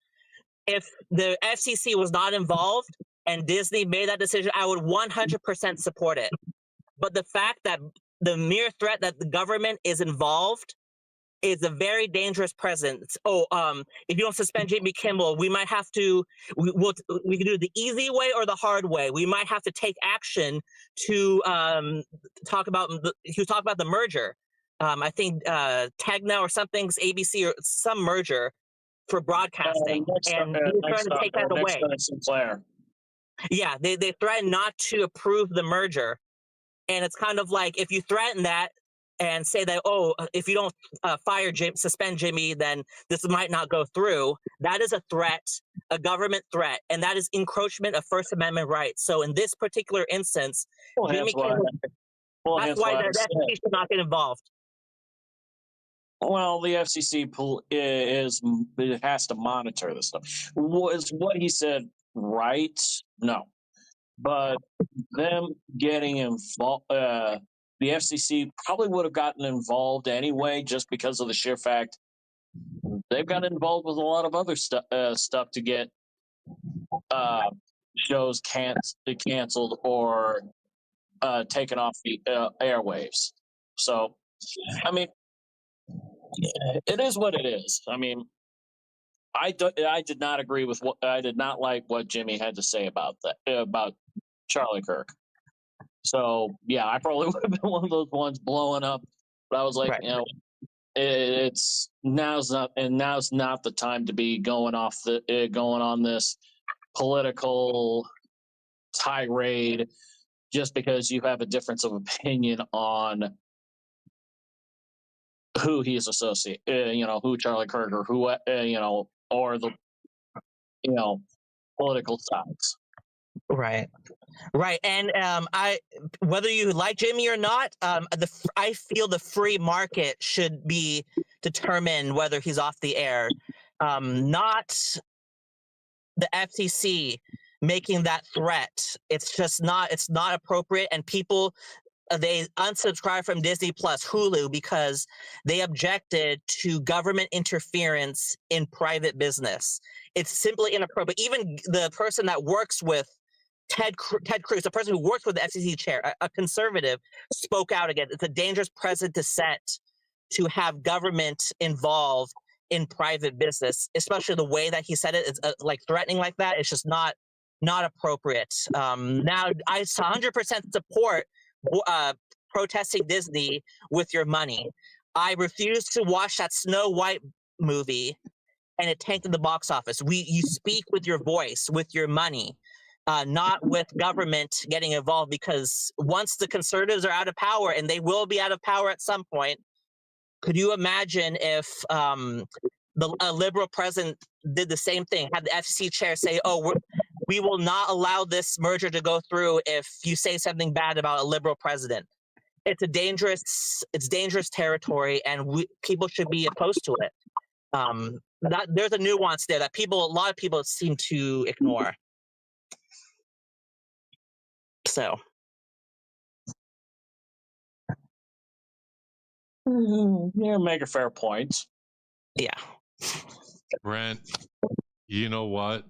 If the FCC was not involved and Disney made that decision, I would 100% support it. But the fact that the mere threat that the government is involved is a very dangerous precedent. If you don't suspend Jimmy Kimmel, we might have to, we can do the easy way or the hard way. We might have to take action to talk about the merger. I think Tegna or something's ABC or some merger for broadcasting, and he's trying to take that away. Sinclair. Yeah, they threatened not to approve the merger, and it's kind of like if you threaten that and say that, if you don't suspend Jimmy, then this might not go through. That is a threat, a government threat, and that is encroachment of First Amendment rights. So in this particular instance, Jimmy Kimmel, that's why the FCC should not get involved. Well, the FCC has to monitor this stuff. Was what he said right? No. But them getting involved, the FCC probably would have gotten involved anyway, just because of the sheer fact they've got involved with a lot of other stuff to get shows canceled or taken off the airwaves. So, I mean, it is what it is. I mean, I did not agree with I did not like what Jimmy had to say about Charlie Kirk. So yeah, I probably would have been one of those ones blowing up. But I was like, right. Now's not the time to be going on this political tirade just because you have a difference of opinion on who he is associated, who Charlie Kirk or who, or the, political sides. Right. And whether you like Jimmy or not, I feel the free market should be determine whether he's off the air, not the FCC making that threat. It's not appropriate, and people they unsubscribed from Disney Plus, Hulu, because they objected to government interference in private business. It's simply inappropriate. Even the person that works with Ted Cruz, the person who works with the FCC chair, a conservative, spoke out again. It's a dangerous precedent to set to have government involved in private business, especially the way that he said it. It's like threatening like that. It's just not appropriate. Now, I 100% support protesting Disney with your money. I refuse to watch that Snow White movie and it tanked in the box office. You speak with your voice, with your money, not with government getting involved, because once the conservatives are out of power, and they will be out of power at some point, could you imagine if a liberal president did the same thing, had the FCC chair say, oh, we will not allow this merger to go through if you say something bad about a liberal president? It's dangerous territory, and people should be opposed to it. There's a nuance there that a lot of people seem to ignore. So. Yeah, make a fair point. Yeah. Brent, you know what?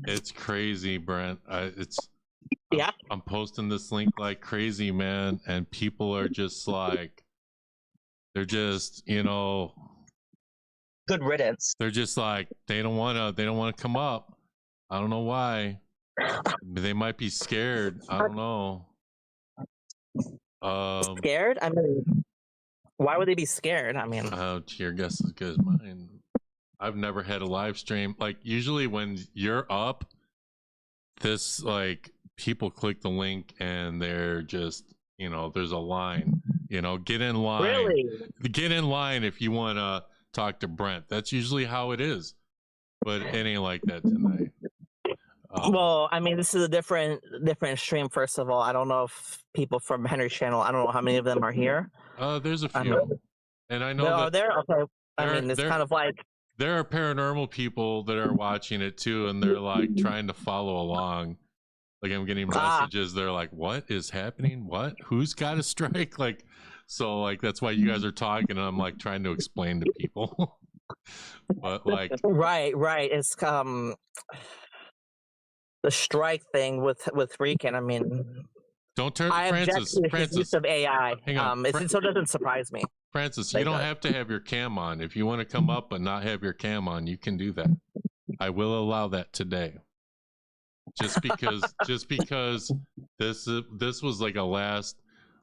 It's crazy, Brent. I'm posting this link like crazy, man, and people are just like, they're just, good riddance. They're just like, they don't want to come up. I don't know why. They might be scared. I don't know. Scared? I mean, why would they be scared? I mean, your guess is as good as mine. I've never had a live stream. Like, usually when you're up, this, like, people click the link and they're just, there's a line, get in line. Really? Get in line if you want to talk to Brent. That's usually how it is. But it ain't like that tonight. Well, I mean, this is a different stream. First of all, I don't know if people from Henry's channel, I don't know how many of them are here. There's a few, and I know there. Okay. I mean, it's kind of like there are paranormal people that are watching it too, and they're like trying to follow along. Like, I'm getting messages. They're like, "What is happening? What? Who's got a strike?" Like, so like that's why you guys are talking, and I'm like trying to explain to people. But like, right. It's the strike thing with Rican. I mean, don't turn Francis. His use of AI. Hang on. So it doesn't surprise me. Francis, you don't have to have your cam on. If you want to come up but not have your cam on, you can do that. I will allow that today. Just because this was like a last,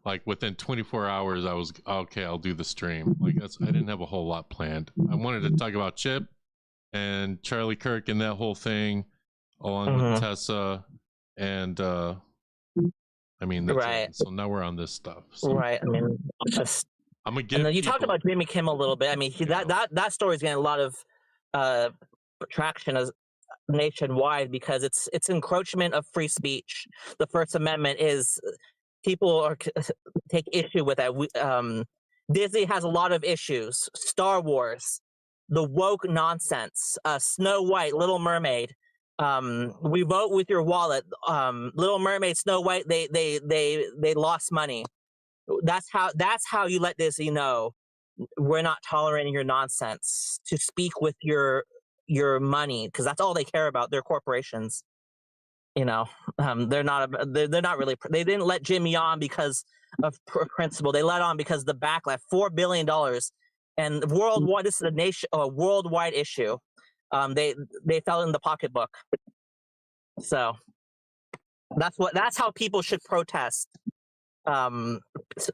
like within 24 hours, I was okay. I'll do the stream. Like I didn't have a whole lot planned. I wanted to talk about Chip and Charlie Kirk and that whole thing, along with Tessa, and I mean, that's it. So now we're on this stuff. So. Right. I mean, just. I'm gonna get. And then you talked about Jimmy Kimmel a little bit. I mean, that story is getting a lot of traction as nationwide because it's encroachment of free speech. The First Amendment is people take issue with that. Disney has a lot of issues. Star Wars, the woke nonsense, Snow White, Little Mermaid. We vote with your wallet. Little Mermaid, Snow White, they lost money. That's how you let Disney know we're not tolerating your nonsense. To speak with your money, because that's all they care about. They're corporations. They're not really. They didn't let Jimmy on because of principle. They let on because the backlash, $4 billion, and worldwide. This is a worldwide issue. They fell in the pocketbook. So that's how people should protest.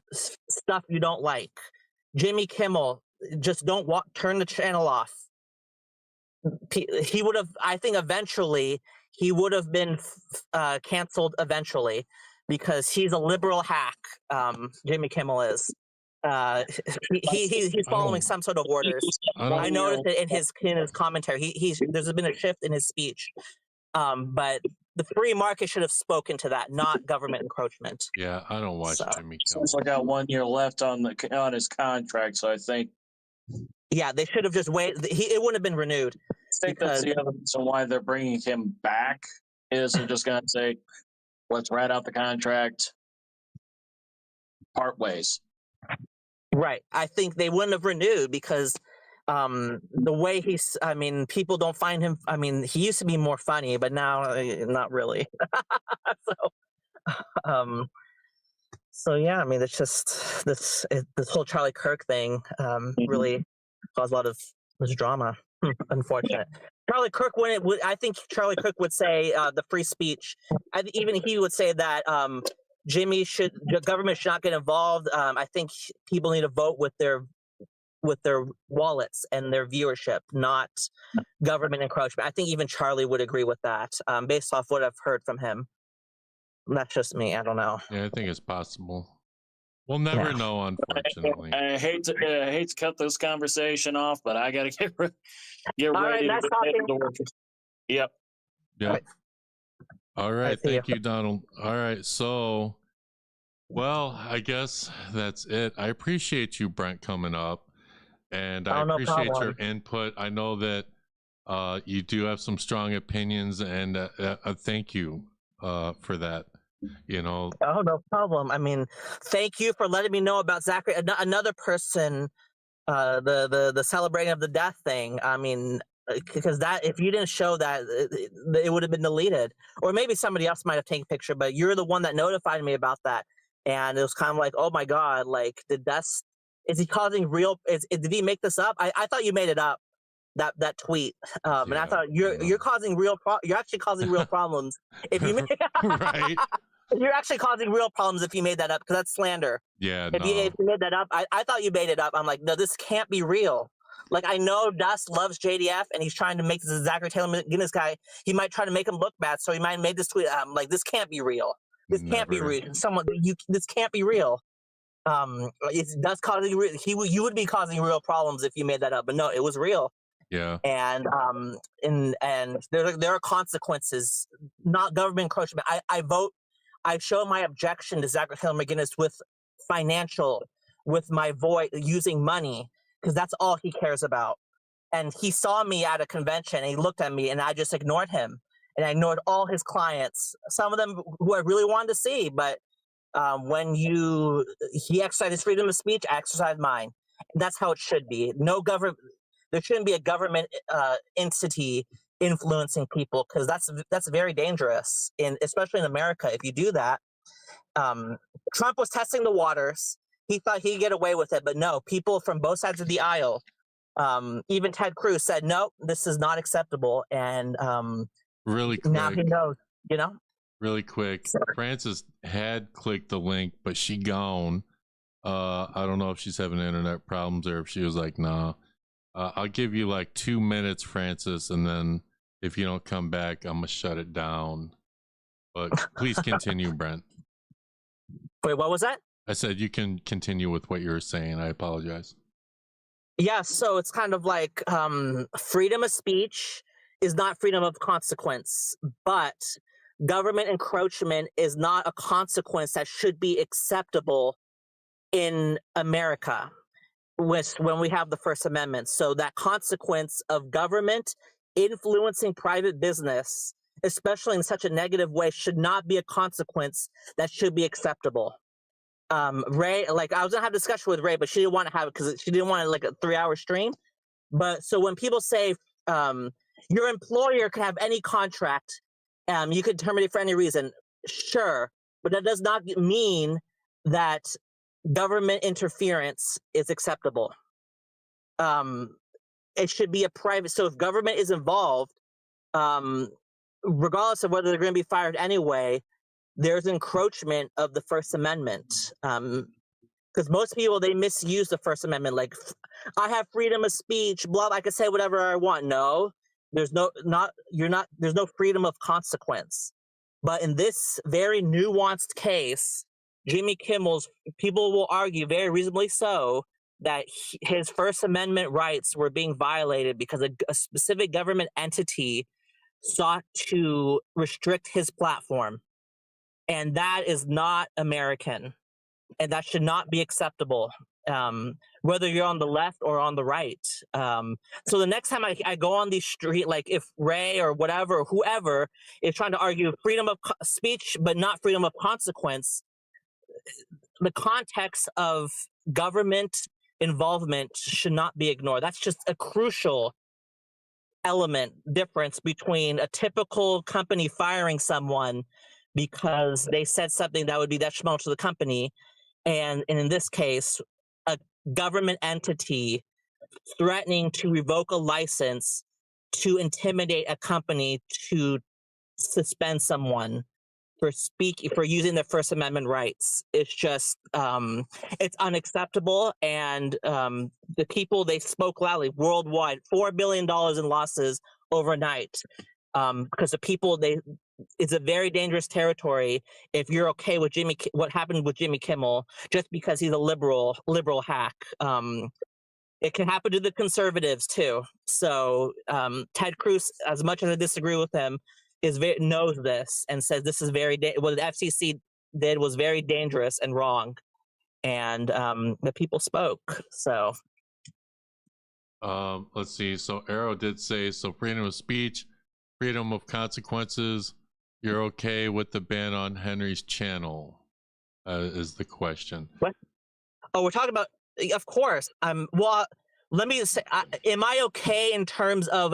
Stuff you don't like. Jimmy Kimmel, just don't turn the channel off. He would have, I think eventually he would have been canceled eventually because he's a liberal hack. Jimmy Kimmel is. He's following some sort of orders. I noticed it in his commentary. There's been a shift in his speech. But the free market should have spoken to that, not government encroachment. Yeah, I don't watch Jimmy Kimmel. Seems like I got 1 year left on his contract, so I think. Yeah, they should have just waited. It wouldn't have been renewed. I think that's the other reason why they're bringing him back is they're just going to say, let's write out the contract. part ways. Right. I think they wouldn't have renewed because the way I mean, people don't find him. I mean, he used to be more funny, but now not really. So yeah, I mean, it's just this whole Charlie Kirk thing really caused a lot of this drama. Unfortunate. Charlie Kirk I think Charlie Kirk would say the free speech. Even he would say that the government should not get involved. I think people need to vote with their wallets and their viewership, not government encroachment. I think even Charlie would agree with that, based off what I've heard from him. That's just me. I don't know. Yeah, I think it's possible. We'll never know, unfortunately. I hate to cut this conversation off, but I gotta get ready nice to work. Yep. Yeah. All right. Thank you, Donald. All right. So, well, I guess that's it. I appreciate you, Brent, coming up, and I appreciate your input. I know that you do have some strong opinions, and thank you for that. You know. Oh, no problem. I mean, thank you for letting me know about Zachary. Another person, the celebrating of the death thing. I mean, because that, if you didn't show that, it would have been deleted, or maybe somebody else might have taken a picture. But you're the one that notified me about that, and it was kind of like, oh my god, like is he causing real? Did he make this up? I thought you made it up. That tweet, and I thought you're causing you're actually causing real problems if you make right. You're actually causing real problems if you made that up, because that's slander. Yeah, if you made that up, I thought you made it up. I'm like, no, this can't be real. Like, I know Dust loves JDF, and he's trying to make this Zachary Taylor McGinnis guy. He might try to make him look bad, so he might have made this tweet. I'm like, this can't be real. This can't be real. This can't be real. It's Dust causing you would be causing real problems if you made that up, but no, it was real. Yeah. And there are consequences, not government encroachment. I show my objection to Zachary Taylor McGinnis with my voice, using money, because that's all he cares about. And he saw me at a convention, and he looked at me, and I just ignored him, and I ignored all his clients, some of them who I really wanted to see. But when he exercised his freedom of speech, I exercised mine. And that's how it should be. There shouldn't be a government entity influencing people, because that's very dangerous, especially in America. If you do that, Trump was testing the waters. He thought he'd get away with it, but no, people from both sides of the aisle, even Ted Cruz, said, no, this is not acceptable. And really quick, now he knows, you know? Really quick, Frances had clicked the link, but she gone. I don't know if she's having internet problems or if she was like, nah. I'll give you like 2 minutes, Frances, and then if you don't come back, I'm gonna shut it down. But please continue, Brent. Wait, what was that? I said you can continue with what you were saying. I apologize. Yeah, so it's kind of like freedom of speech is not freedom of consequence, but government encroachment is not a consequence that should be acceptable in America when we have the First Amendment. So that consequence of government influencing private business, especially in such a negative way, should not be a consequence that should be acceptable. Ray, like, I was gonna have a discussion with Ray, but she didn't want to have it because she didn't want like a 3-hour stream. But so when people say your employer can have any contract, you could terminate for any reason, sure, but that does not mean that government interference is acceptable. It should be a private. So if government is involved, regardless of whether they're going to be fired anyway, there's encroachment of the First Amendment. Because most people, they misuse the First Amendment. Like, I have freedom of speech, blah, I can say whatever I want. No, there's there's no freedom of consequence. But in this very nuanced case, Jimmy Kimmel's, people will argue very reasonably so that his First Amendment rights were being violated because a specific government entity sought to restrict his platform. And that is not American. And that should not be acceptable, whether you're on the left or on the right. So the next time I go on the street, like if Ray or whatever, or whoever is trying to argue freedom of speech, but not freedom of consequence, the context of government involvement should not be ignored. That's just a crucial element difference between a typical company firing someone because they said something that would be detrimental to the company, and in this case, a government entity threatening to revoke a license to intimidate a company to suspend someone for using their First Amendment rights. It's just it's unacceptable, and the people, they spoke loudly worldwide. $4 billion in losses overnight because the people, it's a very dangerous territory if you're okay with what happened with Jimmy Kimmel just because he's a liberal hack. It can happen to the conservatives too. So Ted Cruz, as much as I disagree with him, knows this and says this is what the FCC did was very dangerous and wrong, and the people spoke. So let's see. So Arrow did say, so freedom of speech, freedom of consequences. You're okay with the ban on Henry's channel? Is the question. What? Oh, we're talking about. Of course. Well, let me say, am I okay in terms of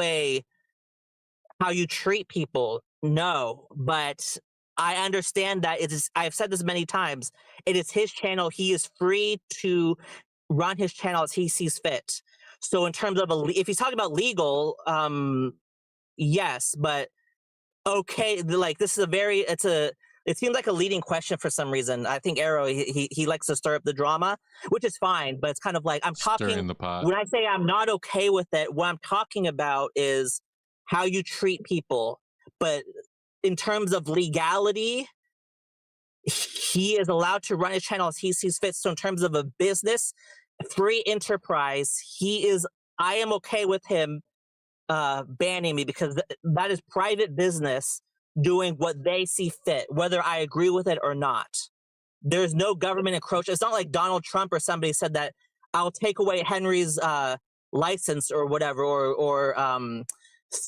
how you treat people? No, but I understand that I've said this many times. It is his channel. He is free to run his channel as he sees fit. So in terms of if he's talking about legal, yes, but okay. Like this is it seems like a leading question for some reason. I think Arrow, he likes to stir up the drama, which is fine, but it's kind of like I'm talking. Stirring the pot. When I say I'm not okay with it, what I'm talking about is how you treat people. But in terms of legality, he is allowed to run his channel as he sees fit. So in terms of a business, free enterprise, I am okay with him banning me because that is private business doing what they see fit, whether I agree with it or not. There's no government encroachment. It's not like Donald Trump or somebody said that I'll take away Henry's license or whatever, or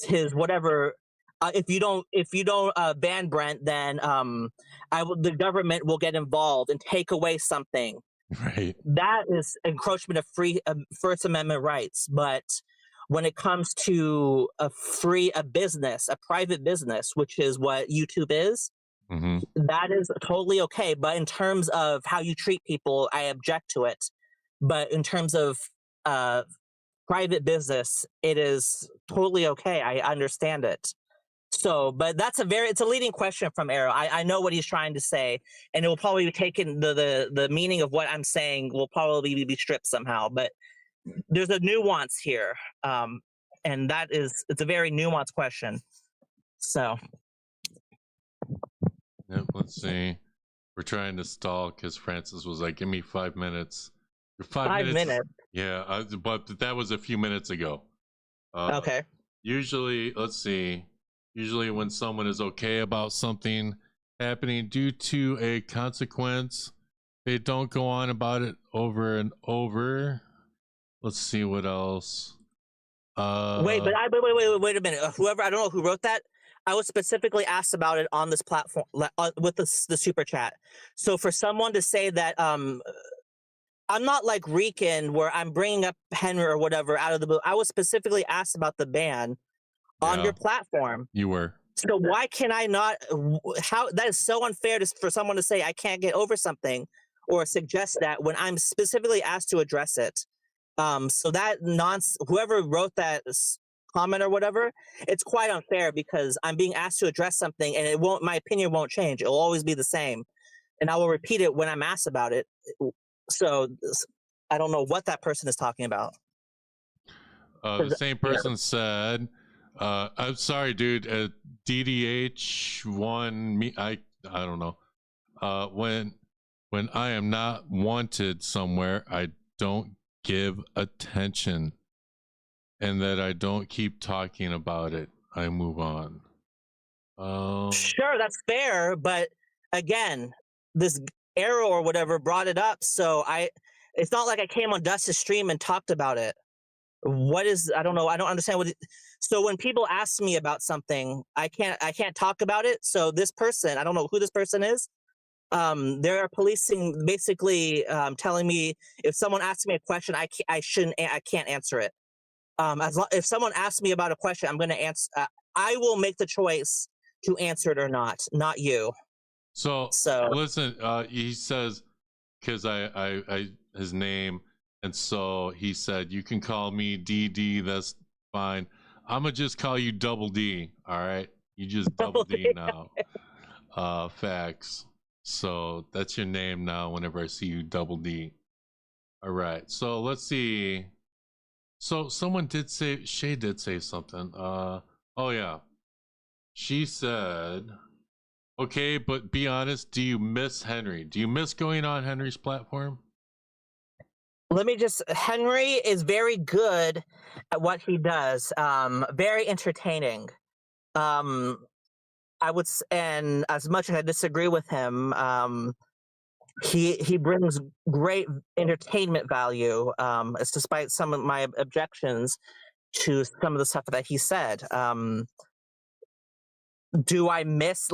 his whatever. If you don't ban Brent, then the government will get involved and take away something. Right. That is encroachment of First Amendment rights. But when it comes to a private business, which is what YouTube is, that is totally okay. But in terms of how you treat people, I object to it. But in terms of private business, it is totally okay. I understand it. So, but it's a leading question from Arrow. I know what he's trying to say, and it will probably be taken, the meaning of what I'm saying will probably be stripped somehow, but there's a nuance here. And it's a very nuanced question. So. Yep, let's see. We're trying to stall because Francis was like, give me 5 minutes. 5 minutes? Yeah, but that was a few minutes ago. Okay. Usually, let's see. Usually when someone is okay about something happening due to a consequence, they don't go on about it over and over. Let's see what else. Wait a minute. Whoever, I don't know who wrote that. I was specifically asked about it on this platform with the super chat. So for someone to say that, I'm not like Rican where I'm bringing up Henry or whatever out of the blue. I was specifically asked about the ban on your platform. You were. So why can I not? How that is so unfair for someone to say I can't get over something or suggest that when I'm specifically asked to address it. So that whoever wrote that comment or whatever, it's quite unfair because I'm being asked to address something and my opinion won't change. It will always be the same, and I will repeat it when I'm asked about it. So I don't know what that person is talking about. The same person said, I'm sorry, dude. DDH1, I don't know. When I am not wanted somewhere, I don't give attention, and that I don't keep talking about it. I move on. Sure, that's fair, but again, this Arrow or whatever brought it up, so it's not like I came on Dust's stream and talked about it. I don't know. I don't understand so when people ask me about something, I can't talk about it. So this person, I don't know who this person is. They're policing, basically telling me if someone asks me a question, I can't answer it. If someone asks me about a question, I'm going to answer. I will make the choice to answer it or not you. So listen, he says, because I his name, and so he said, you can call me DD, that's fine. I'm gonna just call you Double D, all right? You just Double D now. Facts. So that's your name now whenever I see you, Double D. All right, so let's see. So someone did say, Shay did say something. Oh yeah. She said, okay, but be honest, do you miss Henry? Do you miss going on Henry's platform? Henry is very good at what he does. Very entertaining. And as much as I disagree with him, he brings great entertainment value. It's despite some of my objections to some of the stuff that he said. Do I miss,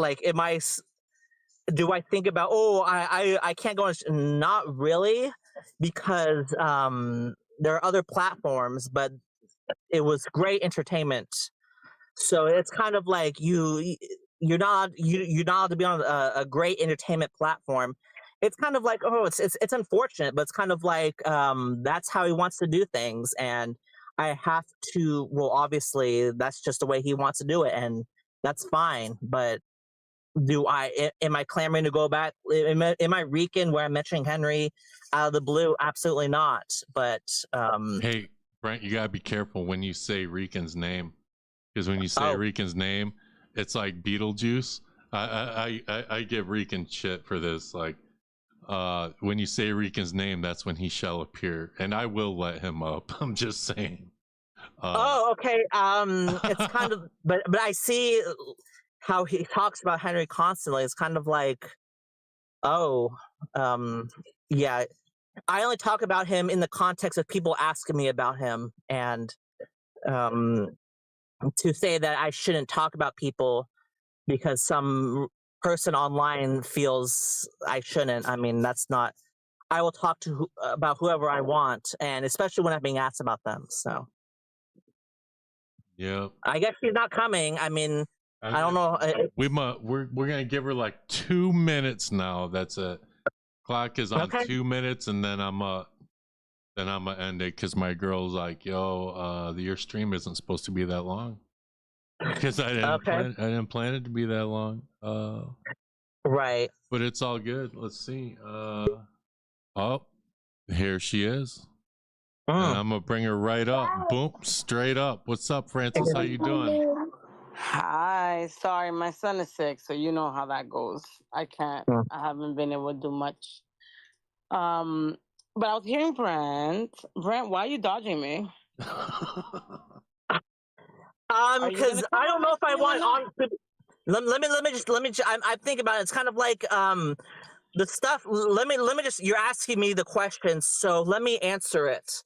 do I think about, I can't go on? Not really, because there are other platforms, but it was great entertainment. So it's kind of like you're not allowed to be on a great entertainment platform. It's kind of like, it's unfortunate, but it's kind of like that's how he wants to do things, and I have to. Well, obviously, that's just the way he wants to do it, and that's fine. But am I clamoring to go back? Am I reeking where I'm mentioning Henry out of the blue? Absolutely not. But hey, Brent, you gotta be careful when you say Rican's name, because when you say Rican's name, it's like Beetlejuice. I give Rican shit for this. Like, when you say Rican's name, that's when he shall appear, and I will let him up. I'm just saying. Okay. It's kind of, but I see how he talks about Henry constantly. It's kind of like, yeah. I only talk about him in the context of people asking me about him, and to say that I shouldn't talk about people because some person online feels I shouldn't. I mean, that's not. I will talk about whoever I want, and especially when I'm being asked about them. So, yeah. I guess she's not coming. I mean, I don't know. We're gonna give her like 2 minutes now. That's it. Clock is on 2 minutes, and then I'm gonna end it because my girl's like, "Yo, your stream isn't supposed to be that long." Because I didn't plan it to be that long. Right. But it's all good. Let's see. Oh, here she is. And I'm gonna bring her right up. Boom, straight up. What's up, Francis? How you doing? Hi. Sorry, my son is sick, so you know how that goes. I haven't been able to do much. But I was hearing Brent. Brent, why are you dodging me? Because I don't know if I want on. Let me just. I'm thinking about it. It's kind of like the stuff. Let me just. You're asking me the question, so let me answer it.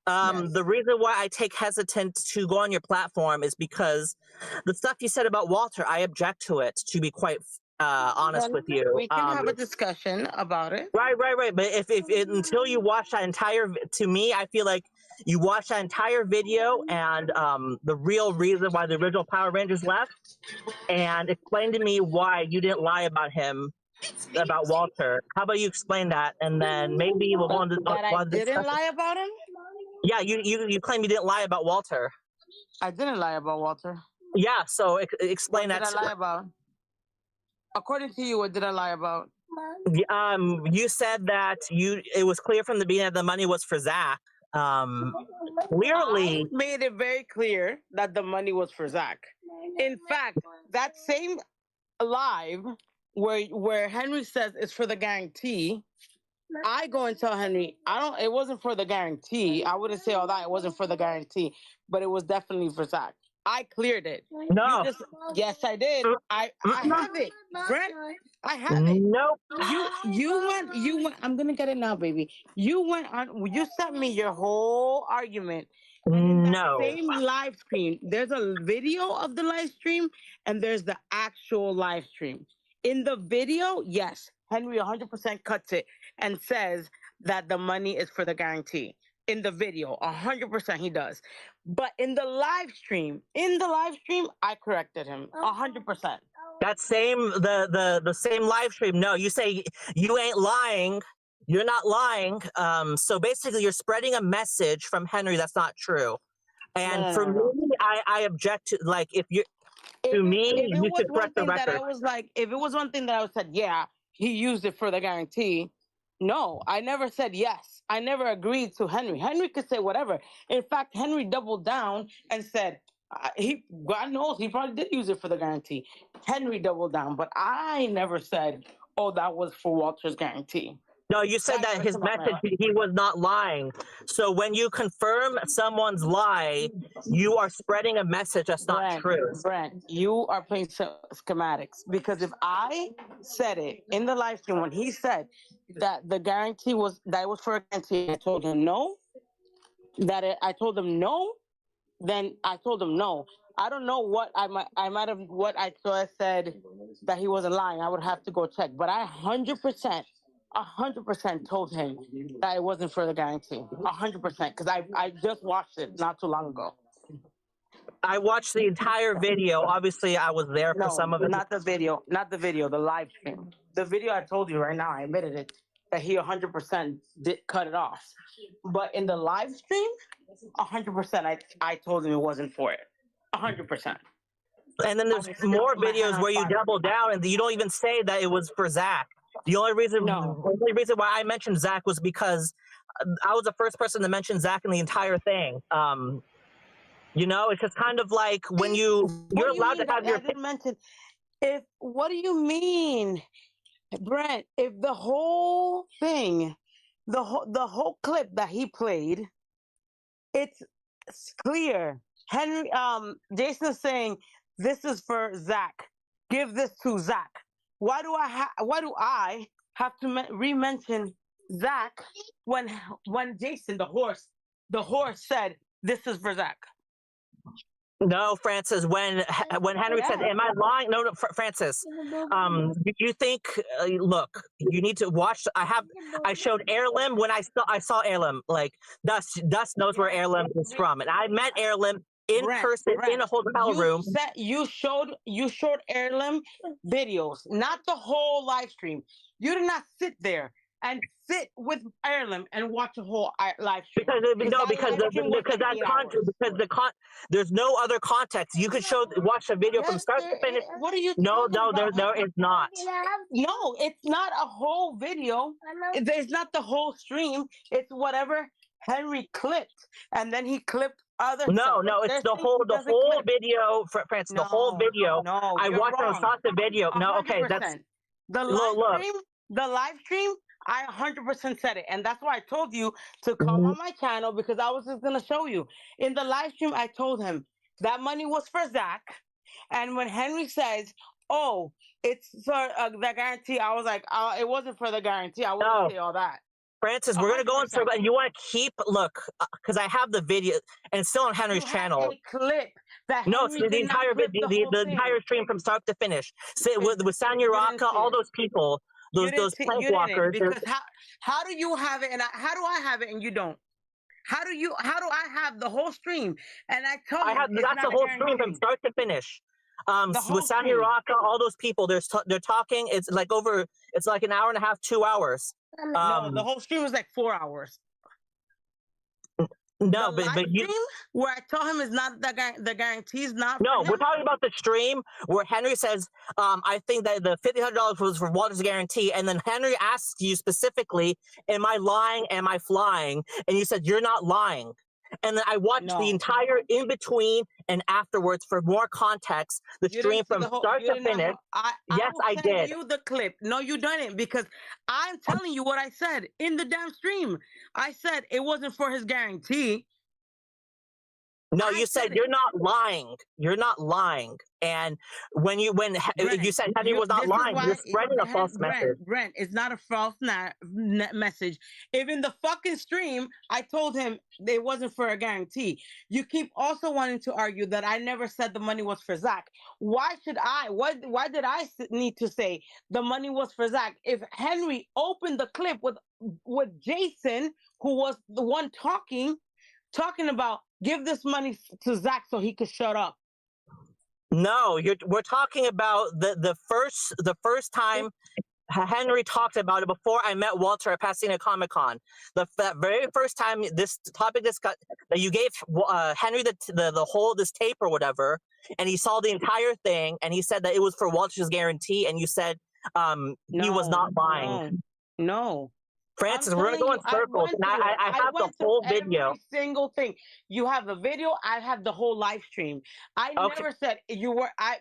The reason why I take hesitant to go on your platform is because the stuff you said about Walter, I object to it. To be quite honest with you, we can have a discussion about it. Right. But if until you watch that entire, to me, I feel like you watch that entire video and the real reason why the original Power Rangers left, and explain to me why you didn't lie about him, about Walter. How about you explain that, and then maybe we'll go on to I didn't lie about him. Yeah, you claim you didn't lie about Walter. I didn't lie about Walter. Yeah, so explain that. What did I lie about? According to you, what did I lie about? You said that it was clear from the beginning that the money was for Zach. Clearly, I made it very clear that the money was for Zach. In fact, that same live where Henry says it's for the guarantee, I go and tell Henry, it wasn't for the guarantee. I wouldn't say all that. It wasn't for the guarantee, but it was definitely for Zach. I cleared it. No. Yes, I did. I have it. Brent, I have it. Nope. You went. I'm gonna get it now, baby. You sent me your whole argument. No. Same live stream. There's a video of the live stream and there's the actual live stream. In the video, yes, Henry 100% cuts it and says that the money is for the guarantee. In the video, 100% he does. But in the live stream, I corrected him 100%. That same the same live stream. No, you say you ain't lying. You're not lying. So basically, you're spreading a message from Henry that's not true. And for me, I object to, like, if you. To me, you should correct the record. If it was one thing that I said, yeah, he used it for the guarantee. No, I never said yes. I never agreed to Henry. Henry could say whatever. In fact, Henry doubled down and said, God knows, he probably did use it for the guarantee. Henry doubled down, but I never said, oh, that was for Walter's guarantee. No, you said that his message, he was not lying. So when you confirm someone's lie, you are spreading a message that's not true. Brent, you are playing schematics, because if I said it in the live stream when he said that the guarantee was, that it was for a guarantee, I told him no, I told him no, then I told him no. I don't know what I might have, what I said that he wasn't lying. I would have to go check, but I 100% told him that it wasn't for the guarantee. 100%, because I just watched it not too long ago. I watched the entire video. Obviously, I was there for some of it. Not the video, the live stream. The video, I told you right now, I admitted it, that he 100% did cut it off. But in the live stream, 100%, I told him it wasn't for it. 100%. And then there's more videos where you double down and you don't even say that it was for Zach. The only reason why I mentioned Zach was because I was the first person to mention Zach in the entire thing. You know, it's just kind of like when you're allowed to have your. I didn't mention. What do you mean, Brent? If the whole thing, the whole clip that he played, it's clear. Henry, Jason is saying this is for Zach. Give this to Zach. Why do I have to re-mention Zach when Jason, the horse said this is for Zach? No, Francis. When Henry said, "Am I lying?" No, Francis. You think? Look, you need to watch. I showed Heirloom when I saw Heirloom. Like Dust knows where Heirloom is from, and I met Heirloom in person in a hotel room. You showed Heirloom videos, not the whole live stream. You did not sit there and sit with Heirloom and watch a whole live stream. There's no other context. You could watch a video from start to finish. What are you? No, there is not. No, it's not a whole video. It's not the whole stream. It's whatever Henry clipped, and then he clipped other. No, it's the whole video, Francis. The whole video. No, I watched and saw the video. No, okay, that's the live stream. The live stream. I 100% said it, and that's why I told you to come on my channel, because I was just gonna show you. In the live stream, I told him that money was for Zach, and when Henry says, "Oh, it's for the guarantee," I was like, "It wasn't for the guarantee." I wouldn't say all that. Francis, we're gonna go into, and you want to keep because I have the video, and it's still on Henry's channel. A clip that no, it's the entire video, the entire stream from start to finish. With Sanya Raka, all those people. Those plank walkers. Because how do you have it and how do I have it and you don't? How do I have the whole stream? And I told you that's the whole stream from start to finish. With Sanya Raka, all those people, they're talking. It's like an hour and a half, 2 hours. No, the whole stream was like 4 hours. No, but you where I told him is not the guarantee is not. No, we're talking about the stream where Henry says, "I think that the $1,500 was for Walter's guarantee," and then Henry asks you specifically, "Am I lying? Am I flying?" And you said you're not lying. And then I watched the entire in between and afterwards for more context. The stream from start to finish. Yes, I did. You the clip. No, you didn't, because I'm telling you what I said in the damn stream. I said it wasn't for his guarantee. No, you said you're not lying. You're not lying. And when you said Henry was not this is lying, why you're spreading a false message. Brent, it's not a false message. Even the fucking stream, I told him it wasn't for a guarantee. You keep also wanting to argue that I never said the money was for Zach. Why should I? Why did I need to say the money was for Zach? If Henry opened the clip with Jason, who was the one talking about give this money to Zach so he could shut up. No, we're talking about the first time Henry talked about it before I met Walter at Pasadena Comic-Con. That very first time this topic that you gave Henry the whole this tape or whatever, and he saw the entire thing, and he said that it was for Walter's guarantee, and you said he was not lying. No. Francis, we're going in circles, and I have the whole video. Every single thing. You have the video. I have the whole live stream. I never said you were. I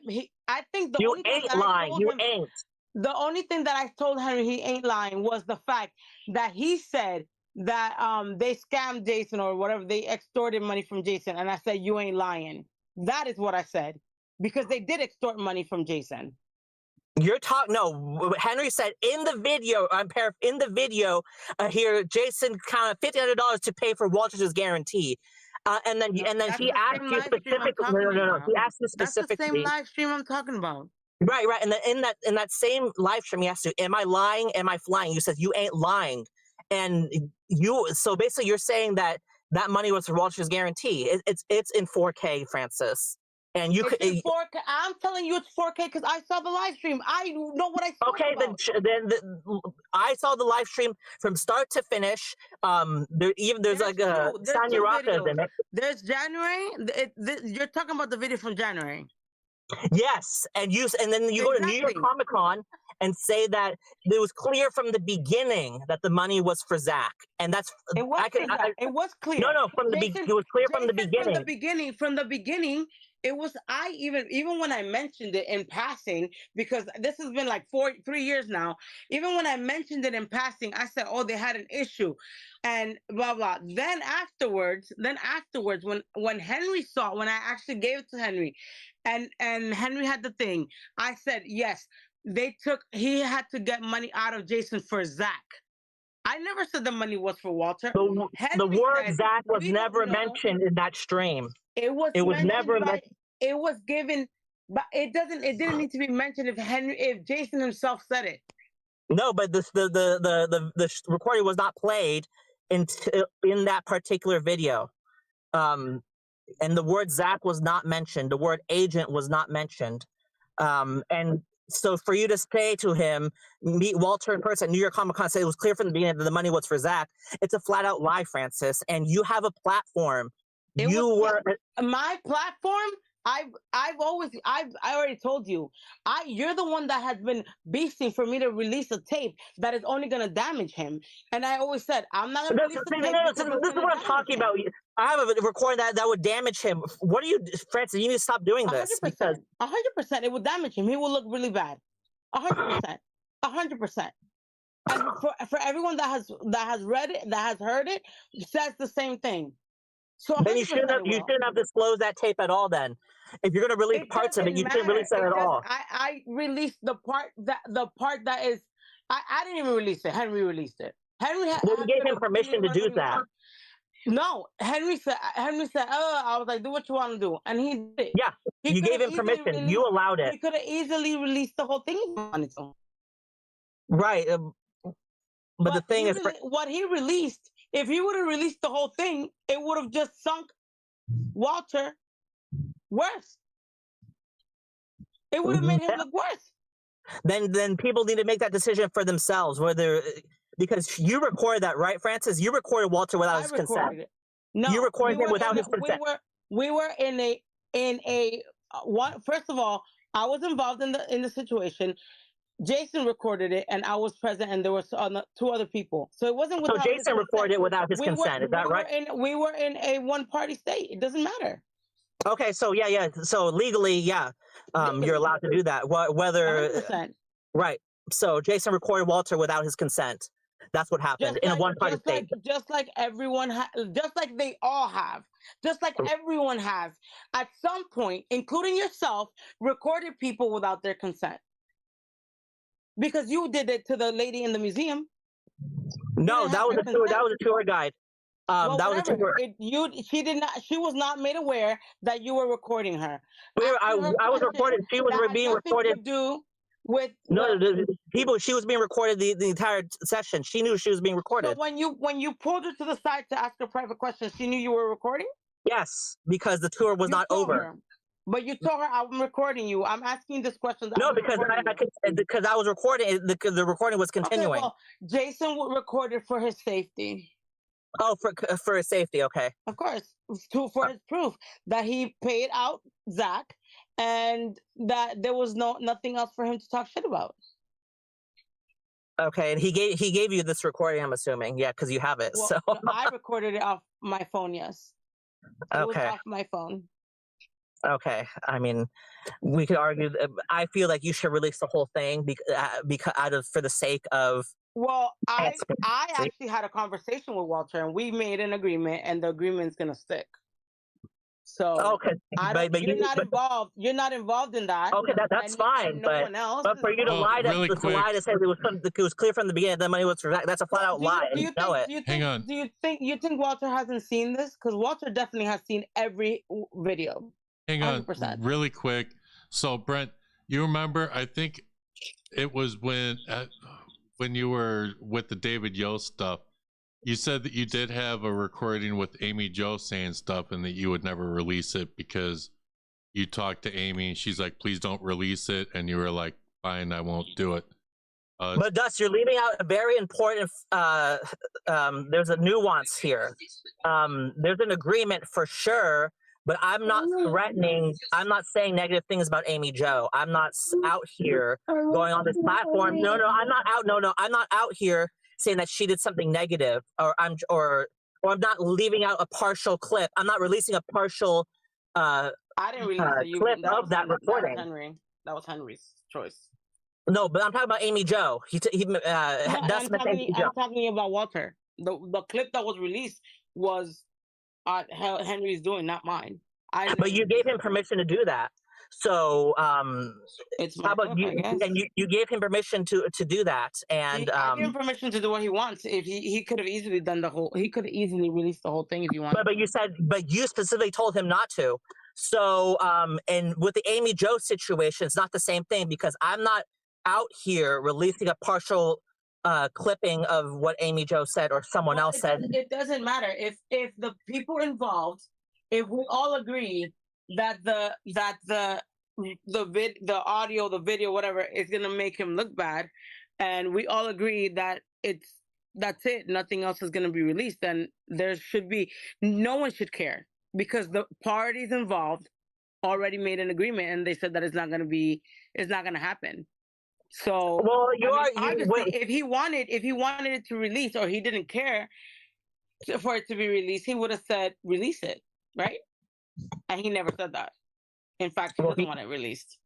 think the only thing that lying. You him, ain't. The only thing that I told Henry he ain't lying was the fact that he said that they scammed Jason or whatever. They extorted money from Jason, and I said you ain't lying. That is what I said, because they did extort money from Jason. You're talking. No, Henry said in the video. In the video here, Jason counted $1,500 to pay for Walter's guarantee, and then he asked you specifically. No. He asked you specifically. That's the same live stream I'm talking about. Right. And in that same live stream, he asked you, "Am I lying? Am I flying?" You said you ain't lying, and so basically you're saying that money was for Walter's guarantee. It's in 4K, Francis. And you could. 4K. I'm telling you, it's 4K because I saw the live stream. I know what I saw. Okay, then I saw the live stream from start to finish. There's like a Sonya Rocca in it. There's January. You're talking about the video from January. Yes, and then you go to New York Comic Con and say that it was clear from the beginning that the money was for Zach, and that's it was clear. No, it was clear from the beginning. From the beginning. It was even when I mentioned it in passing, because this has been like 3 years now. Even when I mentioned it in passing, I said, "Oh, they had an issue," and blah blah. Then afterwards, when Henry saw, when I actually gave it to Henry, and Henry had the thing, I said, "Yes, he had to get money out of Jason for Zach." I never said the money was for Walter. The word Zach was never mentioned in that stream. It was never mentioned. It was given, but it didn't need to be mentioned if Jason himself said it. No, but the recording was not played in that particular video. And the word Zach was not mentioned. The word agent was not mentioned. And so for you to say to him, meet Walter in person at New York Comic Con, say it was clear from the beginning that the money was for Zach, it's a flat out lie, Francis. And you have a platform. My platform. I already told you. You're the one that has been beasting for me to release a tape that is only going to damage him. And I always said, I'm not going to release the tape. This is what I'm talking about. I have a recording that would damage him. What are you, Francis? You need to stop doing this. 100%. 100%. It would damage him. He will look really bad. 100%. 100%. And for everyone that has read it, that has heard it, says the same thing. So then you shouldn't have disclosed that tape at all. Then, if you're going to release parts of it, you shouldn't release it at all. I released the part that is. I didn't even release it. Henry released it. You gave him permission to do that. No, Henry said. "Oh, I was like, do what you want to do," and he did. Yeah, you gave him permission. You allowed it. He could have easily released the whole thing if he wanted to. Right, but the thing is, what he released. If he would have released the whole thing, it would have just sunk Walter worse. It would have made him look worse. Then people need to make that decision for themselves, because you recorded that, right, Francis? You recorded Walter without his consent. No, you recorded him without his consent. We were in a one. First of all, I was involved in the situation. Jason recorded it, and I was present, and there were 2 other people. So it wasn't without. So Jason recorded it without his consent. Is that right? We were in a one-party state. It doesn't matter. Okay, so yeah. So legally, yeah, you're allowed to do that. Whether 100%. Right. So Jason recorded Walter without his consent. That's what happened in a one-party state. Just like everyone, just like they all have, just like everyone has, at some point, including yourself, recorded people without their consent. Because you did it to the lady in the museum. No, that was a tour. That was a tour guide. Well, that was a tour. She did not. She was not made aware that you were recording her. I was recorded. She was being recorded. To do with the people. She was being recorded the entire session. She knew she was being recorded. So when you pulled her to the side to ask her private questions, she knew you were recording. Yes, because the tour was not over. Her. But you told her, I'm recording you. I'm asking this question. No, because I was recording. The recording was continuing. Okay, well, Jason recorded for his safety. Oh, for his safety, okay. Of course, for his proof that he paid out Zach, and that there was nothing else for him to talk shit about. Okay, and he gave you this recording, I'm assuming, yeah, because you have it. Well, so I recorded it off my phone. Yes. It was off my phone. Okay, I mean, we could argue. I feel like you should release the whole thing because for the sake of. Well, I actually had a conversation with Walter, and we made an agreement, and the agreement's gonna stick. So okay, you're not involved. You're not involved in that. Okay, that's fine. No one else. But for you to lie to say it was clear from the beginning that money was for that, that's a flat out lie. Hang on. Do you think Walter hasn't seen this? Because Walter definitely has seen every video. Hang on, 100%. Really quick. So Brent, you remember? I think it was when you were with the David Yost stuff. You said that you did have a recording with Amy Jo saying stuff, and that you would never release it because you talked to Amy, and she's like, "Please don't release it," and you were like, "Fine, I won't do it." But Dust, you're leaving out a very important. There's a nuance here. There's an agreement for sure. But I'm not threatening. I'm not saying negative things about Amy Jo. I'm not out here going on this platform. No, I'm not out. No, I'm not out here saying that she did something negative, or I'm not leaving out a partial clip. I'm not releasing a partial. I didn't release the clip of that recording. That was Henry's choice. No, but I'm talking about Amy Jo. I'm talking about Walter. The clip that was released was. Henry's doing, not mine. But you gave him permission to do that. So it's how about you? And you gave him permission to do that. And I gave him permission to do what he wants. If he could have easily done he could have easily released the whole thing if you wanted. But you specifically told him not to. So and with the Amy Jo situation, it's not the same thing because I'm not out here releasing a partial clipping of what Amy Jo said or someone else said. It doesn't matter if the people involved, if we all agree that the audio, the video, whatever, is gonna make him look bad, and we all agree that that's it, nothing else is gonna be released, then there should be no one should care because the parties involved already made an agreement and they said that it's not gonna happen. So if he wanted it to release or he didn't care for it to be released, he would have said release it, right? And he never said that. In fact, he doesn't want it released.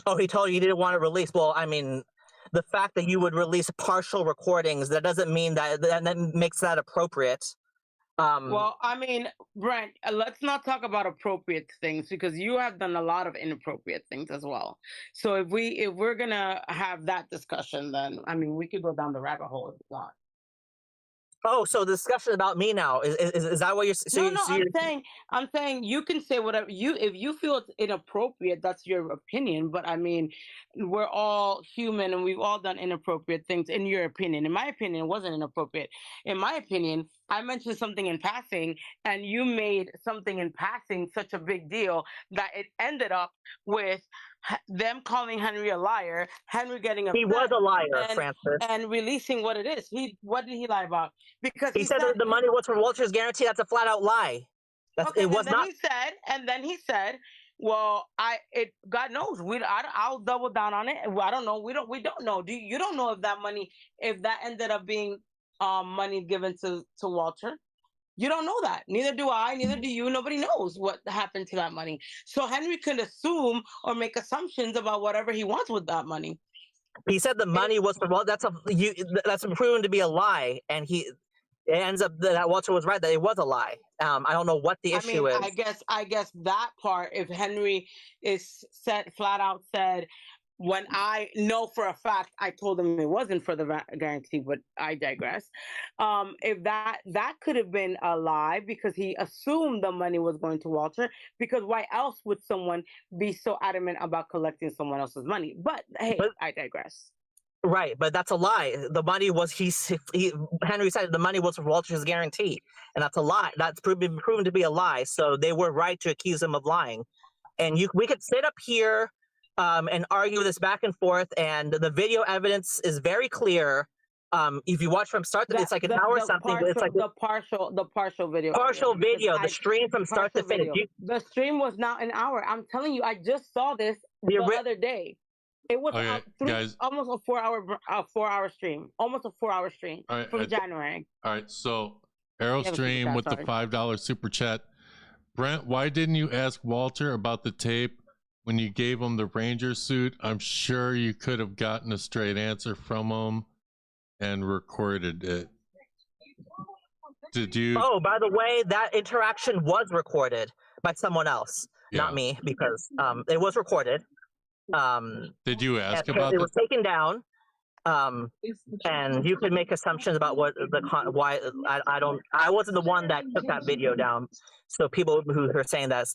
Oh, he told you he didn't want it released. Well, I mean, the fact that you would release partial recordings, that doesn't mean that makes that appropriate. Well, I mean, Brent, let's not talk about appropriate things because you have done a lot of inappropriate things as well. So if we're gonna have that discussion, then I mean, we could go down the rabbit hole if you want. Oh, so the discussion about me now is that what you're saying? I'm saying you can say whatever if you feel it's inappropriate, that's your opinion. But I mean, we're all human and we've all done inappropriate things. In your opinion, in my opinion, it wasn't inappropriate. In my opinion, I mentioned something in passing, and you made something in passing such a big deal that it ended up with them calling Henry a liar, Henry getting upset. He was a liar, Francis. And releasing what it is. What did he lie about? Because he said that the money was from Walter's guarantee. That's a flat out lie. It was not. And then he said, well, God knows. I'll double down on it. I don't know. We don't know. You don't know if that ended up being money given to Walter. You don't know that. Neither do I. Neither do you. Nobody knows what happened to that money. So Henry can assume or make assumptions about whatever he wants with that money. He said the money was for that's proven to be a lie, and it ends up that Walter was right that it was a lie. I don't know what the issue is. I guess that part, if Henry is flat out said, when I know for a fact I told him it wasn't for the guarantee, but I digress. If that could have been a lie because he assumed the money was going to Walter, because why else would someone be so adamant about collecting someone else's money? But hey, I digress. Right, but that's a lie. The money was Henry said the money was for Walter's guarantee, and that's a lie. That's proven to be a lie. So they were right to accuse him of lying. And we could sit up here and argue this back and forth, and the video evidence is very clear. If you watch from start to it's like an hour or something. It's like the partial video. The stream from start to finish. The stream was not an hour. I'm telling you, I just saw this the other day. It was almost a 4-hour stream. Almost a 4-hour stream from January. All right, so Aerostream with the $5 super chat. Brent, why didn't you ask Walter about the tape when you gave him the Ranger suit? I'm sure you could have gotten a straight answer from him and recorded it. Did you? Oh, by the way, that interaction was recorded by someone else, not me, because it was recorded. Did you ask about it? It was taken down, and you could make assumptions about why. I wasn't the one that took that video down. So people who are saying that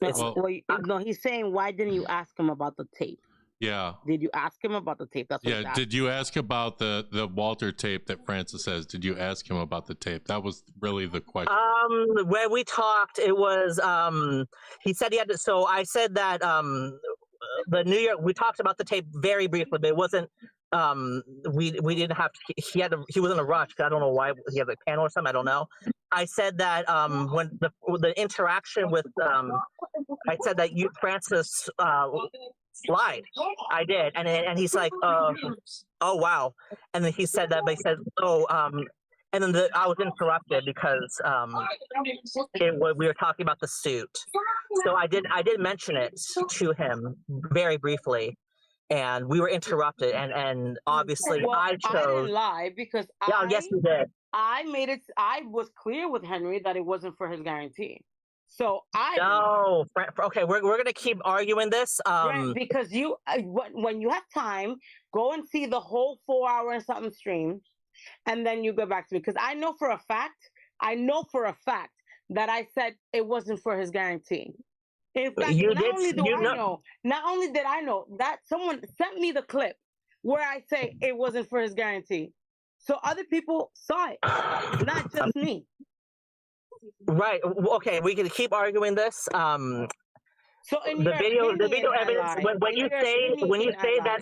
no, he's saying, why didn't you ask him about the tape? Yeah. Did you ask him about the tape? That's what Did you ask about the Walter tape that Francis says? Did you ask him about the tape? That was really the question. When we talked, it was he said he had to. So I said that the New York. We talked about the tape very briefly, but it wasn't. We didn't have to, he was in a rush. I don't know why he had a panel or something. I don't know. I said that when the interaction with I said that Francis lied. I did, and he's like, oh wow, and then he said that, but he said, and then I was interrupted because we were talking about the suit. So I did mention it to him very briefly. And we were interrupted, and obviously I chose. I didn't lie because yes, you did. I made it. I was clear with Henry that it wasn't for his guarantee. So okay, we're gonna keep arguing this. Because when you have time, go and see the whole 4-hour and something stream, and then you go back to me, because I know for a fact that I said it wasn't for his guarantee. In fact, not only did I know that someone sent me the clip where I say it wasn't for his guarantee. So other people saw it, not just me. Right. Okay, we can keep arguing this. So the video evidence, when you say that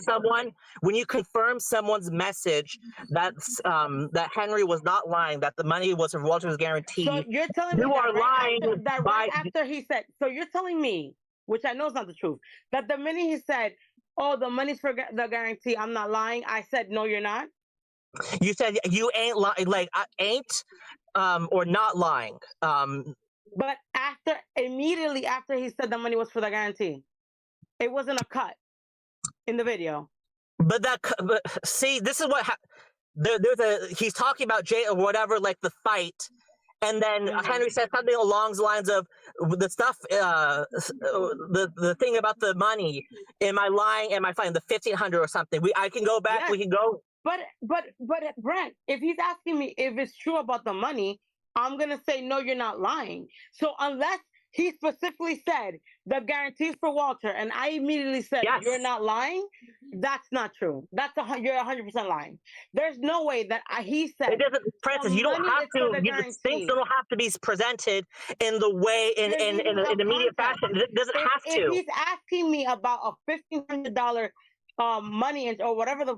when you confirm someone's message that's that Henry was not lying, that the money was for Walter's guarantee, so you're telling me you are lying right after he said. So you're telling me, which I know is not the truth, that the minute he said, "Oh, the money's for the guarantee," I'm not lying. I said, "No, you're not." You said you ain't lying, like ain't or not lying. But immediately after he said the money was for the guarantee, it wasn't a cut in the video. But see, this is what he's talking about Jay or whatever, like the fight, and then Henry said something along the lines of the stuff, the thing about the money. Am I lying? Am I fine? The 1,500 or something. I can go back. Yes. We can go. But Brent, if he's asking me if it's true about the money, I'm going to say, no, you're not lying. So unless he specifically said the guarantees for Walter, and I immediately said, yes, you're not lying, that's not true. You're 100% lying. There's no way that he said. It doesn't, Francis, you don't have to, things don't have to be presented in the way, in an immediate fashion. It doesn't have to. If he's asking me about a $1,500 money or whatever the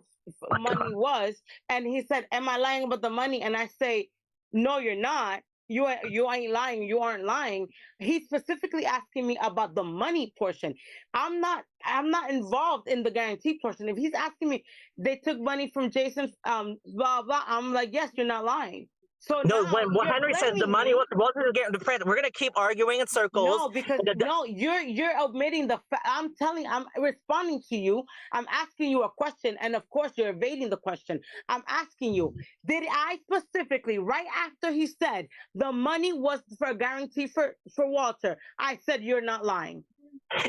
money was, and he said, am I lying about the money? And I say, no, you're not. You ain't lying. You aren't lying. He's specifically asking me about the money portion. I'm not involved in the guarantee portion. If he's asking me, they took money from Jason's blah blah, I'm like, yes, you're not lying. So No, now when you're Henry says the blaming money me. wasn't getting the friend, we're gonna keep arguing in circles. No, because no, you're omitting the fact. I'm responding to you. I'm asking you a question, and of course you're evading the question. I'm asking you, did I specifically, right after he said the money was for a guarantee for Walter, I said you're not lying.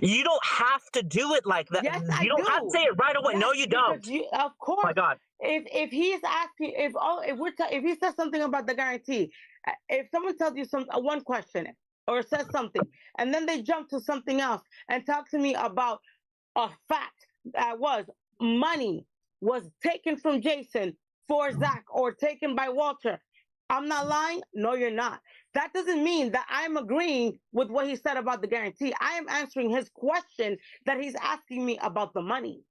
You don't have to do it like that. Yes, I you don't do. have to say it right away. Yes, No, you don't. Of course. My God. If he's asking, if he says something about the guarantee, if someone tells you one question or says something, and then they jump to something else and talk to me about a fact that was money was taken from Jason for Zach or taken by Walter, I'm not lying. No, you're not. That doesn't mean that I'm agreeing with what he said about the guarantee. I am answering his question that he's asking me about the money.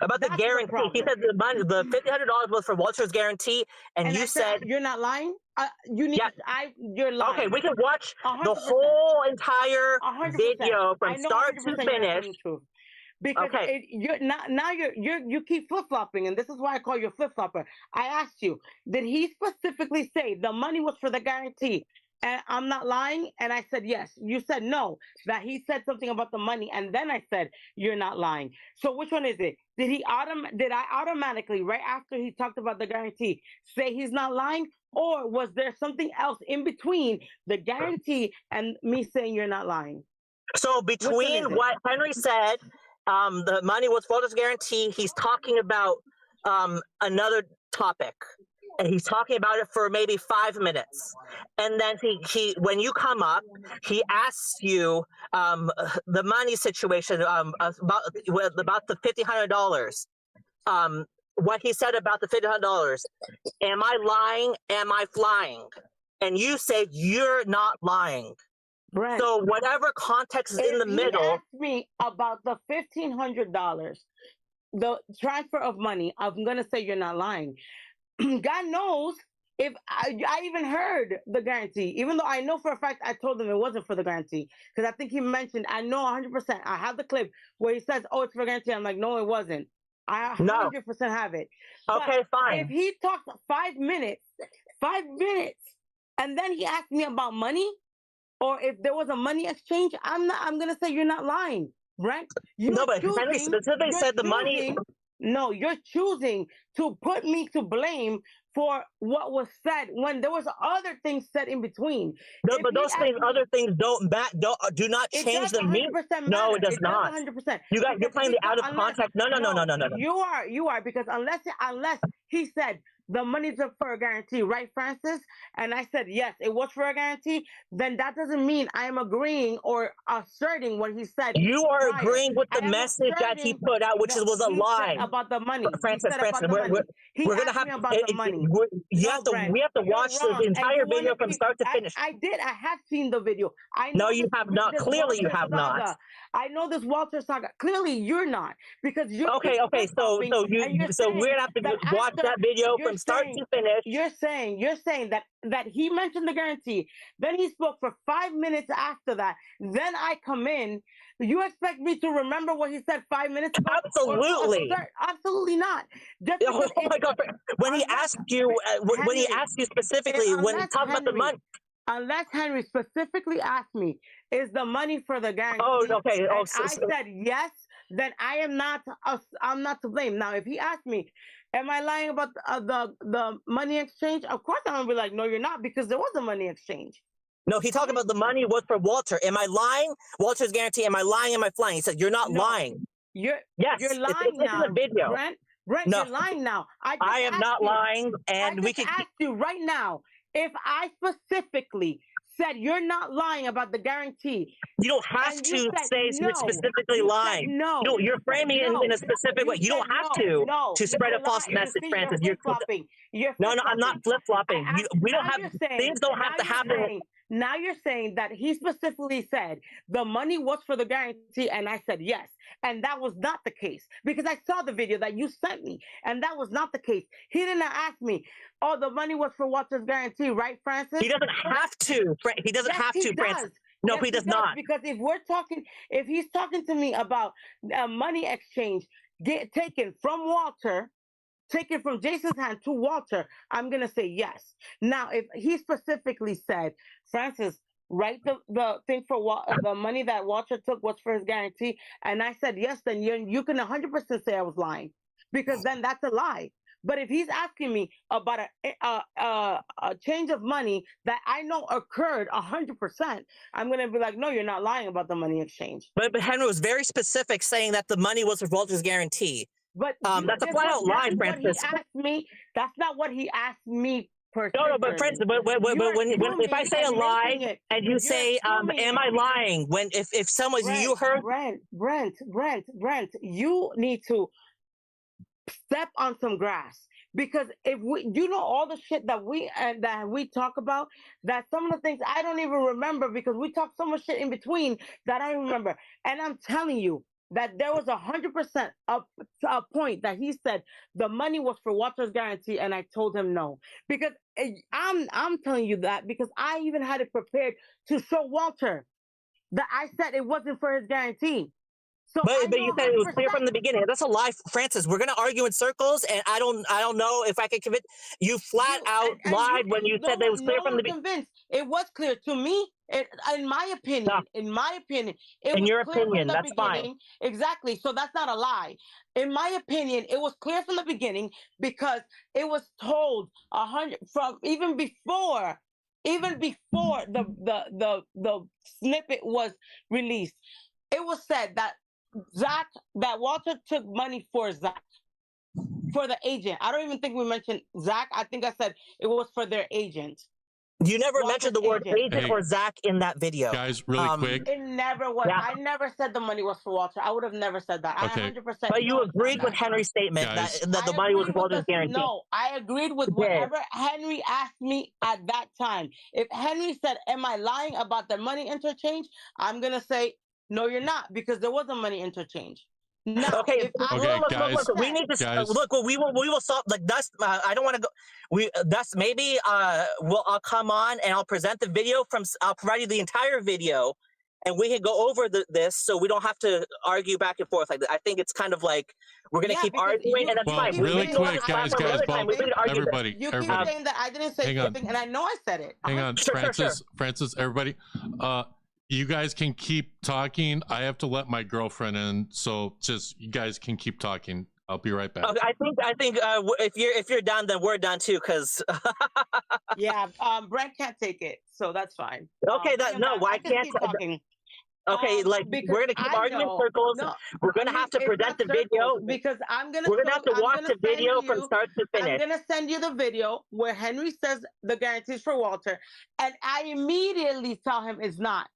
About the guarantee. He said the money, the $1,500 was for Walter's guarantee, and you I said you're not lying. You need. You're lying. Okay, we can watch 100%. the whole entire 100%. video from I know start 100% to you're telling finish. the truth. Because you keep flip flopping, and this is why I call you a flip flopper. I asked you, did he specifically say the money was for the guarantee? And I'm not lying, and I said yes. You said no, that he said something about the money, and then I said you're not lying. So which one is it? Did I automatically, right after he talked about the guarantee, say he's not lying, or was there something else in between the guarantee and me saying you're not lying? So between what Henry said, the money was Walter's guarantee, he's talking about another topic. And he's talking about it for maybe 5 minutes, and then he when you come up, he asks you the money situation about the $1,500. What he said about the $1,500. Am I lying? Am I flying? And you said you're not lying. Right. So whatever context is in the middle. He asked me about the $1,500, the transfer of money. I'm gonna say you're not lying. God knows if I even heard the guarantee, even though I know for a fact I told him it wasn't for the guarantee, because I think he mentioned, I know 100%. I have the clip where he says, "Oh, it's for guarantee." I'm like, no, it wasn't. I 100% have it. Okay, but fine. If he talked 5 minutes, and then he asked me about money, or if there was a money exchange, I'm gonna say you're not lying, right? But Henry specifically said the money. No, you're choosing to put me to blame for what was said when there was other things said in between. No, but those things, other things do not change the meaning. No, it does not. 100%. You're playing the out of context. No. You are because unless he said the money's for a guarantee, right, Francis? And I said yes, it was for a guarantee. Then that doesn't mean I am agreeing or asserting what he said. You are agreeing with the message that he put out, which was a lie about the money. Francis, we're gonna have about the money. We have to watch the entire video from start to finish. I have seen the video. No, you have not. Clearly, you have not. I know this Walter saga. Clearly, you're not because you're okay. So we're gonna have to watch that video from start to finish. You're saying that he mentioned the guarantee. Then he spoke for 5 minutes after that. Then I come in. You expect me to remember what he said 5 minutes ago? Absolutely. Absolutely not. Oh my God! When he asked you, when he asked you specifically, when he talked about the money. Unless Henry specifically asked me, is the money for the guarantee? Oh, okay. I said yes. Then I'm not to blame. Now, if he asked me, am I lying about the money exchange? Of course, I'm gonna be like, no, you're not, because there was a money exchange. No, he talked about the money was for Walter. Am I lying? Walter's guarantee. Am I lying? Am I flying? He said, you're not lying. You're lying it's now. in the video. Brent, no. You're lying now. I am not lying, and we can ask you right now if I specifically said you're not lying about the guarantee. You don't have to say specifically lying. No, you're framing it in a specific way. You don't have to spread a false message, Francis. You're flip-flopping. No, I'm not flip-flopping. We don't have things don't have to happen. Now you're saying that he specifically said the money was for the guarantee, and I said yes. And that was not the case, because I saw the video that you sent me, and that was not the case. He didn't ask me, oh, the money was for Walter's guarantee, right, Francis? He doesn't have to. He doesn't have to, Francis. No, he does not. Because if he's talking to me about money exchange taken from Walter take it from Jason's hand to Walter, I'm gonna say yes. Now, if he specifically said, Francis, write the thing for the money that Walter took was for his guarantee, and I said yes, then you can 100% say I was lying, because then that's a lie. But if he's asking me about a change of money that I know occurred 100%, I'm gonna be like, no, you're not lying about the money exchange. But Henry was very specific, saying that the money was for Walter's guarantee. But that's a flat out lie, Francis. He asked me. That's not what he asked me. No, but Francis, but if I say a lie and you say, am I lying? When if someone you heard Brent, you need to step on some grass, because if you know all the shit that we talk about, that some of the things I don't even remember, because we talk so much shit in between that I remember. And I'm telling you that there was 100% a point that he said the money was for Walter's guarantee, and I told him no, because I'm telling you that because I even had it prepared to show Walter that I said it wasn't for his guarantee. So but you said it was clear from the beginning. That's a lie, Francis. We're gonna argue in circles, and I don't know if I can convince you. Flat out lied when you said that it was clear from the beginning. Convinced it was clear to me. In my opinion, it was your clear opinion, from the that's beginning. fine. Exactly. So that's not a lie. In my opinion, it was clear from the beginning because it was told 100 from even before the snippet was released. It was said that Walter took money for Zach, for the agent. I don't even think we mentioned Zach. I think I said it was for their agent. You never mentioned the word agent or Zach in that video. Guys, really quick. It never was. Yeah. I never said the money was for Walter. I would have never said that. Okay. I 100%. But you agreed with Henry's statement that the money was Walter's guarantee. No, I agreed with whatever Henry asked me at that time. If Henry said, am I lying about the money interchange? I'm going to say, no, you're not, because there was a money interchange. No, okay, guys, look, we need to look. We will solve. Like that's. I don't want to go. That's maybe. I'll come on and I'll present the video from. I'll provide you the entire video, and we can go over this, so we don't have to argue back and forth like that. I think it's kind of like we're gonna keep arguing, and that's fine. Really quick, guys, everybody, you keep saying that I didn't say something, and I know I said it. Hang on, Francis, everybody. You guys can keep talking. I have to let my girlfriend in, so just you guys can keep talking. I'll be right back. I think if you're done, then we're done too, because yeah, Brent can't take it, so that's fine. Okay, why can't talking? Okay, like we're gonna keep arguing in circles. We're gonna have to present the video because we're gonna have to watch the video from start to finish. I'm gonna send you the video where Henry says the guarantees for Walter, and I immediately tell him it's not.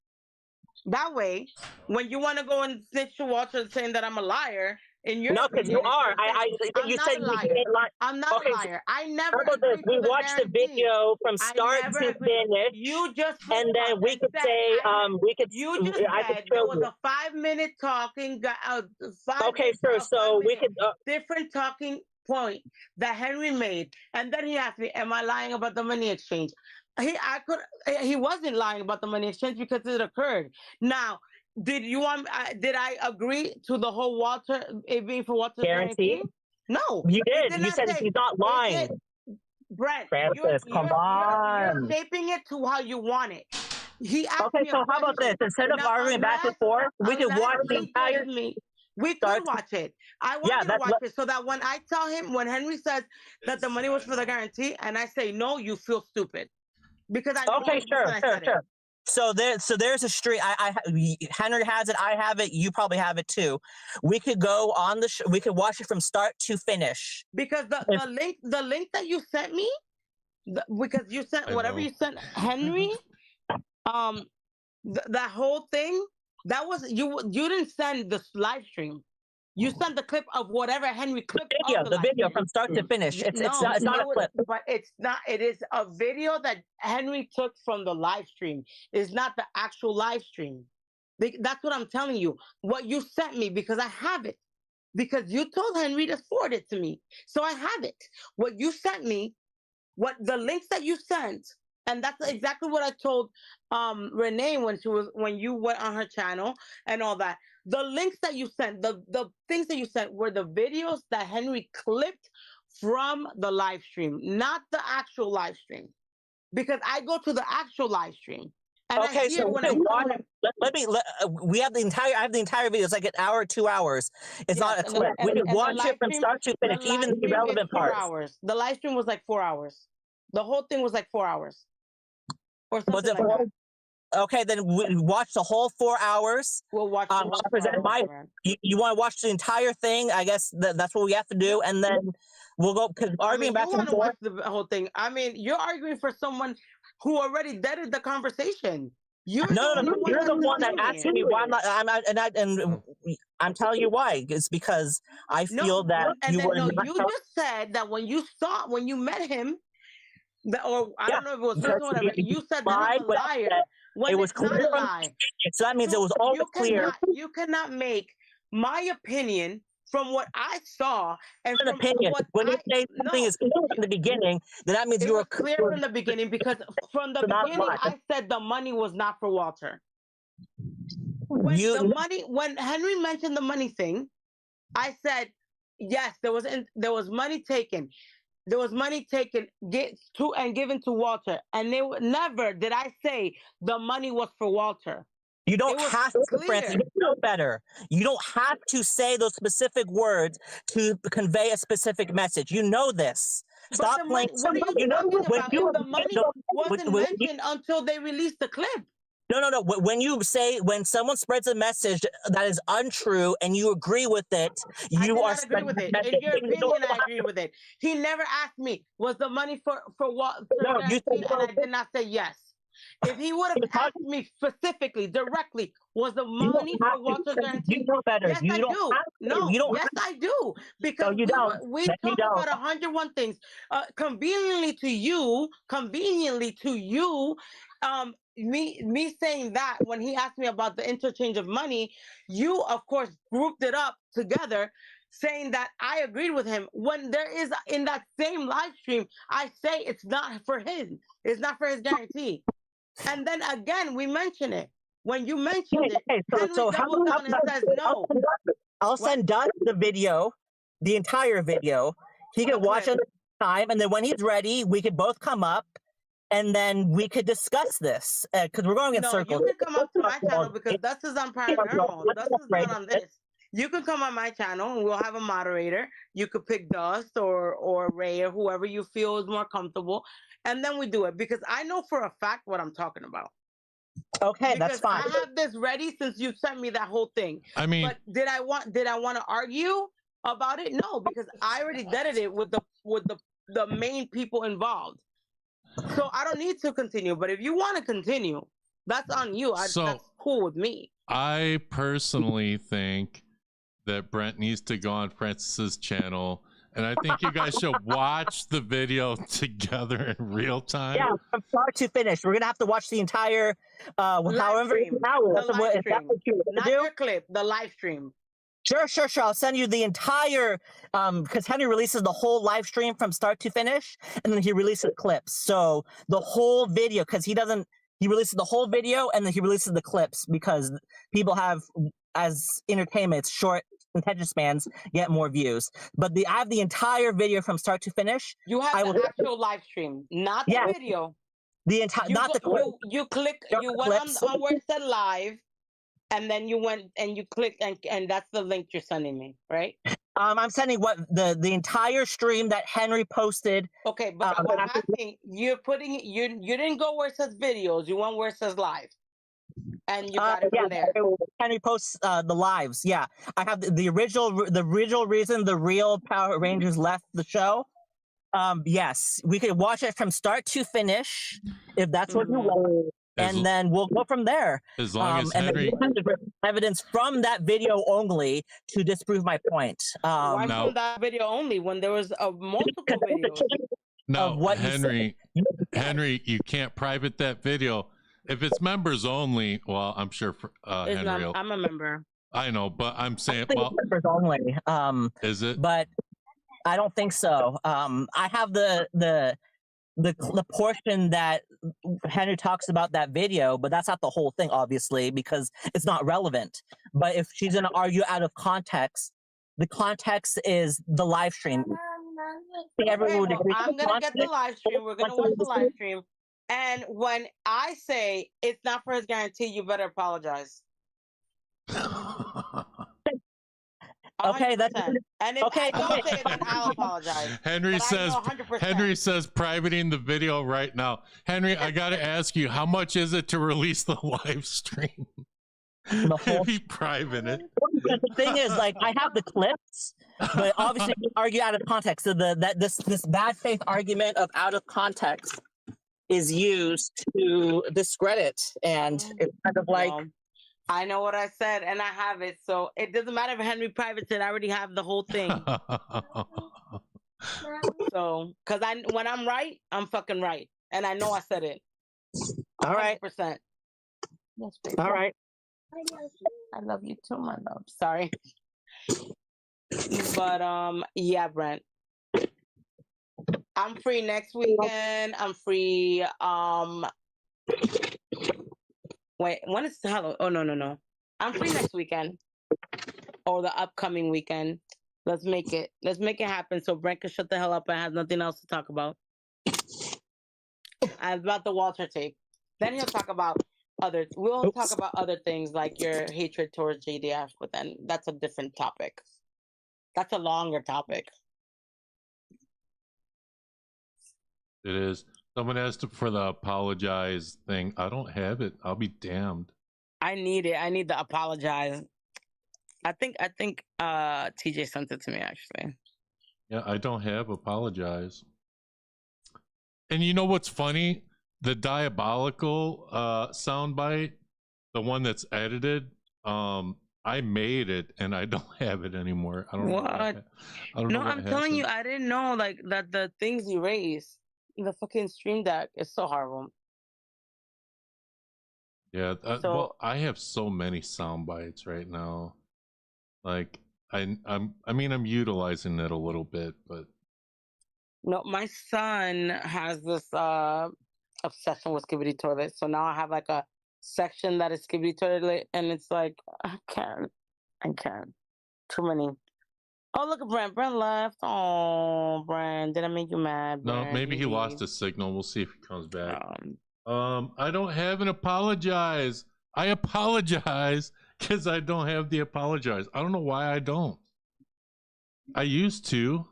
That way, when you want to go and snitch to Walter saying that I'm a liar, no, because you are. You said you can't lie. I'm not a liar. I never. How about this? We watched the video from start to finish. You just and then we could say we could. You just said there was a 5-minute talking. Okay, sure. So we could different talking point that Henry made, and then he asked me, "Am I lying about the money exchange?" He wasn't lying about the money exchange because it occurred. Now, did I agree to the whole Walter, it being for Walter's guarantee? No. You did. You said he's not lying. Brent, Francis, come on. You're shaping it to how you want it. Okay, so how about this? Instead of arguing back and forth, we can watch the entire. We could watch it. I want you to watch it so that when I tell him, when Henry says that the money was for the guarantee, and I say no, you feel stupid. Because I sure. So there's a stream. Henry has it. I have it. You probably have it too. We could go on we could watch it from start to finish. Because the link that you sent me, because you sent whatever you sent Henry, that whole thing, that was you didn't send the live stream. You sent the clip of whatever Henry clipped. The video from start to finish. It's not a clip. But it's not. It is a video that Henry took from the live stream. It's not the actual live stream. That's what I'm telling you. What you sent me, because I have it. Because you told Henry to forward it to me. So I have it. What you sent me, what the links that you sent, and that's exactly what I told Renee when you went on her channel and all that. The links that you sent, the things that you sent were the videos that Henry clipped from the live stream, not the actual live stream, because I go to the actual live stream. And I Okay, hear so when I we have the entire. I have the entire video. It's like an hour, 2 hours. It's not a clip. We can watch it from start to finish, even the irrelevant 4 parts. hours. The live stream was like 4 hours. The whole thing was like 4 hours, or something like that. Okay, then we watch the whole 4 hours. We'll watch the whole 4 hours. You want to watch the entire thing? I guess that's what we have to do, and then we'll go because arguing back and forth. Watch the whole thing. I mean, you're arguing for someone who already deaded the conversation. You're the one that asked me why I'm telling you why. It's because I feel that you were. You just said that when you met him, I don't know if it was this one, but you said that he was a liar. When it was clear. So that means it was all clear. You cannot make my opinion from what I saw and an opinion. When you say something is clear from the beginning, then that means you were clear from the beginning, because from the beginning I said the money was not for Walter. When Henry mentioned the money thing, I said yes, there was money taken. There was money taken and given to Walter, and never did I say the money was for Walter. You don't have to, Francis. You know better. You don't have to say those specific words to convey a specific message. You know this. Stop playing. What are you talking about? The money wasn't mentioned until they released the clip. No. When someone spreads a message that is untrue and you agree with it, you are agree with it. In your opinion, I agree with it. He never asked me, was the money for what? No, you said no. And I did not say yes. If he would have asked me specifically, directly, was the money for Walter's guarantee? You know better. Yes, I do. No, yes, I do. Because we talk about 101 things. Conveniently to you, me saying that when he asked me about the interchange of money, you of course grouped it up together, saying that I agreed with him, when there is in that same live stream I say it's not for his guarantee. And then again we mention it. When you mentioned it, Henry doubles down and says no. I'll send Doug the video, the entire video. He can watch it time, and then when he's ready, we could both come up and then we could discuss this, because we're going in circles. You can come up to my channel because this is on paranormal. This is not on this. You can come on my channel and we'll have a moderator. You could pick Dust or Ray or whoever you feel is more comfortable, and then we do it, because I know for a fact what I'm talking about. Okay, because that's fine. I have this ready since you sent me that whole thing. I mean, but did I want to argue about it? No, because I already deaded it with the main people involved. So I don't need to continue. But if you want to continue, that's on you. That's cool with me. I personally think that Brent needs to go on Francis's channel, and I think you guys should watch the video together in real time. Yeah, from start to finish. We're gonna have to watch the entire however many hours. Not your clip, the live stream. Sure. I'll send you the entire, because Henry releases the whole live stream from start to finish, and then he releases clips. So the whole video, because he releases the whole video, and then he releases the clips, because people have, as entertainment, it's short attention spans, get more views. But I have the entire video from start to finish. You have the actual live stream, not the video. The entire, not the clip. You went on where it said live. And then you went and you clicked, and that's the link you're sending me, right? I'm sending the entire stream that Henry posted. Okay, but I'm asking, you didn't go where it says videos, you went where it says live. And you got it from there. Henry posts the lives. Yeah. I have the original reason the real Power Rangers left the show. Yes, we could watch it from start to finish if that's what you want. And then we'll go from there. As long as Henry evidence from that video only to disprove my point. Why from that video only when there was multiple videos? No, Henry, you can't private that video. If it's members only, well, I'm sure Henry. I'm a member. I know, but I'm saying, members only. Is it? But I don't think so. I have the portion that Henry talks about that video, but that's not the whole thing, obviously, because it's not relevant. But if she's going to argue out of context, the context is the live stream. think everyone would Well, agree. I'm gonna get the live stream. We're gonna watch the live stream. And when I say it's not for his guarantee, you better apologize. Okay, that's 100%. And if okay. I don't say it, then I'll apologize. Henry But says I know 100%. Henry says privating the video right now. Henry, I gotta ask you, how much is it to release the live stream? The whole If he private it. the thing is, like, I have the clips, but obviously you argue out of context. So this bad faith argument of out of context is used to discredit, and it's kind of like. Well, I know what I said, and I have it. So it doesn't matter if Henry privates it. I already have the whole thing. So, because when I'm right, I'm fucking right, and I know I said it. All right. 100%. Yes, baby. All right. I love you too, my love. Sorry. But yeah, Brent. I'm free next weekend. I'm free. Wait, when is Halloween? Oh no. I'm free next weekend. Or the upcoming weekend. Let's make it happen so Brent can shut the hell up and has nothing else to talk about. About the Walter tape. Then he'll talk about we'll talk about other things like your hatred towards JDF, but then that's a different topic. That's a longer topic. It is. Someone asked for the apologize thing. I don't have it. I'll be damned. I need it. I need to apologize. I think TJ sent it to me actually. Yeah, I don't have apologize. And you know what's funny? The diabolical soundbite, the one that's edited, I made it and I don't have it anymore. I don't know. I don't know. I'm telling you, I didn't know like that the things erased. The fucking stream deck is so horrible. Yeah, well, I have so many sound bites right now. Like I'm utilizing it a little bit, but no, my son has this obsession with Skibidi Toilet. So now I have like a section that is Skibidi Toilet, and it's like I can't. Too many. Oh, look at Brent. Brent left. Oh, Brent, did I make you mad? no, Brent? maybe he lost his signal. We'll see if he comes back. I don't have an apologize. I apologize because I don't have the apologize. I don't know why I don't. I used to.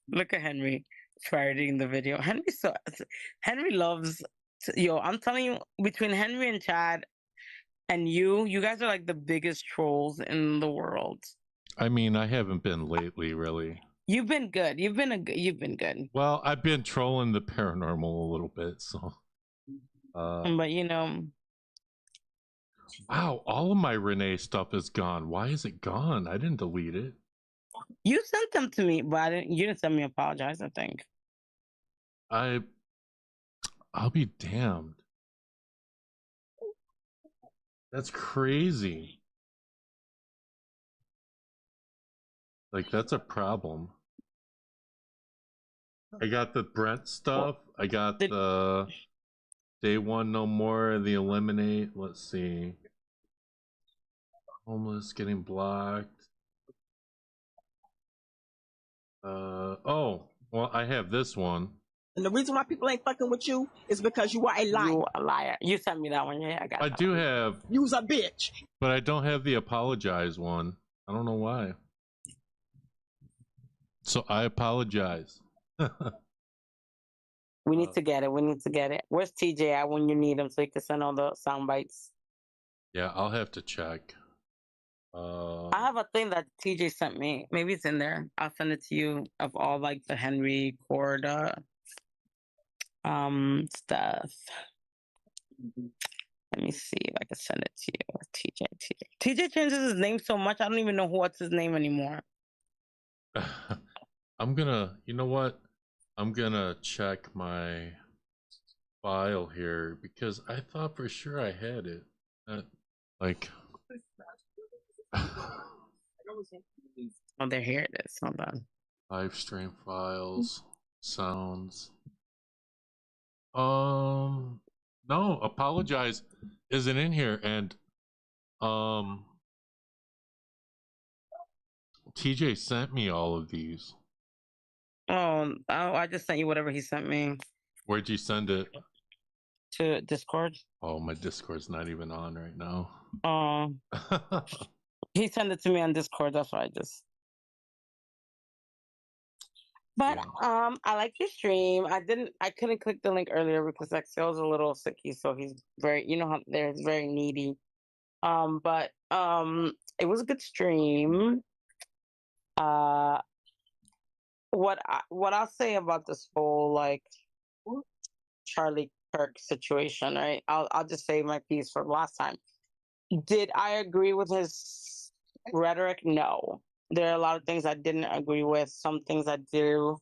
Look at Henry pirating the video. Henry loves. Yo, I'm telling you, between Henry and Chad and you guys are like the biggest trolls in the world. I mean, I haven't been lately, really. You've been good. You've been good. Well, I've been trolling the paranormal a little bit, so. But you know. Wow, all of my Renee stuff is gone. Why is it gone? I didn't delete it. You sent them to me, but you didn't send me apologize, I think. I'll be damned. That's crazy. Like, that's a problem. I got the Brent stuff. I got the Day One No More, the Eliminate. Let's see. Homeless getting blocked. Oh, well, I have this one. And the reason why people ain't fucking with you is because you are a liar. You a liar. You sent me that one. Yeah, I got it. I do have. You's a bitch. But I don't have the apologize one. I don't know why. So I apologize. We need to get it. Where's TJ at when you need him so he can send all the sound bites? Yeah, I'll have to check. I have a thing that TJ sent me. Maybe it's in there. I'll send it to you of all like the Henry Cord stuff. Let me see if I can send it to you. TJ changes his name so much I don't even know what's his name anymore. I'm gonna, you know what? I'm gonna check my file here because I thought for sure I had it. Like, oh, there, here it is. Hold on. Live stream files, sounds. No, apologize isn't in here, and TJ sent me all of these. Oh, I just sent you whatever he sent me Where'd you send it? to Discord. Oh, my Discord's not even on right now. He sent it to me on Discord. That's why I just. But I like your stream. I couldn't click the link earlier because Excel's a little sicky, so he's very, you know how he's very needy. But it was a good stream. What I'll say about this whole like Charlie Kirk situation, right? I'll just say my piece for last time. Did I agree with his rhetoric? No. There are a lot of things I didn't agree with. Some things I do,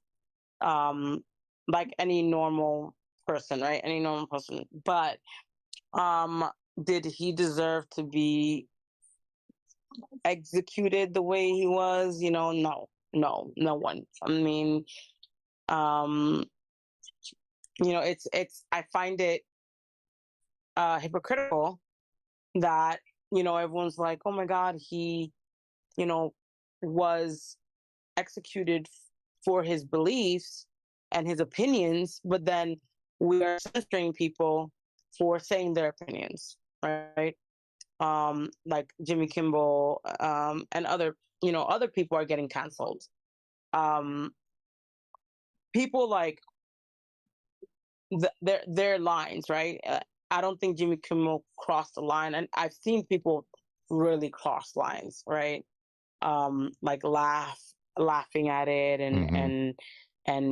like any normal person, right? Any normal person. But did he deserve to be executed the way he was? You know, no one. I mean, you know, it's I find it hypocritical that, you know, everyone's like, oh my God, he, you know, was executed for his beliefs and his opinions, but then we are censoring people for saying their opinions, right? Like Jimmy Kimmel, and other, you know, other people are getting canceled. People like their lines, right? I don't think Jimmy Kimmel crossed the line, and I've seen people really cross lines, right? Like laughing at it and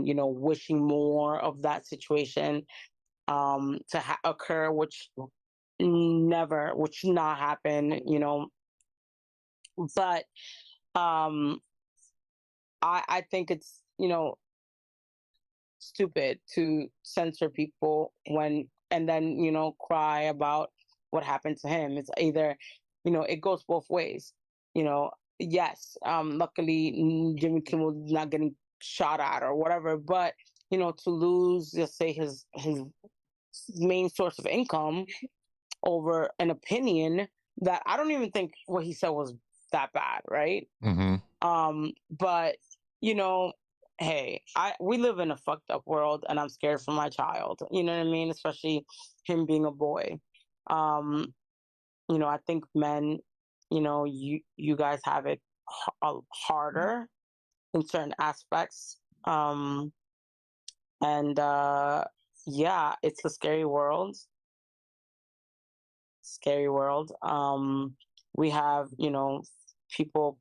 you know, wishing more of that situation to occur, which should not happen, you know. But I think it's, you know, stupid to censor people and then, you know, cry about what happened to him. It's either, you know, it goes both ways. You know, yes, luckily Jimmy Kimmel is not getting shot at or whatever, but, you know, to lose, just say his main source of income over an opinion that I don't even think what he said was that bad, right? But, you know, hey, we live in a fucked up world, and I'm scared for my child. You know what I mean? Especially him being a boy. You know, I think men, you know, you guys have it harder in certain aspects. And yeah, it's a scary world. Scary world. We have, you know, people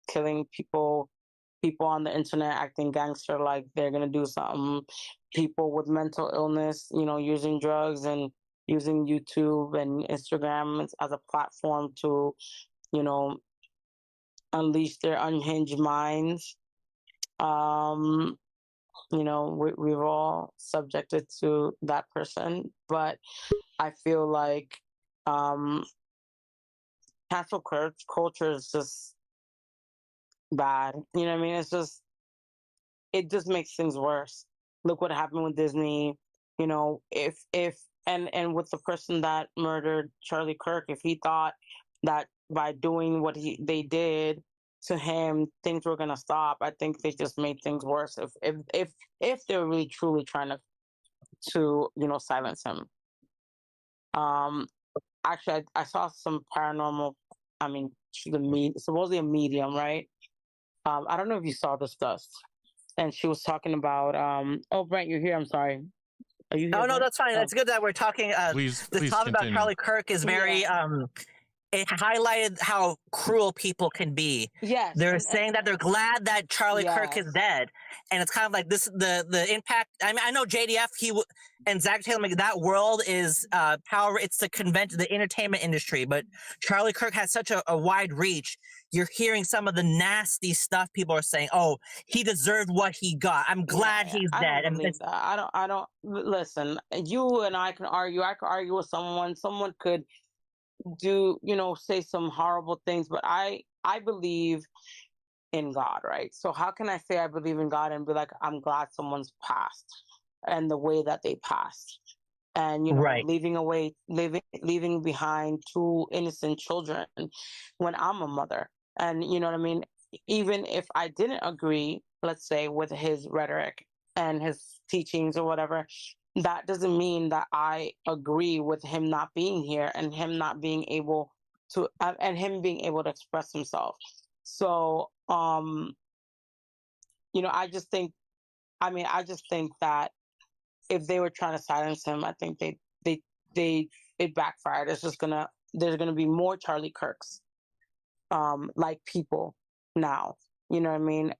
killing people on the internet acting gangster like they're gonna do something, people with mental illness, you know, using drugs and using YouTube and Instagram as a platform to, you know, unleash their unhinged minds. You know, we've all subjected to that person, but I feel like cancel culture is just bad. You know what I mean? It just makes things worse. Look what happened with Disney. You know, if and with the person that murdered Charlie Kirk, if he thought that by doing what they did to him, things were gonna stop, I think they just made things worse. If they were really truly trying to you know, silence him. Actually, I saw some paranormal. I mean, supposedly a medium, right? I don't know if you saw this dust, and she was talking about. Oh, Brent, you're here. I'm sorry. Are you here? Oh no, Brent? that's fine. It's good that we're talking. Please the topic about continue. Charlie Kirk is very. It highlighted how cruel people can be. Yes, They're saying that they're glad that Charlie Kirk is dead, and it's kind of like this. The impact. I mean, I know JDF. And Zach Taylor. Like, that world is power. It's the convention, the entertainment industry. But Charlie Kirk has such a wide reach. You're hearing some of the nasty stuff people are saying. Oh, he deserved what he got. I'm glad he's dead. I don't believe that. I don't listen. You and I can argue. I could argue with someone. Someone could do, you know, say some horrible things, but I believe in God, right? So how can I say I believe in God and be like, I'm glad someone's passed and the way that they passed, and, you know, leaving behind 2 innocent children when I'm a mother, and you know what I mean? even if I didn't agree, let's say, with his rhetoric and his teachings or whatever, that doesn't mean that I agree with him not being here and him not being able to, and him being able to express himself. So, you know, I just think that if they were trying to silence him, I think it backfired. There's gonna be more Charlie Kirks, like people now. You know what I mean?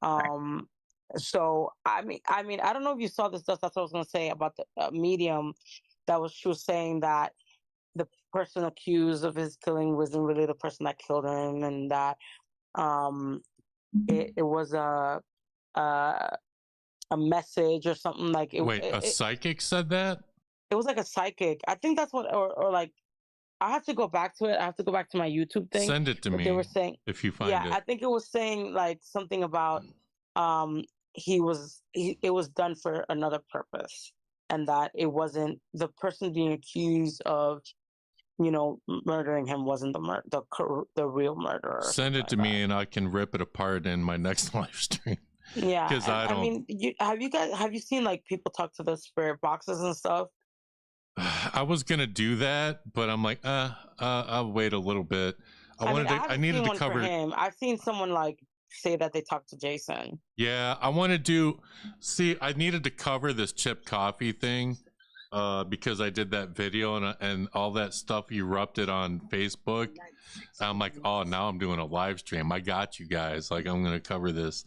So I mean, I don't know if you saw this. That's what I was gonna say about the Medium. She was saying that the person accused of his killing wasn't really the person that killed him, and that it was a message or something like it. Wait, a psychic said that? It was like a psychic. I think that's what, or like, I have to go back to it. I have to go back to my YouTube thing. Send it to me. They were saying, if you find it. I think it was saying like something about it was done for another purpose, and that it wasn't the person being accused of, you know, murdering him wasn't the real murderer. Send it to me and I can rip it apart in my next live stream. Yeah, because I don't. I mean, have you seen like people talk to the spirit boxes and stuff? I was gonna do that, but I'm like, I'll wait a little bit. I needed to cover him. I've seen someone like say that they talked to Jason. Yeah, I want to do. See, I needed to cover this Chip Coffey thing because I did that video and all that stuff erupted on Facebook. I'm like, oh, now I'm doing a live stream. I got you guys. Like, I'm gonna cover this.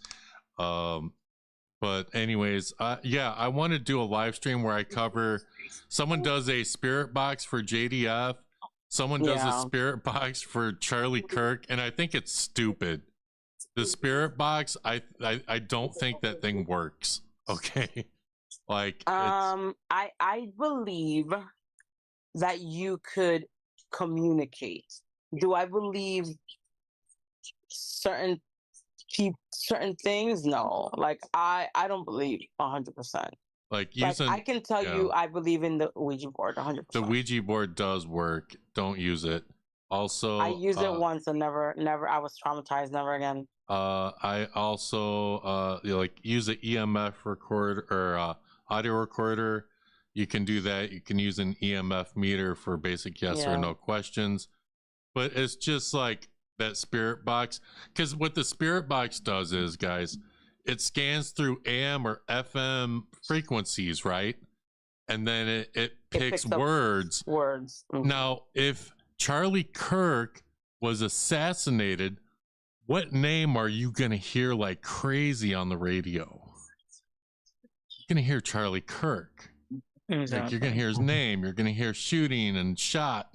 But anyways, yeah, I want to do a live stream where I cover. Someone does a spirit box for JDF. Someone does a spirit box for Charlie Kirk, and I think it's stupid. The spirit box, I don't think that thing works. Okay, like I believe that you could communicate. Do I believe certain things? No, like I don't believe 100%. Like using, I can tell you, I believe in the Ouija board 100%. The Ouija board does work. Don't use it. Also, I used it once and never. I was traumatized. Never again. I also like use an EMF recorder or audio recorder. You can do that. You can use an EMF meter for basic yes or no questions. But it's just like that spirit box, because what the spirit box does is, guys, it scans through AM or FM frequencies, right? And then it picks words. Mm-hmm. Now, if Charlie Kirk was assassinated, what name are you going to hear like crazy on the radio? You're going to hear Charlie Kirk. Exactly. Like, you're going to hear his name. You're going to hear shooting and shot.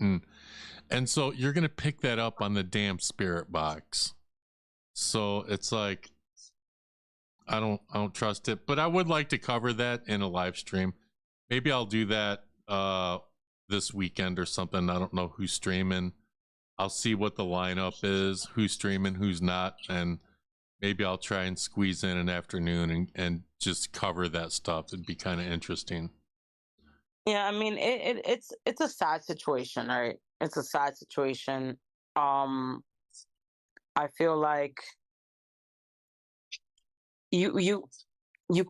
And so you're going to pick that up on the damn spirit box. So it's like, I don't trust it, but I would like to cover that in a live stream. Maybe I'll do that this weekend or something. I don't know who's streaming. I'll see what the lineup is, who's streaming, who's not, and maybe I'll try and squeeze in an afternoon and just cover that stuff. It'd be kind of interesting. Yeah, I mean, it's a sad situation, right? It's a sad situation. I feel like you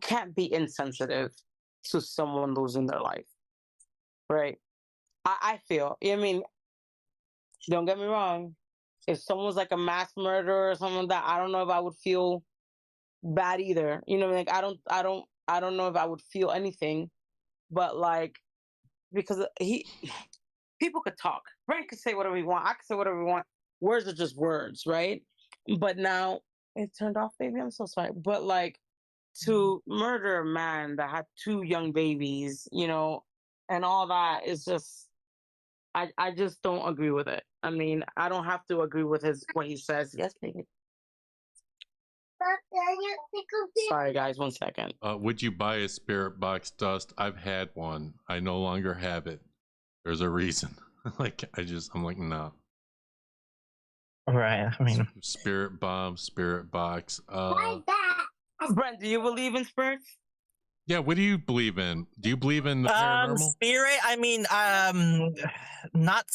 can't be insensitive to someone losing their life, right? I feel. I mean, don't get me wrong. If someone's like a mass murderer or something like that, I don't know if I would feel bad either. You know, like I don't know if I would feel anything, but like, because people could talk. Frank could say whatever he want. I could say whatever he want. Words are just words, right? But now it turned off, baby. I'm so sorry. But like, to murder a man that had 2 young babies, you know, and all that is just, I just don't agree with it. I mean, I don't have to agree with what he says. Yes, baby. Sorry, guys. 1 second. Would you buy a spirit box, Dust? I've had one. I no longer have it. There's a reason. Like, I'm like, no. Right. I mean, spirit bomb, spirit box. Brent, do you believe in spirits? Yeah. What do you believe in? Do you believe in the paranormal? Spirit. I mean, not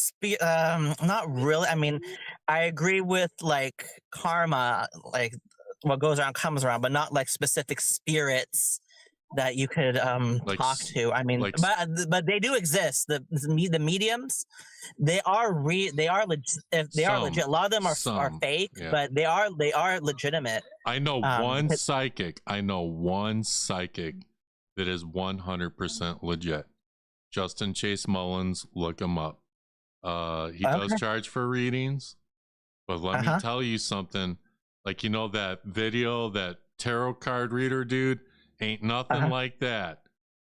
really. I mean, I agree with like karma, like what goes around comes around, but not like specific spirits that you could talk to. I mean, but they do exist. The mediums, they are legit. A lot of them are fake, yeah. but they are legitimate. I know one psychic. I know one psychic that is 100% legit. Justin Chase Mullins, look him up. He does charge for readings, but let me tell you something. Like, you know, that video, that tarot card reader dude, ain't nothing like that.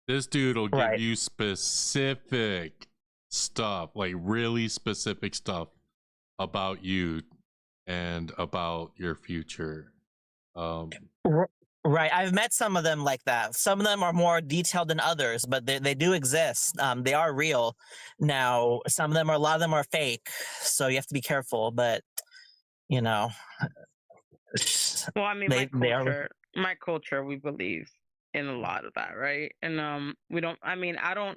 This dude will give you specific stuff, like really specific stuff about you and about your future. Right. I've met some of them like that. Some of them are more detailed than others, but they do exist. They are real. Now, a lot of them are fake, so you have to be careful. But, you know, well, I mean, my culture, we believe in a lot of that, right? And we don't. I mean, I'll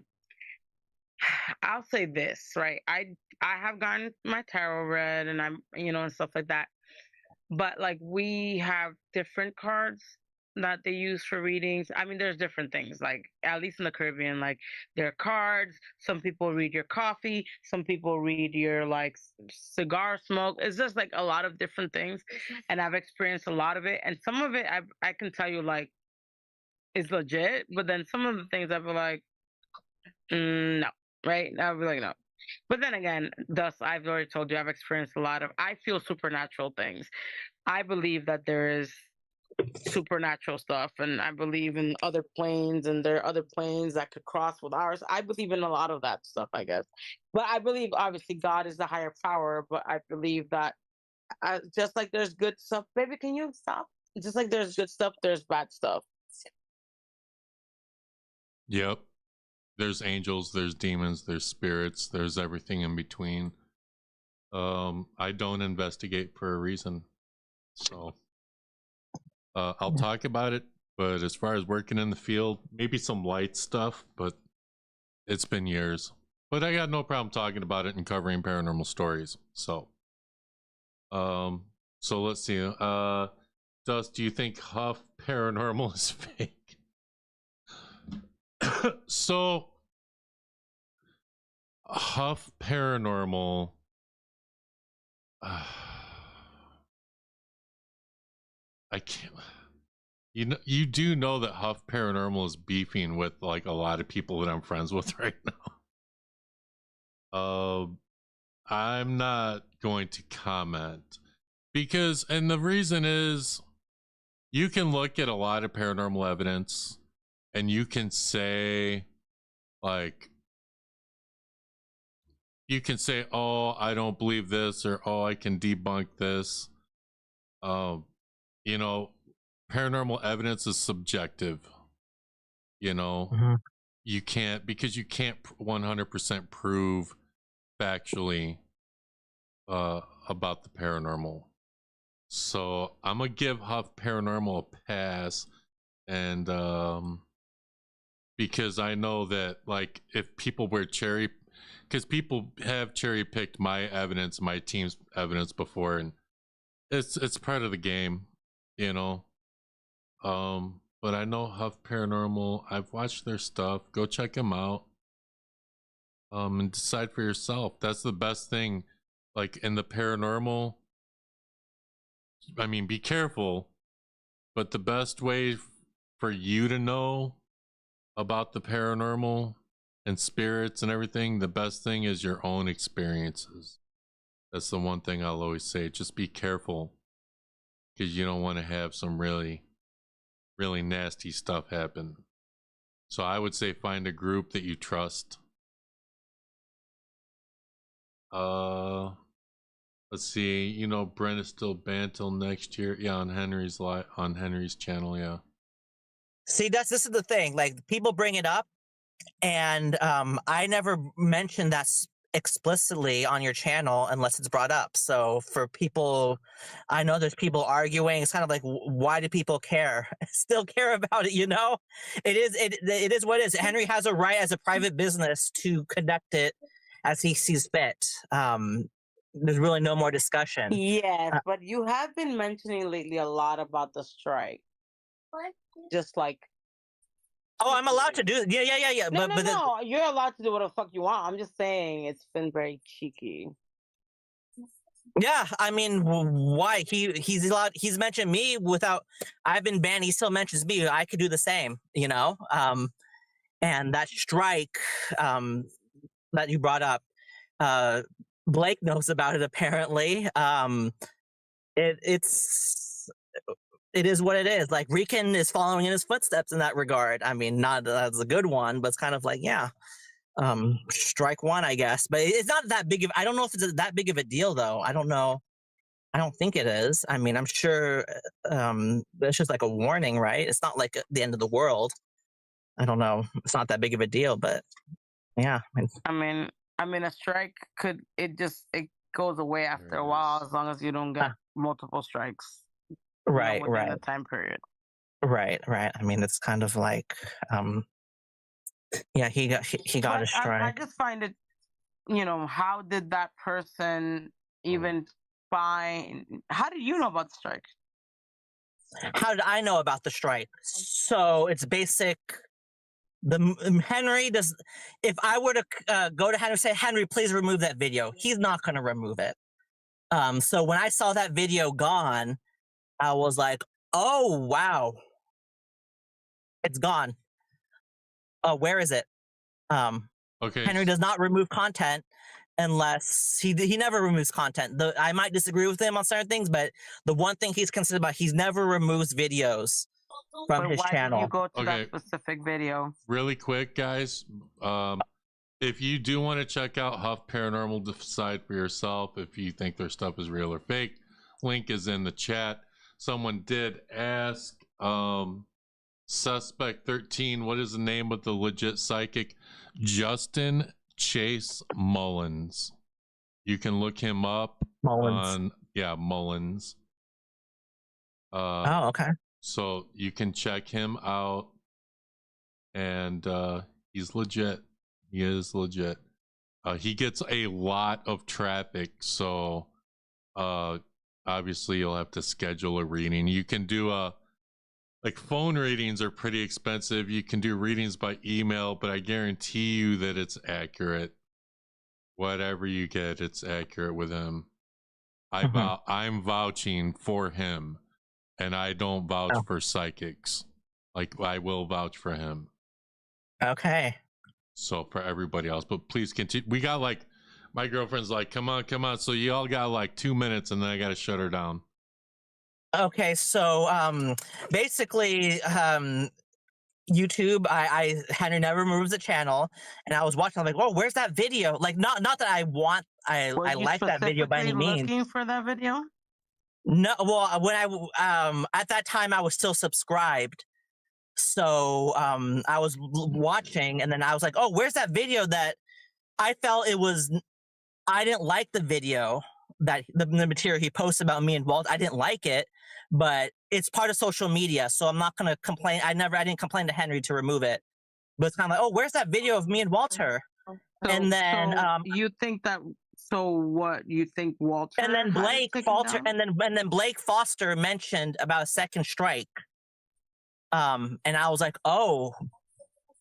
say this, right? I have gotten my tarot read, and I'm, you know, and stuff like that. But like, we have different cards that they use for readings. I mean, there's different things, like at least in the Caribbean, like there are cards. Some people read your coffee. Some people read your like cigar smoke. It's just like a lot of different things, and I've experienced a lot of it. And some of it, I can tell you like is legit, but then some of the things I'd be like, no, right? I'd be like, no. But then again, thus I've already told you, I've experienced a lot of. I feel supernatural things. I believe that there is supernatural stuff, and I believe in other planes, and there are other planes that could cross with ours. I believe in a lot of that stuff, I guess. But I believe obviously God is the higher power, but I believe that just like there's good stuff, baby, can you stop? Just like there's good stuff, there's bad stuff. Yep. There's angels, there's demons, there's spirits, there's everything in between. I don't investigate for a reason. So I'll talk about it, but as far as working in the field, maybe some light stuff, but it's been years. But I got no problem talking about it and covering paranormal stories. So let's see. Dust, do you think Huff Paranormal is fake? So Huff Paranormal, I can't. You do know that Huff Paranormal is beefing with like a lot of people that I'm friends with right now. I'm not going to comment because, and the reason is, you can look at a lot of paranormal evidence and you can say, like, you can say, oh, I don't believe this, or oh, I can debunk this. You know, paranormal evidence is subjective. You know, you can't, because you can't 100% prove factually about the paranormal. So I'm gonna give Huff Paranormal a pass, and because I know that, like, if people were because people have cherry picked my evidence, my team's evidence before, and it's part of the game, you know. But I know Huff Paranormal. I've watched their stuff. Go check them out. And decide for yourself. That's the best thing. Like in the paranormal, I mean, be careful, but the best way for you to know about the paranormal and spirits and everything, the best thing is your own experiences. That's the one thing I'll always say. Just be careful, because you don't want to have some really, really nasty stuff happen. So I would say find a group that you trust. Let's see, you know, Brent is still banned till next year. Yeah, on Henry's channel, yeah. See, this is the thing. Like, people bring it up, and I never mentioned that explicitly on your channel unless it's brought up. So for people, I know there's people arguing. It's kind of like, why do people care? Still care about it, you know? It is what it is. Henry has a right as a private business to conduct it as he sees fit. there's really no more discussion. Yes, but you have been mentioning lately a lot about the strike. Just like. Oh, I'm allowed to do. Yeah. No, but no. You're allowed to do what the fuck you want. I'm just saying it's been very cheeky. Yeah, I mean, why? He's allowed. He's mentioned me without. I've been banned. He still mentions me. I could do the same, you know. And that strike that you brought up, Blake knows about it apparently. It is what it is. Like Rican is following in his footsteps in that regard. I mean, not as a good one, but it's kind of like, yeah, strike one, I guess. But it's not that big of. I don't know if it's that big of a deal, though. I don't know. I don't think it is. I mean, I'm sure it's just like a warning, right? It's not like the end of the world. I don't know. It's not that big of a deal, but yeah. I mean, a strike it goes away after a while as long as you don't get multiple strikes. Right. Within the time period. Right. I mean, it's kind of like, yeah, he got a strike. I just find it, how did that person even find? How did you know about the strike? How did I know about the strike? So it's basic. Henry does. If I were to go to Henry and say, Henry, please remove that video, he's not going to remove it. So when I saw that video gone, I was like, oh, wow. It's gone. Where is it? Okay. Henry does not remove content unless he never removes content. I might disagree with him on certain things, but the one thing he's consistent about, he's never removes videos from his channel. Why did you go to that specific video? Really quick, guys. If you do want to check out Huff Paranormal, decide for yourself if you think their stuff is real or fake. Link is in the chat. Someone did ask Suspect 13, what is the name of the legit psychic? Justin Chase Mullins. You can look him up on Mullins. Oh, okay. So you can check him out, and he's legit. He is legit. He gets a lot of traffic, so obviously you'll have to schedule a reading. You can do like phone readings are pretty expensive. You can do readings by email, but I guarantee you that it's accurate. Whatever you get, it's accurate with him. I'm vouching for him, and I don't vouch for psychics. Like, I will vouch for him. Okay. So for everybody else, but please continue. We got like, my girlfriend's like, come on. So you all got like 2 minutes, and then I got to shut her down. Okay, so basically, YouTube, Henry never removes the channel, and I was watching. I'm like, "Whoa, where's that video?" Like, not that I like that video by any means. Looking for that video? No, well, when I at that time I was still subscribed, so I was watching, and then I was like, "Oh, where's that video that I felt it was?" I didn't like the video that the material he posted about me and Walt. I didn't like it, but it's part of social media, so I'm not gonna complain. I didn't complain to Henry to remove it, but it's kind of like, oh, where's that video of me and Walter? And then you think that. So what you think, Walter? And then Blake Foster, and then Blake Foster mentioned about a second strike. And I was like, oh.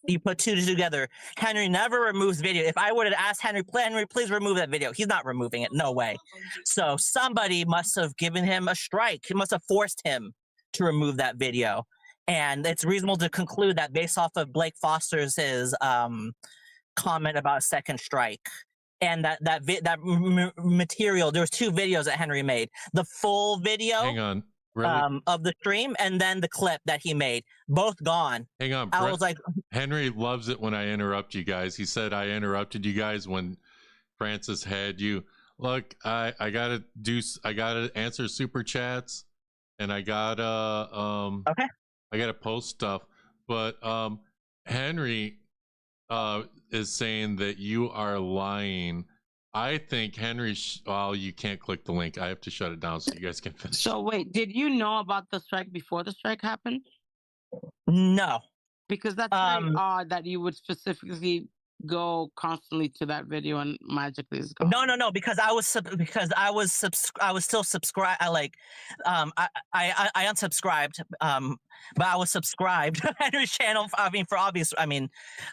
You put two together. Henry never removes video. If I were to ask Henry, please remove that video, he's not removing it. No way. So somebody must have given him a strike. He must have forced him to remove that video. And it's reasonable to conclude that based off of Blake Foster's comment about a second strike. And that material, there was 2 videos that Henry made. The full video. Hang on. Really? Of the stream, and then the clip that he made, both gone. Hang on, I was like, Henry loves it when I interrupt you guys. He said I interrupted you guys when Francis had you. Look, I gotta answer super chats, and I gotta I gotta post stuff. But Henry is saying that you are lying. I think Henry, you can't click the link. I have to shut it down so you guys can finish. So wait, did you know about the strike before the strike happened? No. Because that's very odd that you would specifically go constantly to that video and magically it's gone? No, because I was still subscribed. I unsubscribed, but I was subscribed to Henry's channel. I mean, for obvious. I mean,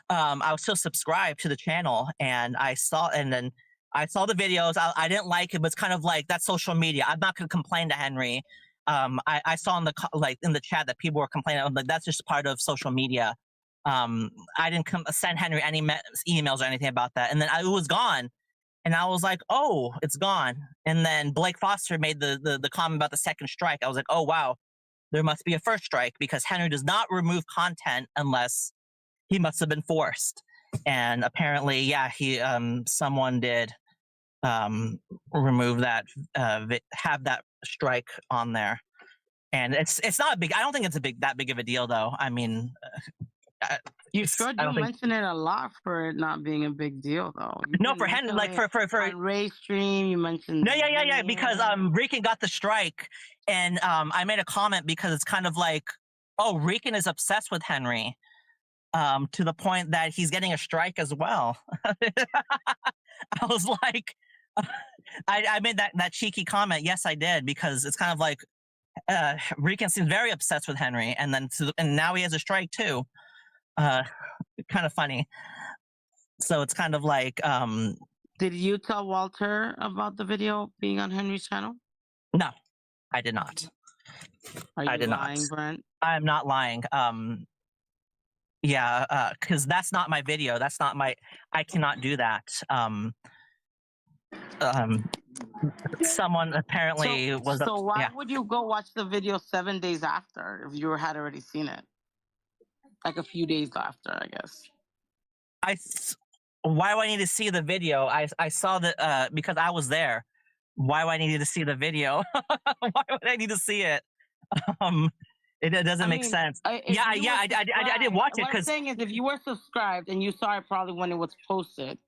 I was still subscribed to the channel, and then I saw the videos. I didn't like it, but it's kind of like that's social media. I'm not going to complain to Henry. I saw in the chat that people were complaining. I'm like, that's just part of social media. I didn't send Henry any emails or anything about that. And then it was gone. And I was like, oh, it's gone. And then Blake Foster made the comment about the second strike. I was like, oh, wow, there must be a first strike because Henry does not remove content unless he must have been forced. And apparently, yeah, someone did remove that, have that strike on there. And it's not I don't think it's that big of a deal, though. I mean, you mention it a lot for it not being a big deal, though. No, for Henry, like for Ray stream, you mentioned. No, yeah, because Rican got the strike, and I made a comment because it's kind of like, oh, Rican is obsessed with Henry, to the point that he's getting a strike as well. I was like, I made that cheeky comment. Yes, I did, because it's kind of like Rican seems very obsessed with Henry, and now he has a strike too. Kind of funny. So it's kind of like did you tell Walter about the video being on Henry's channel? No, I did not. Are you I did lying, not. Brent? I'm not lying. Yeah, because that's not my video. That's not I cannot do that. Someone apparently was. So why would you go watch the video 7 days after if you had already seen it? Like a few days after, I guess. Why do I need to see the video? I saw that because I was there. Why do I need to see the video? Why would I need to see it? It doesn't make sense. I did watch it. What I'm saying is, if you were subscribed and you saw it probably when it was posted,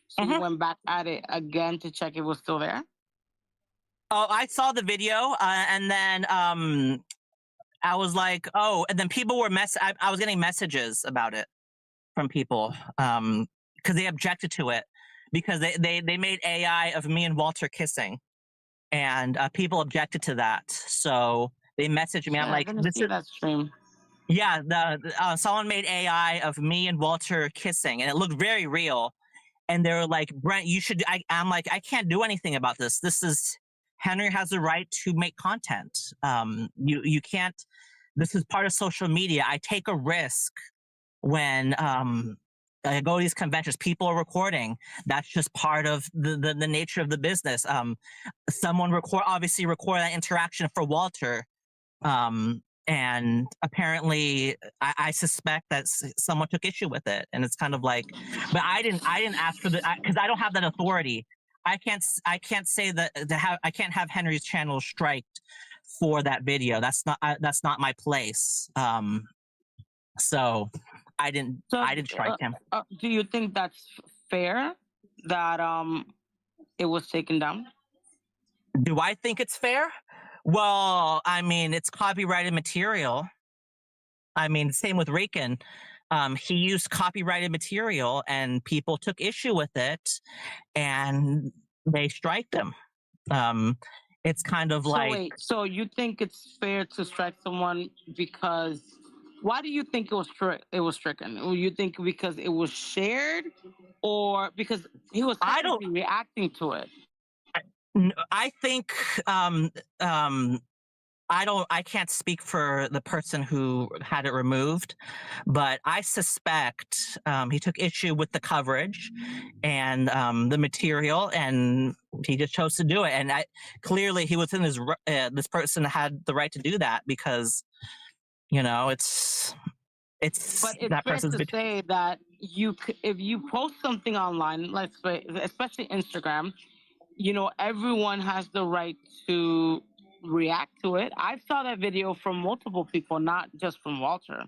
so you went back at it again to check it was still there. Oh, I saw the video, and then I was like, oh, and then people were I was getting messages about it from people because they objected to it because they made AI of me and Walter kissing, and people objected to that. So they messaged me. I'm like, this is that stream. Yeah, someone made AI of me and Walter kissing, and it looked very real. And they were like, Brent, you should. I'm like, I can't do anything about this. Henry has the right to make content. You can't. This is part of social media. I take a risk when I go to these conventions. People are recording. That's just part of the nature of the business. Someone obviously record that interaction for Walter, and apparently I suspect that someone took issue with it, and it's kind of like, but I didn't ask for because I don't have that authority. I can't say that I can't have Henry's channel striked for that video. That's not my place. So I didn't strike him. Do you think that's fair that it was taken down? Do I think it's fair? Well, I mean, it's copyrighted material. I mean, same with Rican. He used copyrighted material and people took issue with it and they striked him. It's kind of so you think it's fair to strike someone because, why do you think it was stricken? You think because it was shared or because he was reacting to it? I think I can't speak for the person who had it removed, but I suspect he took issue with the coverage and the material, and he just chose to do it. And clearly he was in his this person had the right to do that because, it's but it's that fair person's to say that if you post something online, let's say, especially Instagram, everyone has the right to react to it. I saw that video from multiple people, not just from Walter.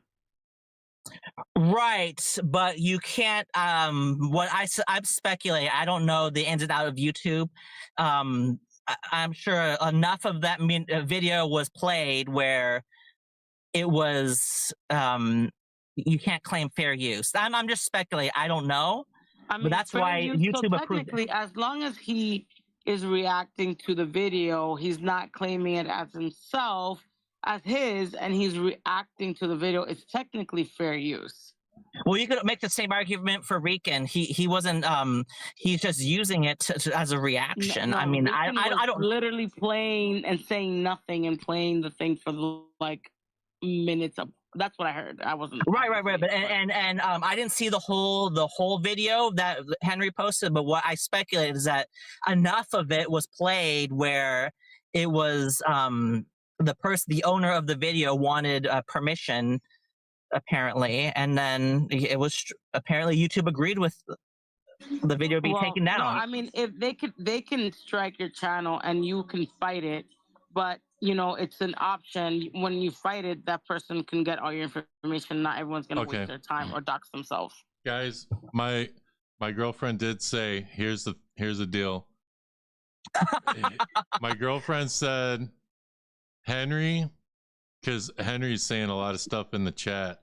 Right, but you can't. What I'm speculating. I don't know the ins and outs of YouTube. I'm sure enough of that video was played where it was. You can't claim fair use. I'm just speculating. I don't know, I mean, but that's fair why use. So YouTube approved it. technically, as long as he is reacting to the video, he's not claiming it as himself, as his, and he's reacting to the video. It's technically fair use. Well, you could make the same argument for Rican. He wasn't. He's just using it as a reaction. No, I mean, Rican I was don't. literally playing and saying nothing and playing the thing for like minutes of. That's what I heard. I wasn't Right. But and I didn't see the whole video that Henry posted. But what I speculate is that enough of it was played where it was the owner of the video wanted permission, apparently, and then it was apparently YouTube agreed with the video being taken down. No, I mean, if they can strike your channel and you can fight it, but you know it's an option. When you fight it, that person can get all your information. Not everyone's gonna waste their time or dox themselves. Guys, my girlfriend did say, here's the deal. My girlfriend said, Henry, because Henry's saying a lot of stuff in the chat.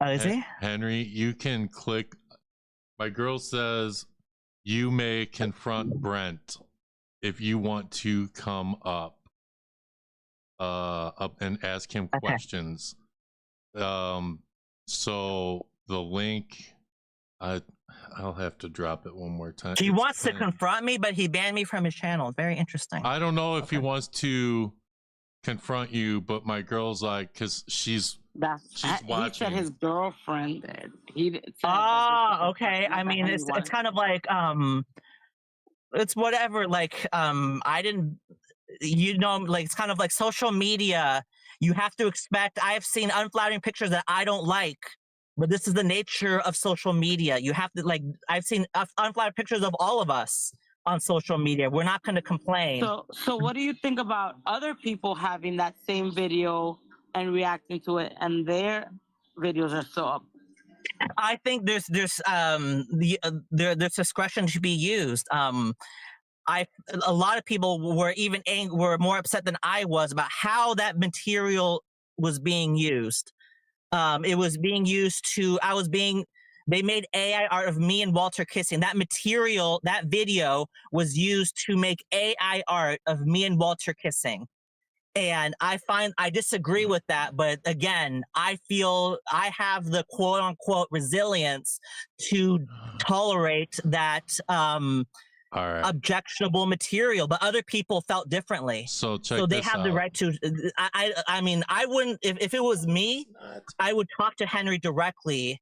Oh, is he? Henry, you can click. My girl says you may confront Brent if you want to come up and ask him questions. So the link, I'll have to drop it one more time. He wants to confront me, but he banned me from his channel. Very interesting. I don't know if he wants to confront you, but my girl's like, because she's watching. He said his girlfriend did. He said okay. I mean, it's kind of like it's whatever. Like I didn't, like it's kind of like social media. You have to expect. I've seen unflattering pictures that I don't like, but this is the nature of social media. You have to I've seen unflattering pictures of all of us on social media. We're not going to complain. So what do you think about other people having that same video and reacting to it, and their videos are so up? I think there's discretion to be used. A lot of people were more upset than I was about how that material was being used. It was being used they made AI art of me and Walter kissing. That material, that video was used to make AI art of me and Walter kissing. And I disagree with that. But again, I feel I have the quote unquote resilience to tolerate that objectionable material, but other people felt differently. So they have the right to. I mean, I wouldn't if it was me, I would talk to Henry directly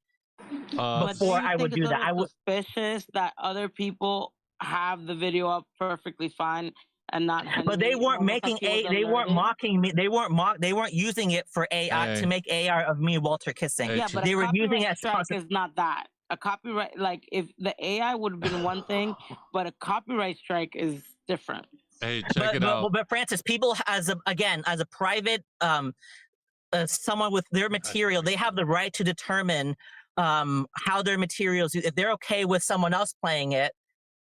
before I would do that. I would suspicious that other people have the video up perfectly fine and not Henry. But they weren't making they weren't mocking me. They weren't using it for AI to make AI of me and Walter kissing. Yeah, but they were using it as is not that. A copyright, like if the AI would have been one thing, but a copyright strike is different. Hey, check it out. But Francis, people as a private someone with their material, they have the right to determine how their materials. If they're okay with someone else playing it,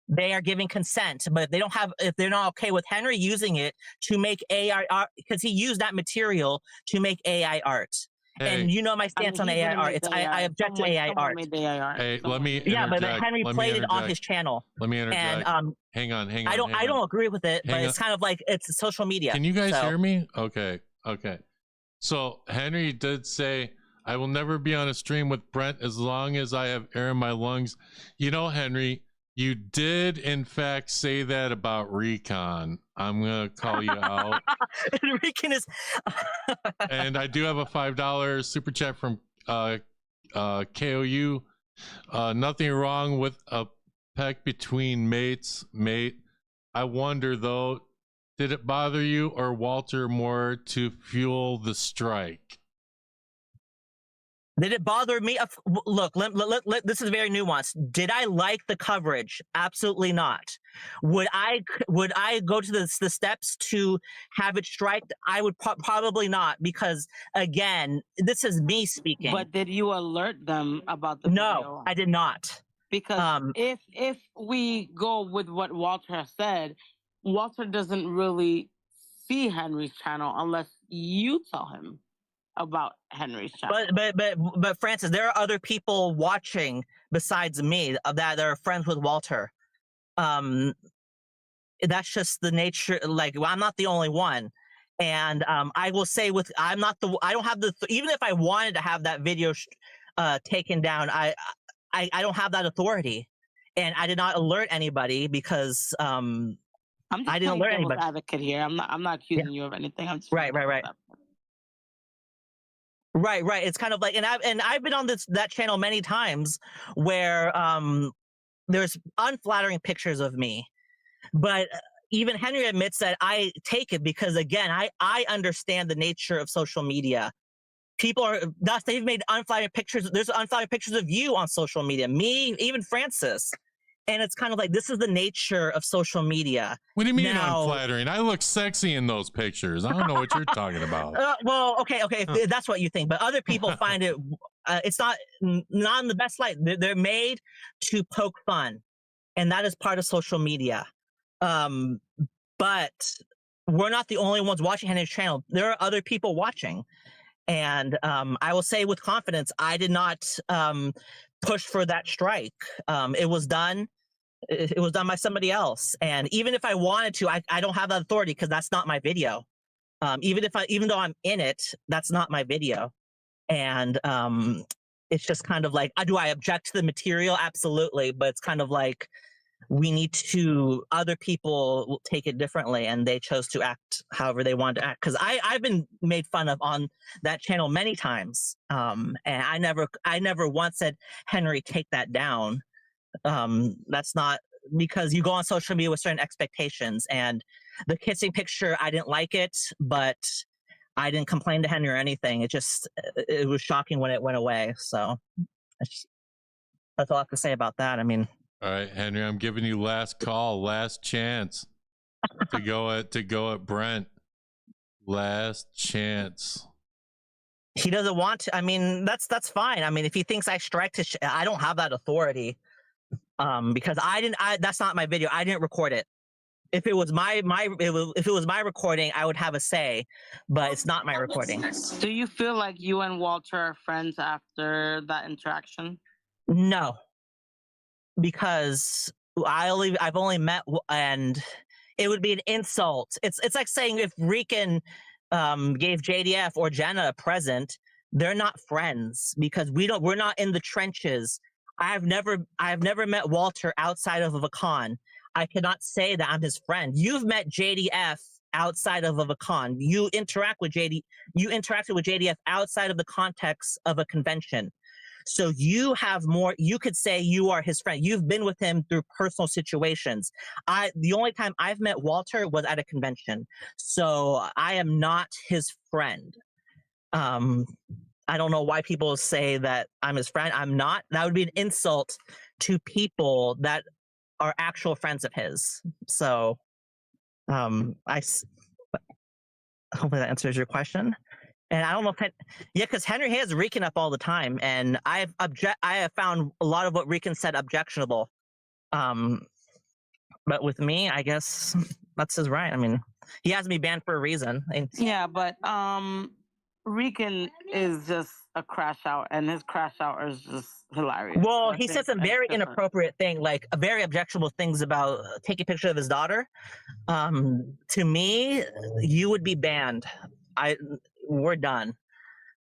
they are giving consent. But if they're not okay with Henry using it to make AI art, because he used that material to make AI art. Hey, and you know my stance on AI art. I object to AI art. Hey, let me interject. Yeah, but Henry played it on his channel. Let me interject. And hang on. I don't agree with it, but it's kind of like it's social media. Can you guys hear me? Okay. So Henry did say, I will never be on a stream with Brent as long as I have air in my lungs. You know, Henry, you did in fact say that about Recon. I'm gonna call you out. Recon is and I do have a $5 super chat from KOU. Nothing wrong with a peck between mates, mate. I wonder though, did it bother you or Walter more to fuel the strike? Did it bother me? Look, this is very nuanced. Did I like the coverage? Absolutely not. Would I go to the steps to have it striked? I would probably not, because again, this is me speaking. But did you alert them about the No, video? I did not. Because if we go with what Walter has said, Walter doesn't really see Henry's channel unless you tell him. about Henry's channel. But Francis, there are other people watching besides me that are friends with Walter. That's just the nature. Like, well, I'm not the only one. And I will say, I don't have even if I wanted to have that video taken down, I don't have that authority, and I did not alert anybody because I'm just I didn't alert anybody. Advocate here. I'm not accusing you of anything. I'm just right. It's kind of like, and I've been on that channel many times where there's unflattering pictures of me, but even Henry admits that I take it because, again, I understand the nature of social media. They've made unflattering pictures. There's unflattering pictures of you on social media, me, even Francis. And it's kind of like, this is the nature of social media. What do you mean unflattering? I look sexy in those pictures. I don't know what you're talking about. Well, okay, if that's what you think. But other people find it, it's not in the best light. They're made to poke fun. And that is part of social media. But we're not the only ones watching Henry's channel. There are other people watching. And I will say with confidence, I did not push for that strike. It was done. It was done by somebody else. And even if I wanted to, I don't have that authority because that's not my video. Even though I'm in it, that's not my video. And it's just kind of like, do I object to the material? Absolutely. But it's kind of like, other people will take it differently, and they chose to act however they wanted to act. Because I've been made fun of on that channel many times, and I never once said, Henry, take that down. That's not, because you go on social media with certain expectations, and the kissing picture, I didn't like it, but I didn't complain to Henry or anything. It was shocking when it went away. So that's all I have to say about that. I mean. All right, Henry, I'm giving you last call, last chance to go at Brent. Last chance. He doesn't want to. I mean, that's fine. I mean, if he thinks I strike I don't have that authority. Because that's not my video. I didn't record it. If it was if it was my recording, I would have a say, but it's not my recording. Do you feel like you and Walter are friends after that interaction? No. Because I've only met, and it would be an insult. It's like saying if Rican gave JDF or Jenna a present, they're not friends because we're not in the trenches. I've never met Walter outside of a con. I cannot say that I'm his friend. You've met JDF outside of a con. You interacted with JDF outside of the context of a convention. So you have more, you could say you are his friend. You've been with him through personal situations. The only time I've met Walter was at a convention. So I am not his friend. I don't know why people say that I'm his friend. I'm not. That would be an insult to people that are actual friends of his. So hopefully that answers your question. And I don't know if because Henry has Rican up all the time, and I have found a lot of what Rican said objectionable. But with me, I guess that's his right. I mean, he has me banned for a reason. Yeah, but Rican is just a crash out, and his crash out is just hilarious. Well, he said some very inappropriate thing, like very objectionable things about taking a picture of his daughter. To me, you would be banned. We're done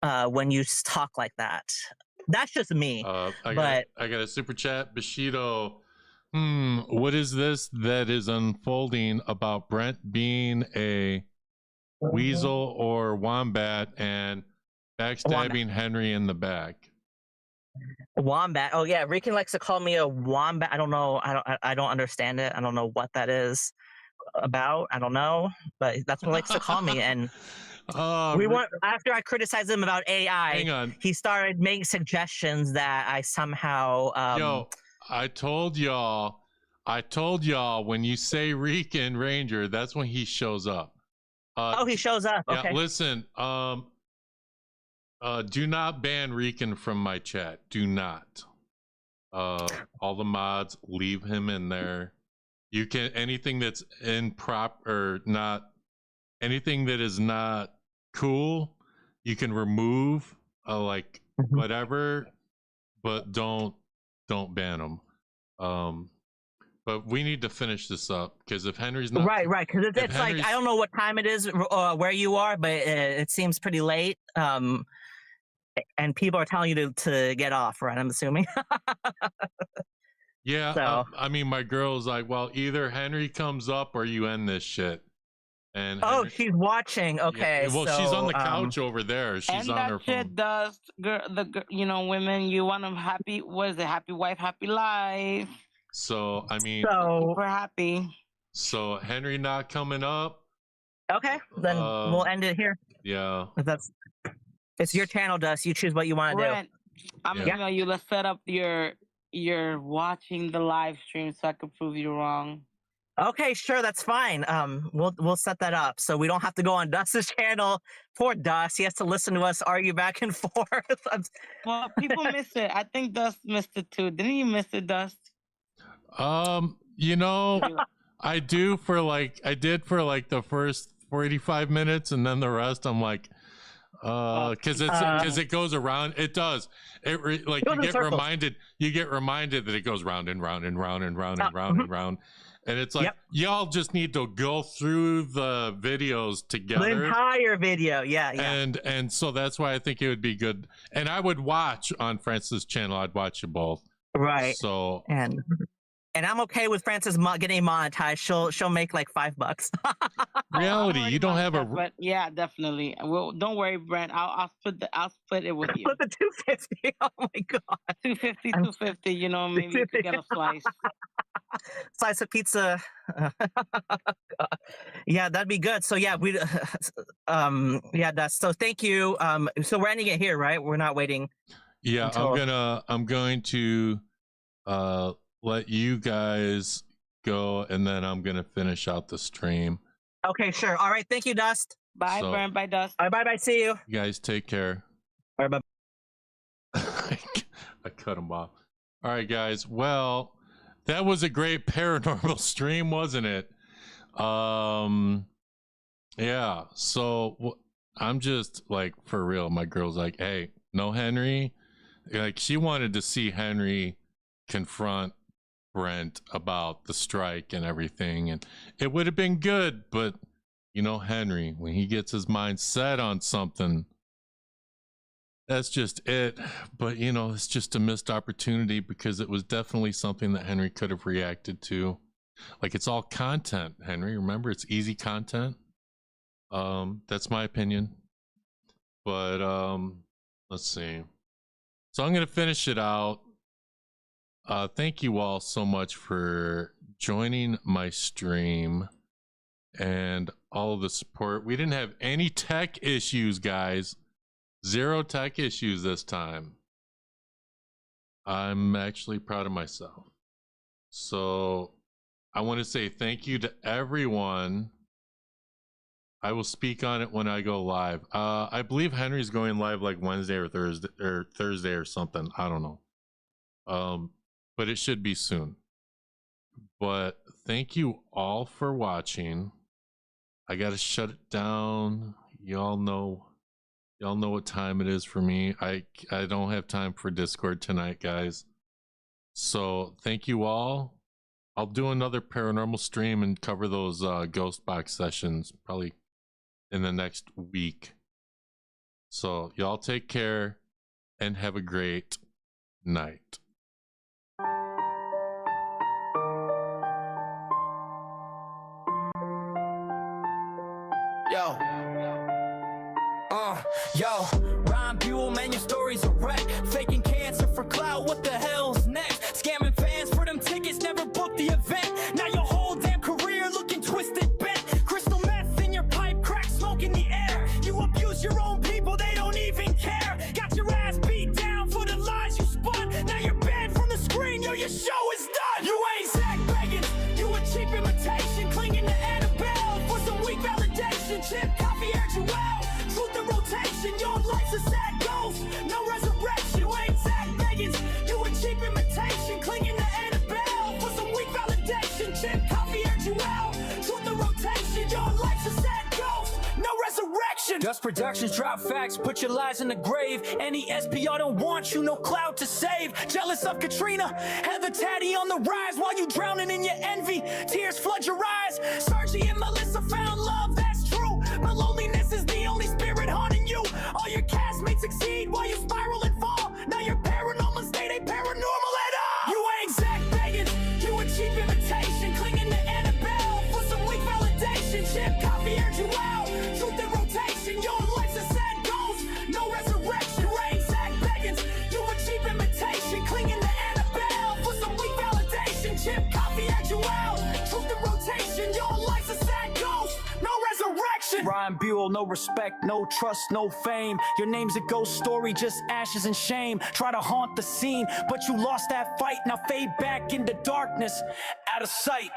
when you talk like that. That's just me. I got a super chat. Bushido, what is this that is unfolding about Brent being a weasel or wombat and backstabbing Henry in the back? Wombat. Oh yeah, Rican likes to call me a wombat. I don't know. I don't understand it. I don't know what that is about. I don't know, but that's what he likes to call me. And after I criticized him about AI, hang on. He started making suggestions that I somehow I told y'all when you say Rican Ranger, that's when he shows up. He shows up. Yeah, okay. Listen, do not ban Rican from my chat. Do not. All the mods, leave him in there. You can anything that's improper or not, anything that is not cool, you can remove like whatever, but don't ban them. But we need to finish this up because if Henry's not right, because it's like I don't know what time it is where you are, but it seems pretty late. And people are telling you to get off, right? I'm assuming. Yeah, So. I mean, my girl's like, well, either Henry comes up or you end this shit. And Oh, Henry- she's watching. Okay. Yeah, well, so, she's on the couch over there. She's and on that her shit phone. does, women, you want them happy. What is it? Happy wife, happy life. So I mean, Super happy. so Henry not coming up. Okay, then we'll end it here. Yeah. It's your channel, Dust. You choose what you want to do. Brent, I'm gonna email you. Let's set up your watching the live stream so I can prove you wrong. Okay, sure, that's fine. We'll set that up so we don't have to go on Dust's channel. Poor Dust, he has to listen to us argue back and forth. Well, people miss it. I think Dust missed it too. Didn't you miss it, Dust? You know, I did for like the first 45 minutes, and then the rest I'm like, because it goes around. It does. You get reminded that it goes round and round and round and round and round and round. And it's like, y'all just need to go through the videos together. The entire video, yeah. And so that's why I think it would be good. And I would watch on Francis' channel. I'd watch you both. Right. So and I'm okay with Francis getting monetized. She'll make like $5. Reality, you don't have a. But yeah, definitely. Well, don't worry, Brent. I'll split it with you. Split the 250. Oh my god. 250, 250. You know, maybe you could get a slice. Slice of pizza. Yeah, that'd be good. So yeah, so thank you. So we're ending it here, right? We're not waiting. Yeah, until... I'm going to let you guys go, and then I'm gonna finish out the stream. Okay, sure. All right, thank you, Dust. Bye, Brent. Bye, Dust. Bye. See you. You guys take care. All right, bye. I cut him off. All right, guys. Well, that was a great paranormal stream, wasn't it? Yeah. So I'm just like, for real. My girl's like, hey, no Henry. Like, she wanted to see Henry confront Brent about the strike and everything, and it would have been good, but you know, Henry, when he gets his mind set on something, that's just it. But you know, it's just a missed opportunity, because it was definitely something that Henry could have reacted to. Like, it's all content, Henry. Remember, it's easy content. That's my opinion. But let's see. So I'm gonna finish it out. Thank you all so much for joining my stream and all of the support. We didn't have any tech issues, guys. 0 tech issues this time. I'm actually proud of myself. So I want to say thank you to everyone. I will speak on it when I go live. I believe Henry's going live like Wednesday or Thursday or something. I don't know. But it should be soon. But thank you all for watching. I gotta shut it down. Y'all know what time it is for me. I don't have time for Discord tonight, guys. So thank you all. I'll do another paranormal stream and cover those ghost box sessions probably in the next week. So y'all take care and have a great night. Yo, Rhyme Buell, man, your story's a wreck. Faking cancer for clout, what the hell's next? Scamming fans for them tickets, never booked the event. Now your whole damn career looking twisted, bent. Crystal meth in your pipe, crack smoke in the air. You abuse your own people, they don't even care. Got your ass beat down for the lies you spun. Now you're banned from the screen, yo, your show is done. You ain't Zach Bagans, you a cheap imitation. Clinging to Annabelle for some weak validation. Chip, Coffey, aired you well. Truth and rotation, your life's a sad ghost. No resurrection, you ain't Zach Bagans, you a cheap imitation. Gross Productions, drop facts, put your lies in the grave. Any SPR don't want you, no cloud to save. Jealous of Katrina, Heather Taddy on the rise while you drowning in your envy. Tears flood your eyes. Sergi and Melissa found love, that's true. But loneliness is the only spirit haunting you. All your castmates succeed while you spiral and fall. Now your paranormal state ain't paranormal at all. You ain't Zach Bagans, you a cheap imitation. Clinging to Annabelle for some weak validation. Chip Coffey aired you out. Truth in rotation, your life's a sad ghost. No resurrection. You ain't Zach Bagans, you a cheap imitation. Clinging to Annabelle for some weak validation. Chip Coffey aired you out. Truth in rotation, your life's a sad ghost. No resurrection. Ryan Buell, no respect, no trust, no fame. Your name's a ghost story, just ashes and shame. Try to haunt the scene, but you lost that fight. Now fade back into darkness, out of sight.